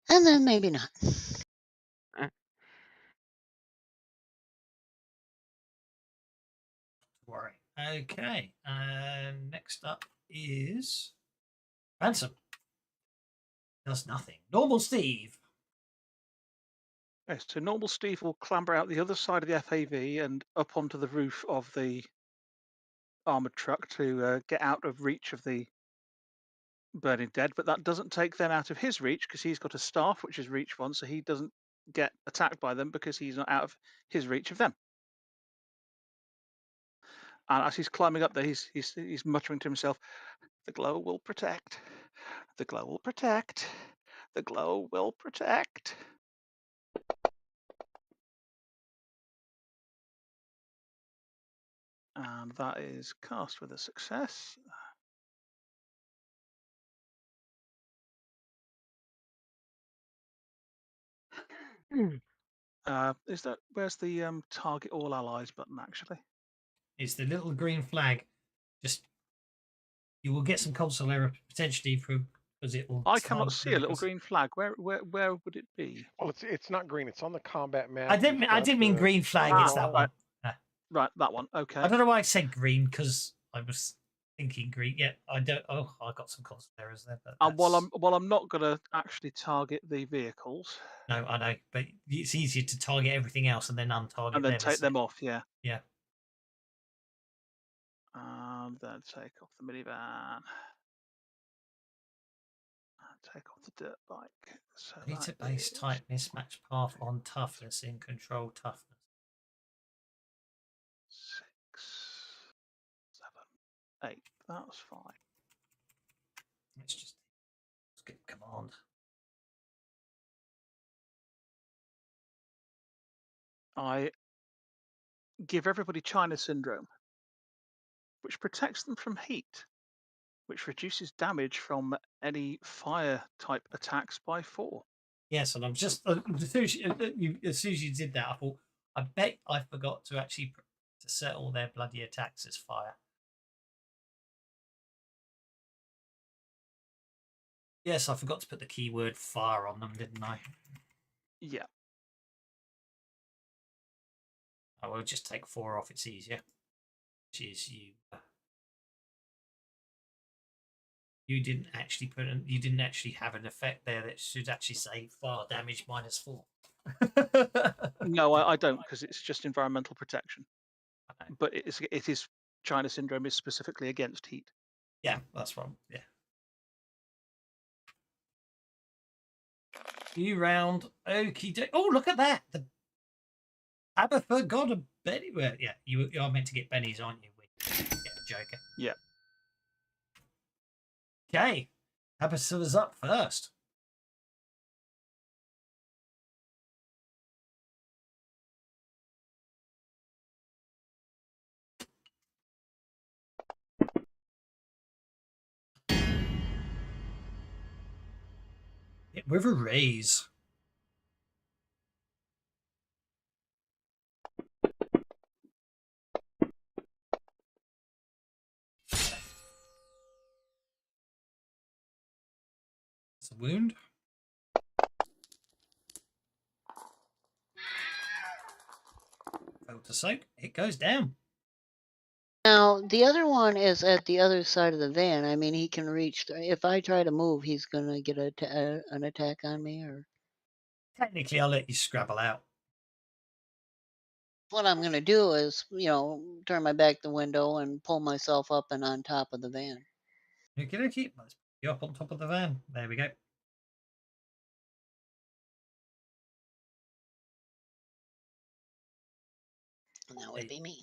And then maybe not. Worry. Okay. And next up is Ransom. Does nothing. Normal Steve. Okay, so normal Steve will clamber out the other side of the FAV and up onto the roof of the armored truck to get out of reach of the burning dead, but that doesn't take them out of his reach because he's got a staff, which is reach 1, so he doesn't get attacked by them because he's not out of his reach of them. And as he's climbing up there, he's muttering to himself, "The glow will protect. The glow will protect. The glow will protect." And that is cast with a success. Where's the target all allies button actually? It's the little green flag. Just you will get some console error potentially from because it will. I cannot see a little green flag. Where would it be? Well, it's not green. It's on the combat map. I didn't mean green flag. It's that one. Right, that one. Okay. I don't know why I said green because I was thinking green. Yeah, I don't. Oh, I got some console errors there. But while I'm not going to actually target the vehicles. No, I know, but it's easier to target everything else and then untarget and then take them off. Yeah. Yeah. And then take off the minivan. And take off the dirt bike. So Meter base type mismatch path on toughness in control toughness. 6, 7, 8. That's fine. Let's skip command. I give everybody China syndrome, which protects them from heat, which reduces damage from any fire type attacks by 4. Yes, and I'm just as soon as you did that, I thought I bet I forgot to actually to set all their bloody attacks as fire. Yes, I forgot to put the keyword fire on them, didn't I? Yeah. I will just take 4 off. It's easier. Which is you. You didn't actually you didn't actually have an effect there that should actually say fire damage -4. No, I don't because it's just environmental protection. But it is China syndrome is specifically against heat. Yeah, that's wrong. Yeah. New round. Okie. Oh, look at that. The Tabitha got a Benny. Well, yeah, you are meant to get Bennies, aren't you? Get a Joker. Yeah. Okay. Tabitha's up first. Hit with a raise. It's a wound. Failed to soak. It goes down. Now, the other one is at the other side of the van. I mean, he can reach. If I try to move, he's going to get an attack on me, or Technically, I'll let you scrabble out. what I'm going to do is, turn my back to the window and pull myself up and on top of the van. Okay, okay. Let's put you up on top of the van. There we go. And that would be me.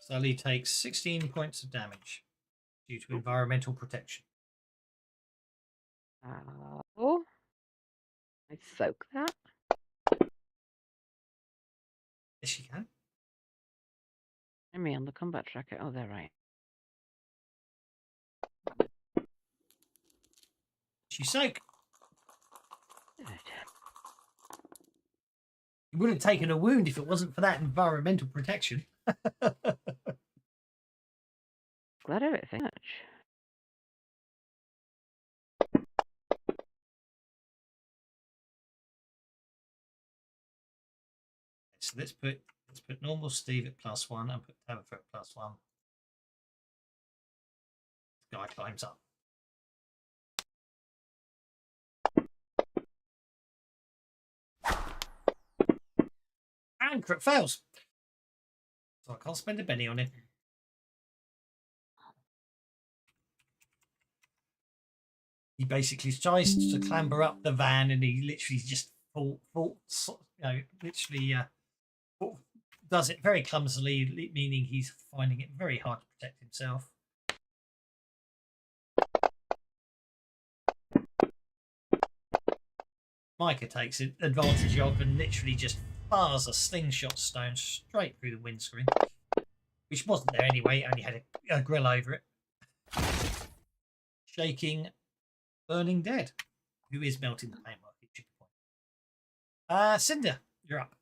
Sully takes 16 points of damage due to environmental protection. Oh. I soak that. Yes, you can. Let me on the combat tracker. Oh, they're right. You soak. Good. You would have taken a wound if it wasn't for that environmental protection. Glad of it, thank you much. So let's put normal Steve at +1 and put Tabitha at +1. This guy climbs up. And crit fails. So I can't spend a penny on it. He basically tries to clamber up the van, and he literally just does it very clumsily, meaning he's finding it very hard to protect himself. Micah takes advantage of and literally just fires a slingshot stone straight through the windscreen, which wasn't there anyway, only had a grill over it. Shaking Burning Dead, who is melting the paintwork at each point. Cinder, you're up.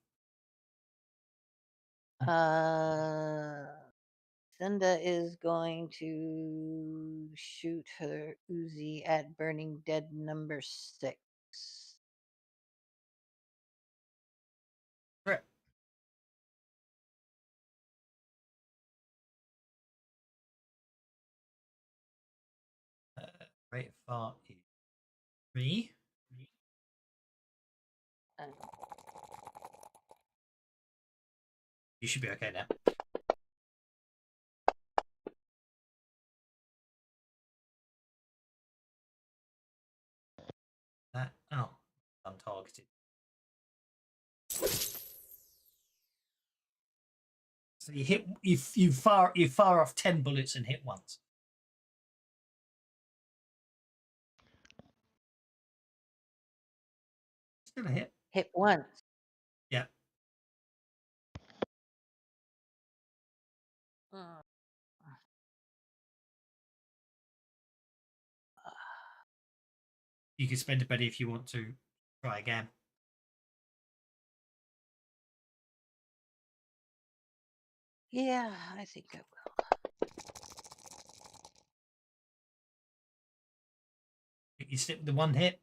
Cinda is going to shoot her Uzi at Burning Dead number 6. Correct. Rate of fart is 3. You should be okay now. Untargeted. So you fire off 10 bullets and hit once. Still a hit. Hit once. Yeah. You can spend a penny if you want to try again. Yeah, I think I will. You stick with the one hit.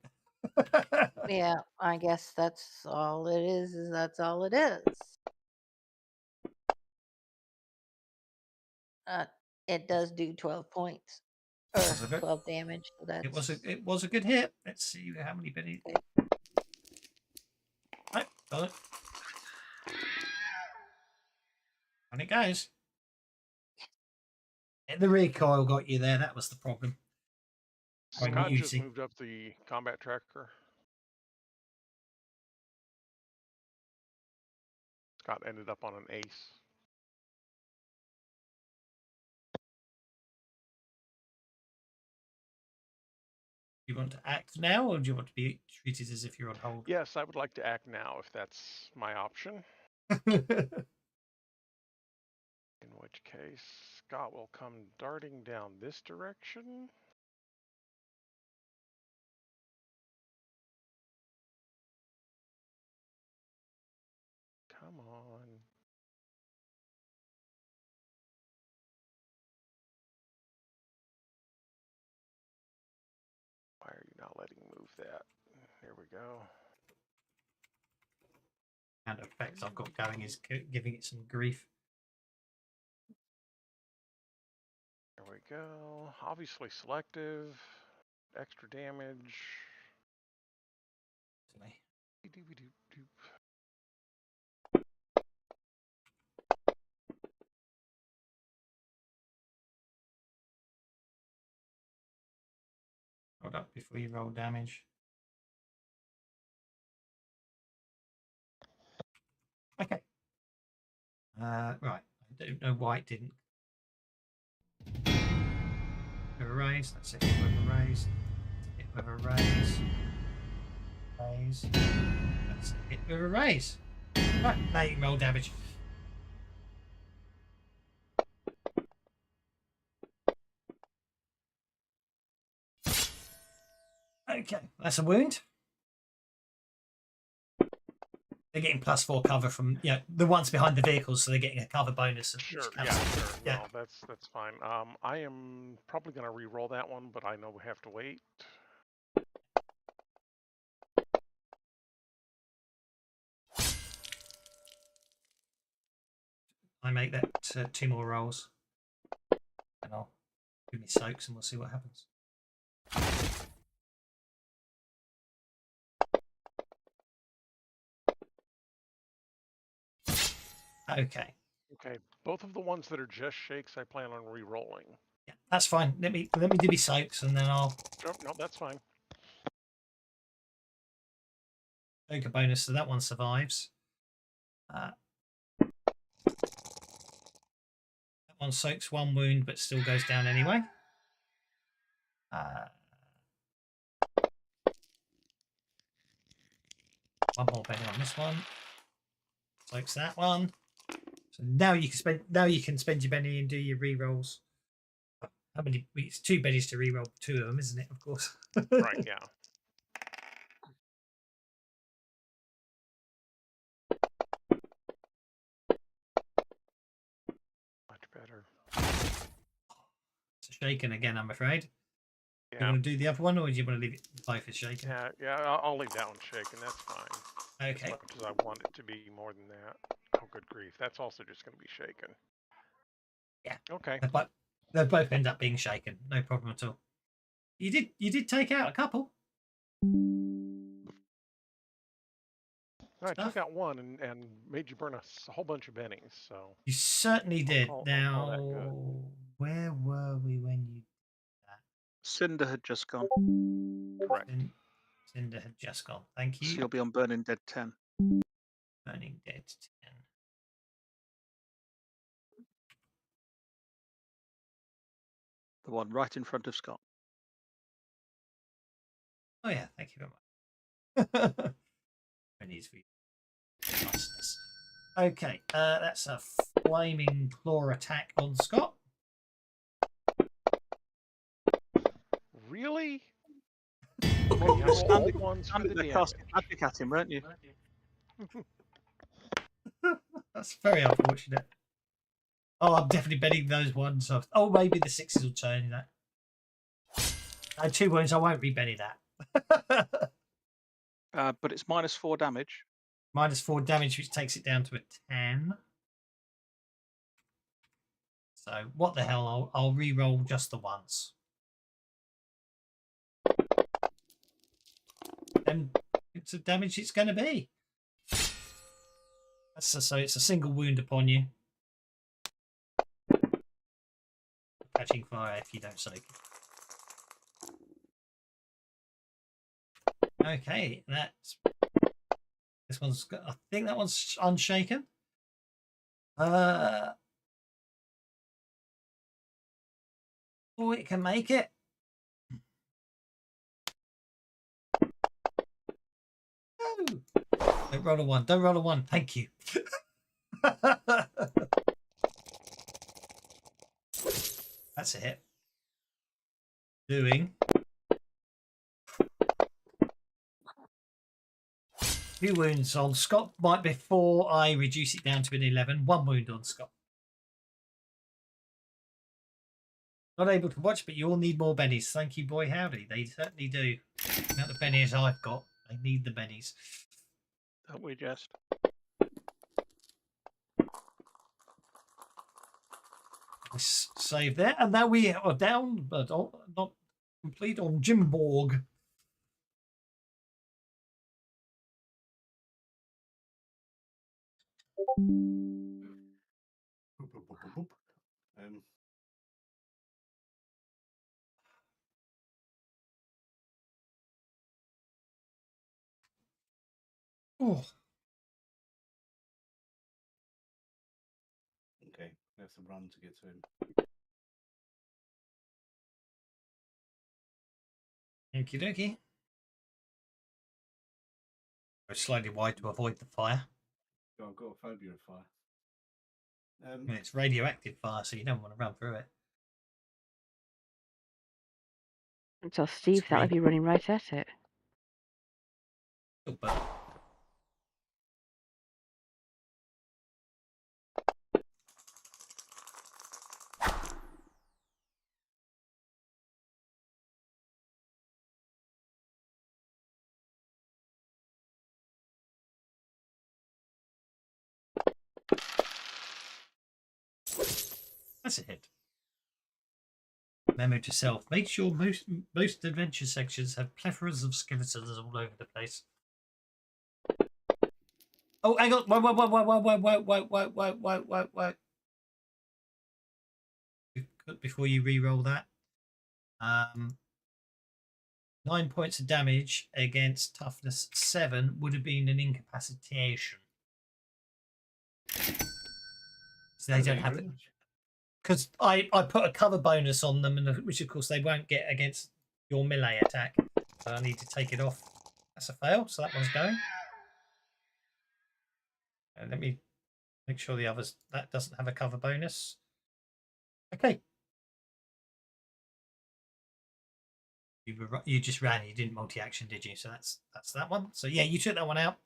Yeah, I guess that's all it is that's all it is. It does do 12 points. Or 12 damage. So that's... It was a good hit. Let's see how many pennies. Okay. Right, got it. And it goes. The recoil got you there. That was the problem. Scott just moved up the combat tracker. Scott ended up on an ace. Do you want to act now, or do you want to be treated as if you're on hold? Yes, I would like to act now if that's my option. In which case, Scott will come darting down this direction. Come on. Why are you not letting me move that? There we go. And effects I've got going is giving it some grief. There we go. Obviously selective. Extra damage. Doop-a-doop-doop. Hold up before you roll damage. Okay. Right. I don't know why it didn't. With a raise. That's it. With a raise. Hit with a raise. Raise. That's it. Hit with a raise. Right. Now you can roll damage. Okay. That's a wound. They're getting +4 cover from the ones behind the vehicles, so they're getting a cover bonus. Sure, which yeah, counts. sure. Yeah. No, that's fine. I am probably going to re-roll that one, but I know we have to wait. I make that 2 more rolls, and I'll give me soaks, and we'll see what happens. Okay. Okay, both of the ones that are just shakes, I plan on re-rolling. Yeah, that's fine. Let me do me soaks, and then I'll No, that's fine. take a bonus, so that one survives. That one soaks 1 wound, but still goes down anyway. One more penny on this one. Soaks that one. So now you can spend your penny and do your re-rolls. How many? It's 2 pennies to re-roll 2 of them, isn't it? Of course. Right, yeah. Much better. It's a shaken again, I'm afraid. Do you Yeah, want to do the other one, or do you want to leave it both as shaken? yeah. I'll leave that one shaken. That's fine. Okay. As much as I want it to be more than that. Oh, good grief! That's also just going to be shaken. Yeah. Okay. They both end up being shaken. No problem at all. You did take out a couple. I took out one and made you burn a whole bunch of bennies. So You certainly did. I'll call Now, that good. where were we when you did that? Cinder had just gone, Correct. Cinder had just gone. Thank so you. you'll be on Burning Dead 10. Burning Dead 10. The one right in front of Scott. Oh yeah, thank you very much. Pennies for you. Niceness. Okay, that's a flaming claw attack on Scott. Really? Well, You you're roll all standing, ones for standing the there damage. casting magic at him, weren't you? That's very unfortunate. Oh, I'm definitely betting those ones. Oh, maybe the 6s will turn that. 2 wounds, I won't re-Benny that. But it's -4 damage. -4 damage, which takes it down to a 10. So what the hell? I'll re-roll just the once. And it's a damage it's going to be. So it's a single wound upon you. Catching fire if you don't soak. Okay, this one's. I think that one's unshaken. Oh, it can make it. No! Don't roll a 1. Don't roll a 1. Thank you. That's a hit. Doing 2 wounds on Scott. Right before I reduce it down to an 11. 1 wound on Scott. Not able to watch, but you all need more bennies. Thank you, boy. Howdy. They certainly do. The amount of bennies I've got, they need the bennies. Don't we just? Let's save there. And now we are down, but not complete on Jimborg. Boop, boop, boop, boop, boop. Oh, Okay, we have to run to get to him. okie dokie. Go slightly wide to avoid the fire. Oh, I've got a phobia of fire. I mean, it's radioactive fire, so you don't want to run through it. And tell Steve that I'd be running right at it. Still burn. That's a hit. Memo to self. Make sure most adventure sections have plethoras of skeletons all over the place. Oh, hang on. Wait. Before you re-roll that. 9 points of damage against toughness 7 would have been an incapacitation. So they don't have it. Because I put a cover bonus on them, and which of course they won't get against your melee attack. So I need to take it off. That's a fail, so that one's going. And let me make sure the others that doesn't have a cover bonus. Okay. You just ran. You didn't multi-action, did you? So that's that one. So yeah, you took that one out.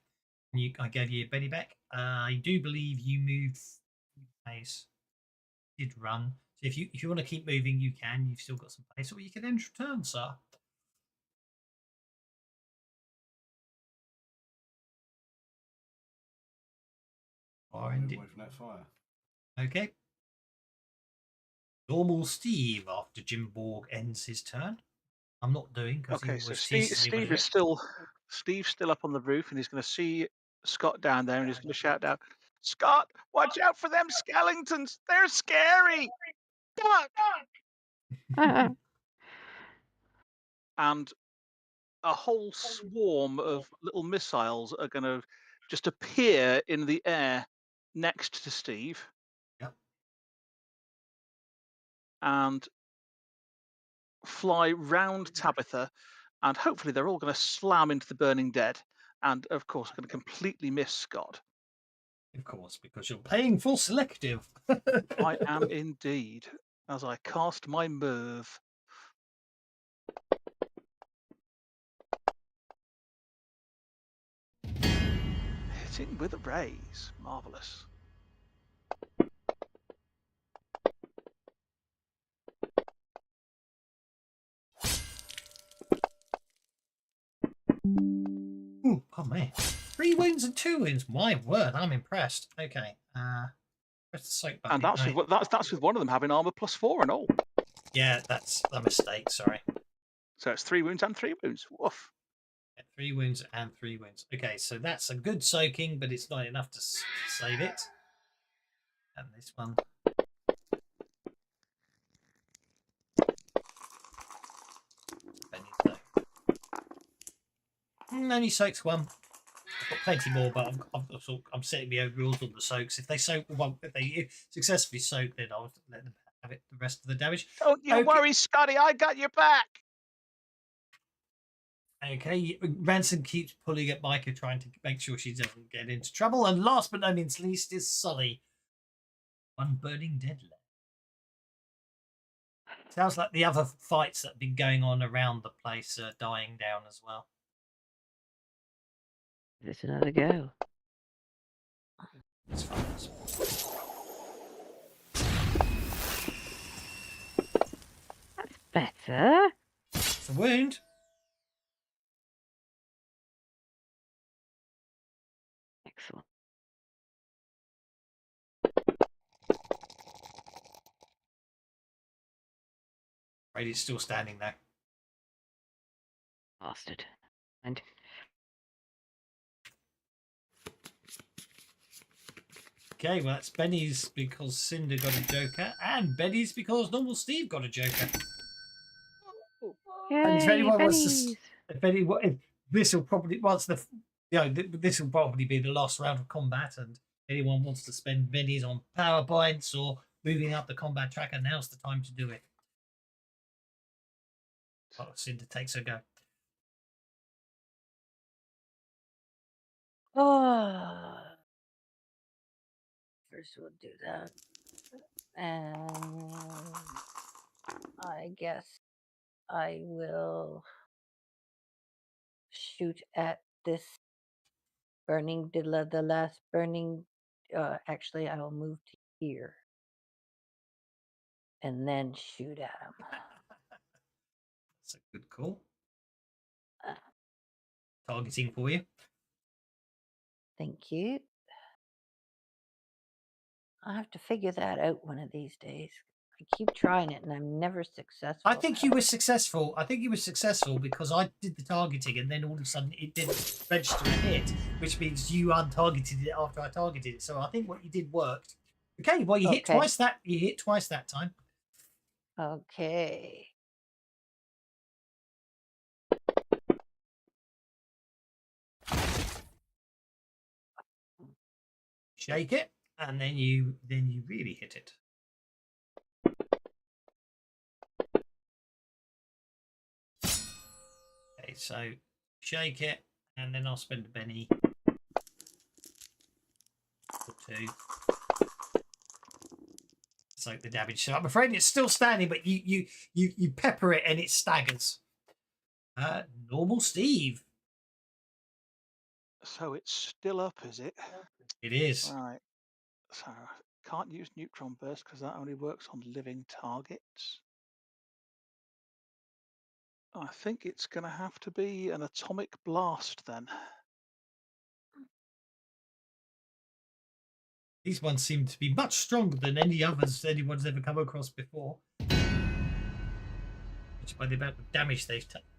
And I gave you your Betty back. I do believe you moved. Pace. Did run. So if you want to keep moving, you can. You've still got some pace, or you can end your turn, sir. Or end it. Away from that fire. Okay. Normal Steve after Jim Borg ends his turn. I'm not doing because Okay, so Steve is Steve's still up on the roof, and he's going to see Scott down there, and he's going to shout out, "Scott, watch out for them skeletons! They're scary!" Duck! And a whole swarm of little missiles are going to just appear in the air next to Steve. Yep. And fly round Tabitha, and hopefully they're all going to slam into the burning dead. And of course, going to completely miss Scott. Of course, because you're paying for selective. I am indeed, as I cast my Merv. Hitting with a raise. Marvellous. Ooh, oh man. 3 wounds and 2 wounds. My word, I'm impressed. Okay. Press the soak button. And that's with one of them having armor +4 and all. Yeah, that's a mistake, sorry. So it's 3 wounds and 3 wounds. Woof. 3 wounds and 3 wounds. Okay, so that's a good soaking, but it's not enough to save it. And this one. Only soaks 1. I've got plenty more, but I'm setting the overrules on the soaks. If they soak one, if they successfully soak, then I'll let them have it the rest of the damage. Don't you worry, Scotty. I got your back. Okay, Ransom keeps pulling at Micah, trying to make sure she doesn't get into trouble. And last but not least is Sully. One burning Deadlands. Sounds like the other fights that have been going on around the place are dying down as well. This another go. It's fine. That's better. It's a wound. Excellent. Brady's still standing there. Bastard. And Okay, well, that's Benny's because Cinder got a Joker, and Benny's because normal Steve got a Joker. And if anyone wants to, if this will probably this will probably be the last round of combat, and anyone wants to spend Benny's on power points or moving up the combat tracker, now's the time to do it. Oh, Cinder takes a go. Oh. First, we'll do that. And I guess I will shoot at this burning, the last burning. Actually, I will move to here and then shoot at him. That's a good call. Targeting for you. Thank you. I'll have to figure that out one of these days. I keep trying it and I'm never successful. I think you were successful. I think you were successful because I did the targeting and then all of a sudden it didn't register a hit, which means you untargeted it after I targeted it. So I think what you did worked. Okay, well you hit twice that. You hit twice that time. Okay. Shake it, and then you really hit it. Okay, so shake it, and then I'll spend a penny or two. Soak the damage. So I'm afraid it's still standing, but you pepper it and it staggers. Normal Steve. So it's still up, is it? It is. Right. So can't use neutron burst because that only works on living targets. I think it's going to have to be an atomic blast then. These ones seem to be much stronger than any others anyone's ever come across before. By the amount of damage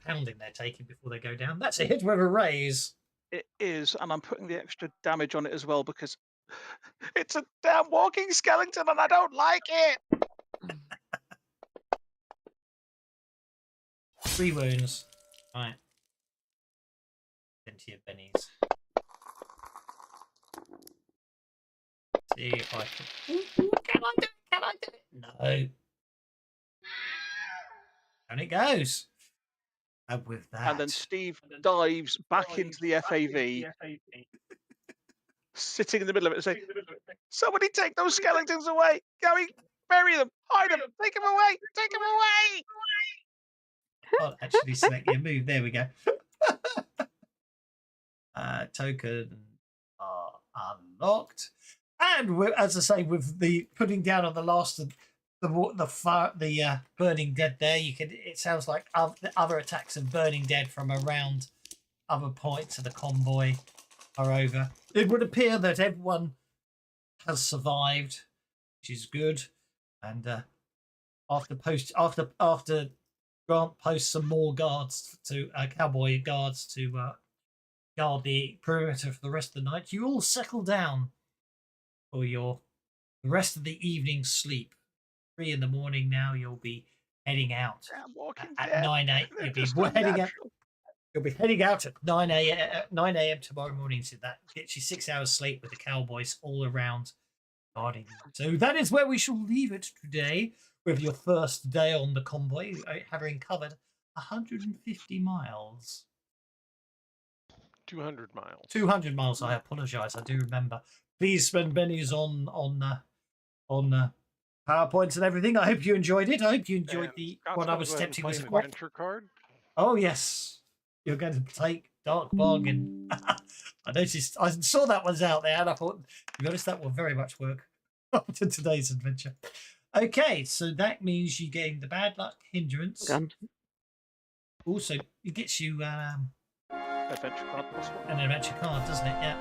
pounding they're taking before they go down. That's a hit with a raise. It is, and I'm putting the extra damage on it as well because it's a damn walking skeleton and I don't like it. 3 wounds. Right. Into your bennies. See if I can. Can I do it? Can I do it? No. And it goes. And with that. And then Steve dives back into the FAV, sitting in the middle of it and saying, somebody take those skeletons away. Going, bury them, hide them, take them away, take them away. I'll actually select your move. There we go. Token are unlocked. And as I say, with the putting down on the last of the burning dead there, it sounds like other attacks of burning dead from around other points of the convoy are over. It would appear that everyone has survived, which is good. And after Grant posts some more guards to cowboy guards to guard the perimeter for the rest of the night, you all settle down for the rest of the evening sleep. 3 in the morning now. You'll be heading out at 9 a.m. You'll be heading out at 9 a.m. tomorrow morning. So that gets you 6 hours sleep with the cowboys all around guarding you. So that is where we shall leave it today with your first day on the convoy, having covered 150 miles. 200 miles. 200 miles. I apologise. I do remember. Please spend pennies on PowerPoints and everything. I hope you enjoyed it. I hope you enjoyed And Scott's what I gonna was go ahead and tempting play as an a question. adventure card. Oh yes, you're going to take Dark Bargain. I noticed. I saw that one's out there, and I thought, to be honest, that will very much work after today's adventure. Okay, so that means you're getting the bad luck hindrance. Gun. Also, it gets you Adventure card plus one. an adventure card, doesn't it? Yeah.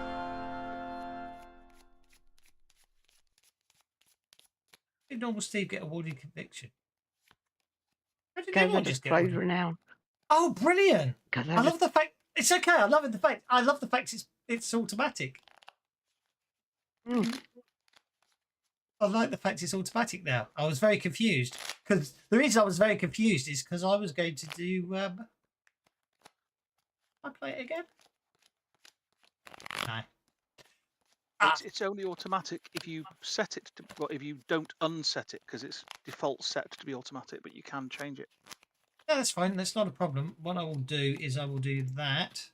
Did normal Steve get awarded conviction? How did Guys, everyone I just just get played awarded? renown. Oh, brilliant! Because I love the fact it's okay. I love the fact it's automatic. I like the fact it's automatic now. I was very confused because the reason I was very confused is because I was going to do. I play it again. No. It's only automatic if you set it to, well, if you don't unset it, because it's default set to be automatic, but you can change it. Yeah, that's fine. That's not a problem. What I will do is I will do that,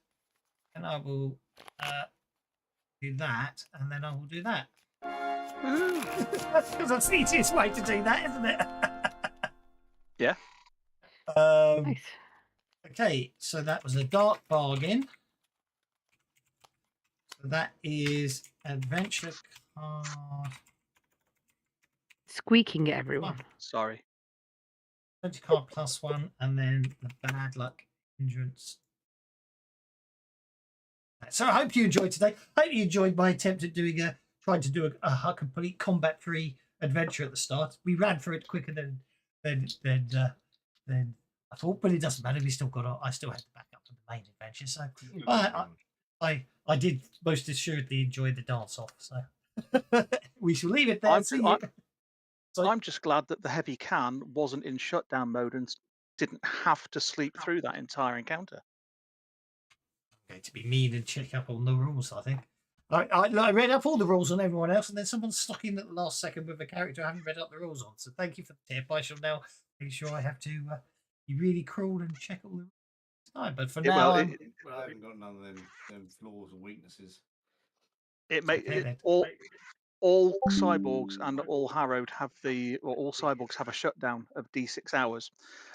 and I will do that, and then I will do that. Because that's the easiest way to do that, isn't it? Yeah. Nice. Okay, so that was a Dark Bargain. So that is adventure card. Squeaking at everyone. Sorry. Adventure card +1, and then the bad luck hindrance. So I hope you enjoyed today. I hope you enjoyed my attempt at trying to do a complete combat-free adventure at the start. We ran through it quicker than I thought, but it doesn't matter. I still had to back up to the main adventure. So I did most assuredly enjoy the dance off. So we shall leave it there. I'm just glad that the heavy can wasn't in shutdown mode and didn't have to sleep through that entire encounter. I'm going to be mean and check up on the rules, I think. I read up all the rules on everyone else, and then someone's stuck in at the last second with a character I haven't read up the rules on. So thank you for the tip. I shall now make sure I have to be really cruel and check all the rules time. But for now, I haven't got none of them flaws or weaknesses. All cyborgs and all harrowed have all cyborgs have a shutdown of D6 hours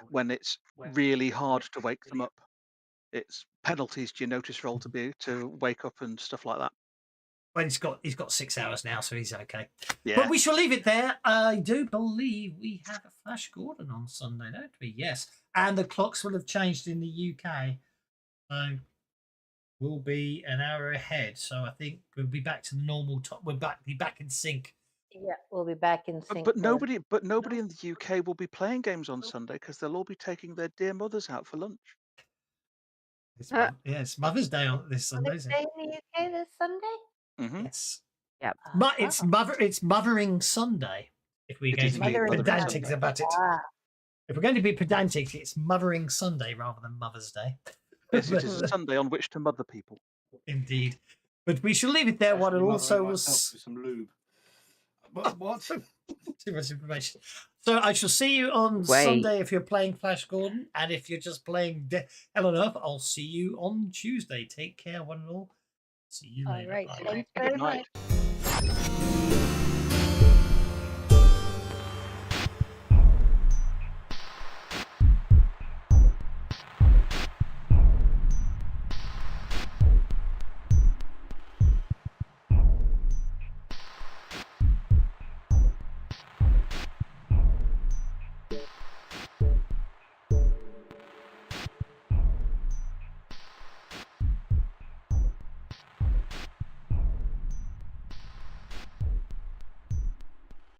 when it's really hard to wake them up. It's penalties to your notice roll to wake up and stuff like that. Well, he's got 6 hours now, so he's okay. Yeah. But we shall leave it there. I do believe we have a Flash Gordon on Sunday, don't we? Yes. And the clocks will have changed in the UK. So we'll be an hour ahead. So I think we'll be back to the normal time. We'll be back in sync. Yeah, we'll be back in sync. But nobody in the UK will be playing games on Sunday because they'll all be taking their dear mothers out for lunch. It's Mother's Day on this Sunday. Mother's Day in the UK this Sunday? Mm-hmm. Yes. Yep. But it's Mothering Sunday. If we're going to be pedantic about it. If we're going to be pedantic, it's Mothering Sunday rather than Mother's Day. Yes, it is a Sunday on which to mother people. Indeed. But we shall leave it there. What it also was some lube. But what? Too much information. So I shall see you on Sunday if you're playing Flash Gordon, and if you're just playing Hell on Earth, I'll see you on Tuesday. Take care, one and all. See you later. All right. Bye. Thanks very much.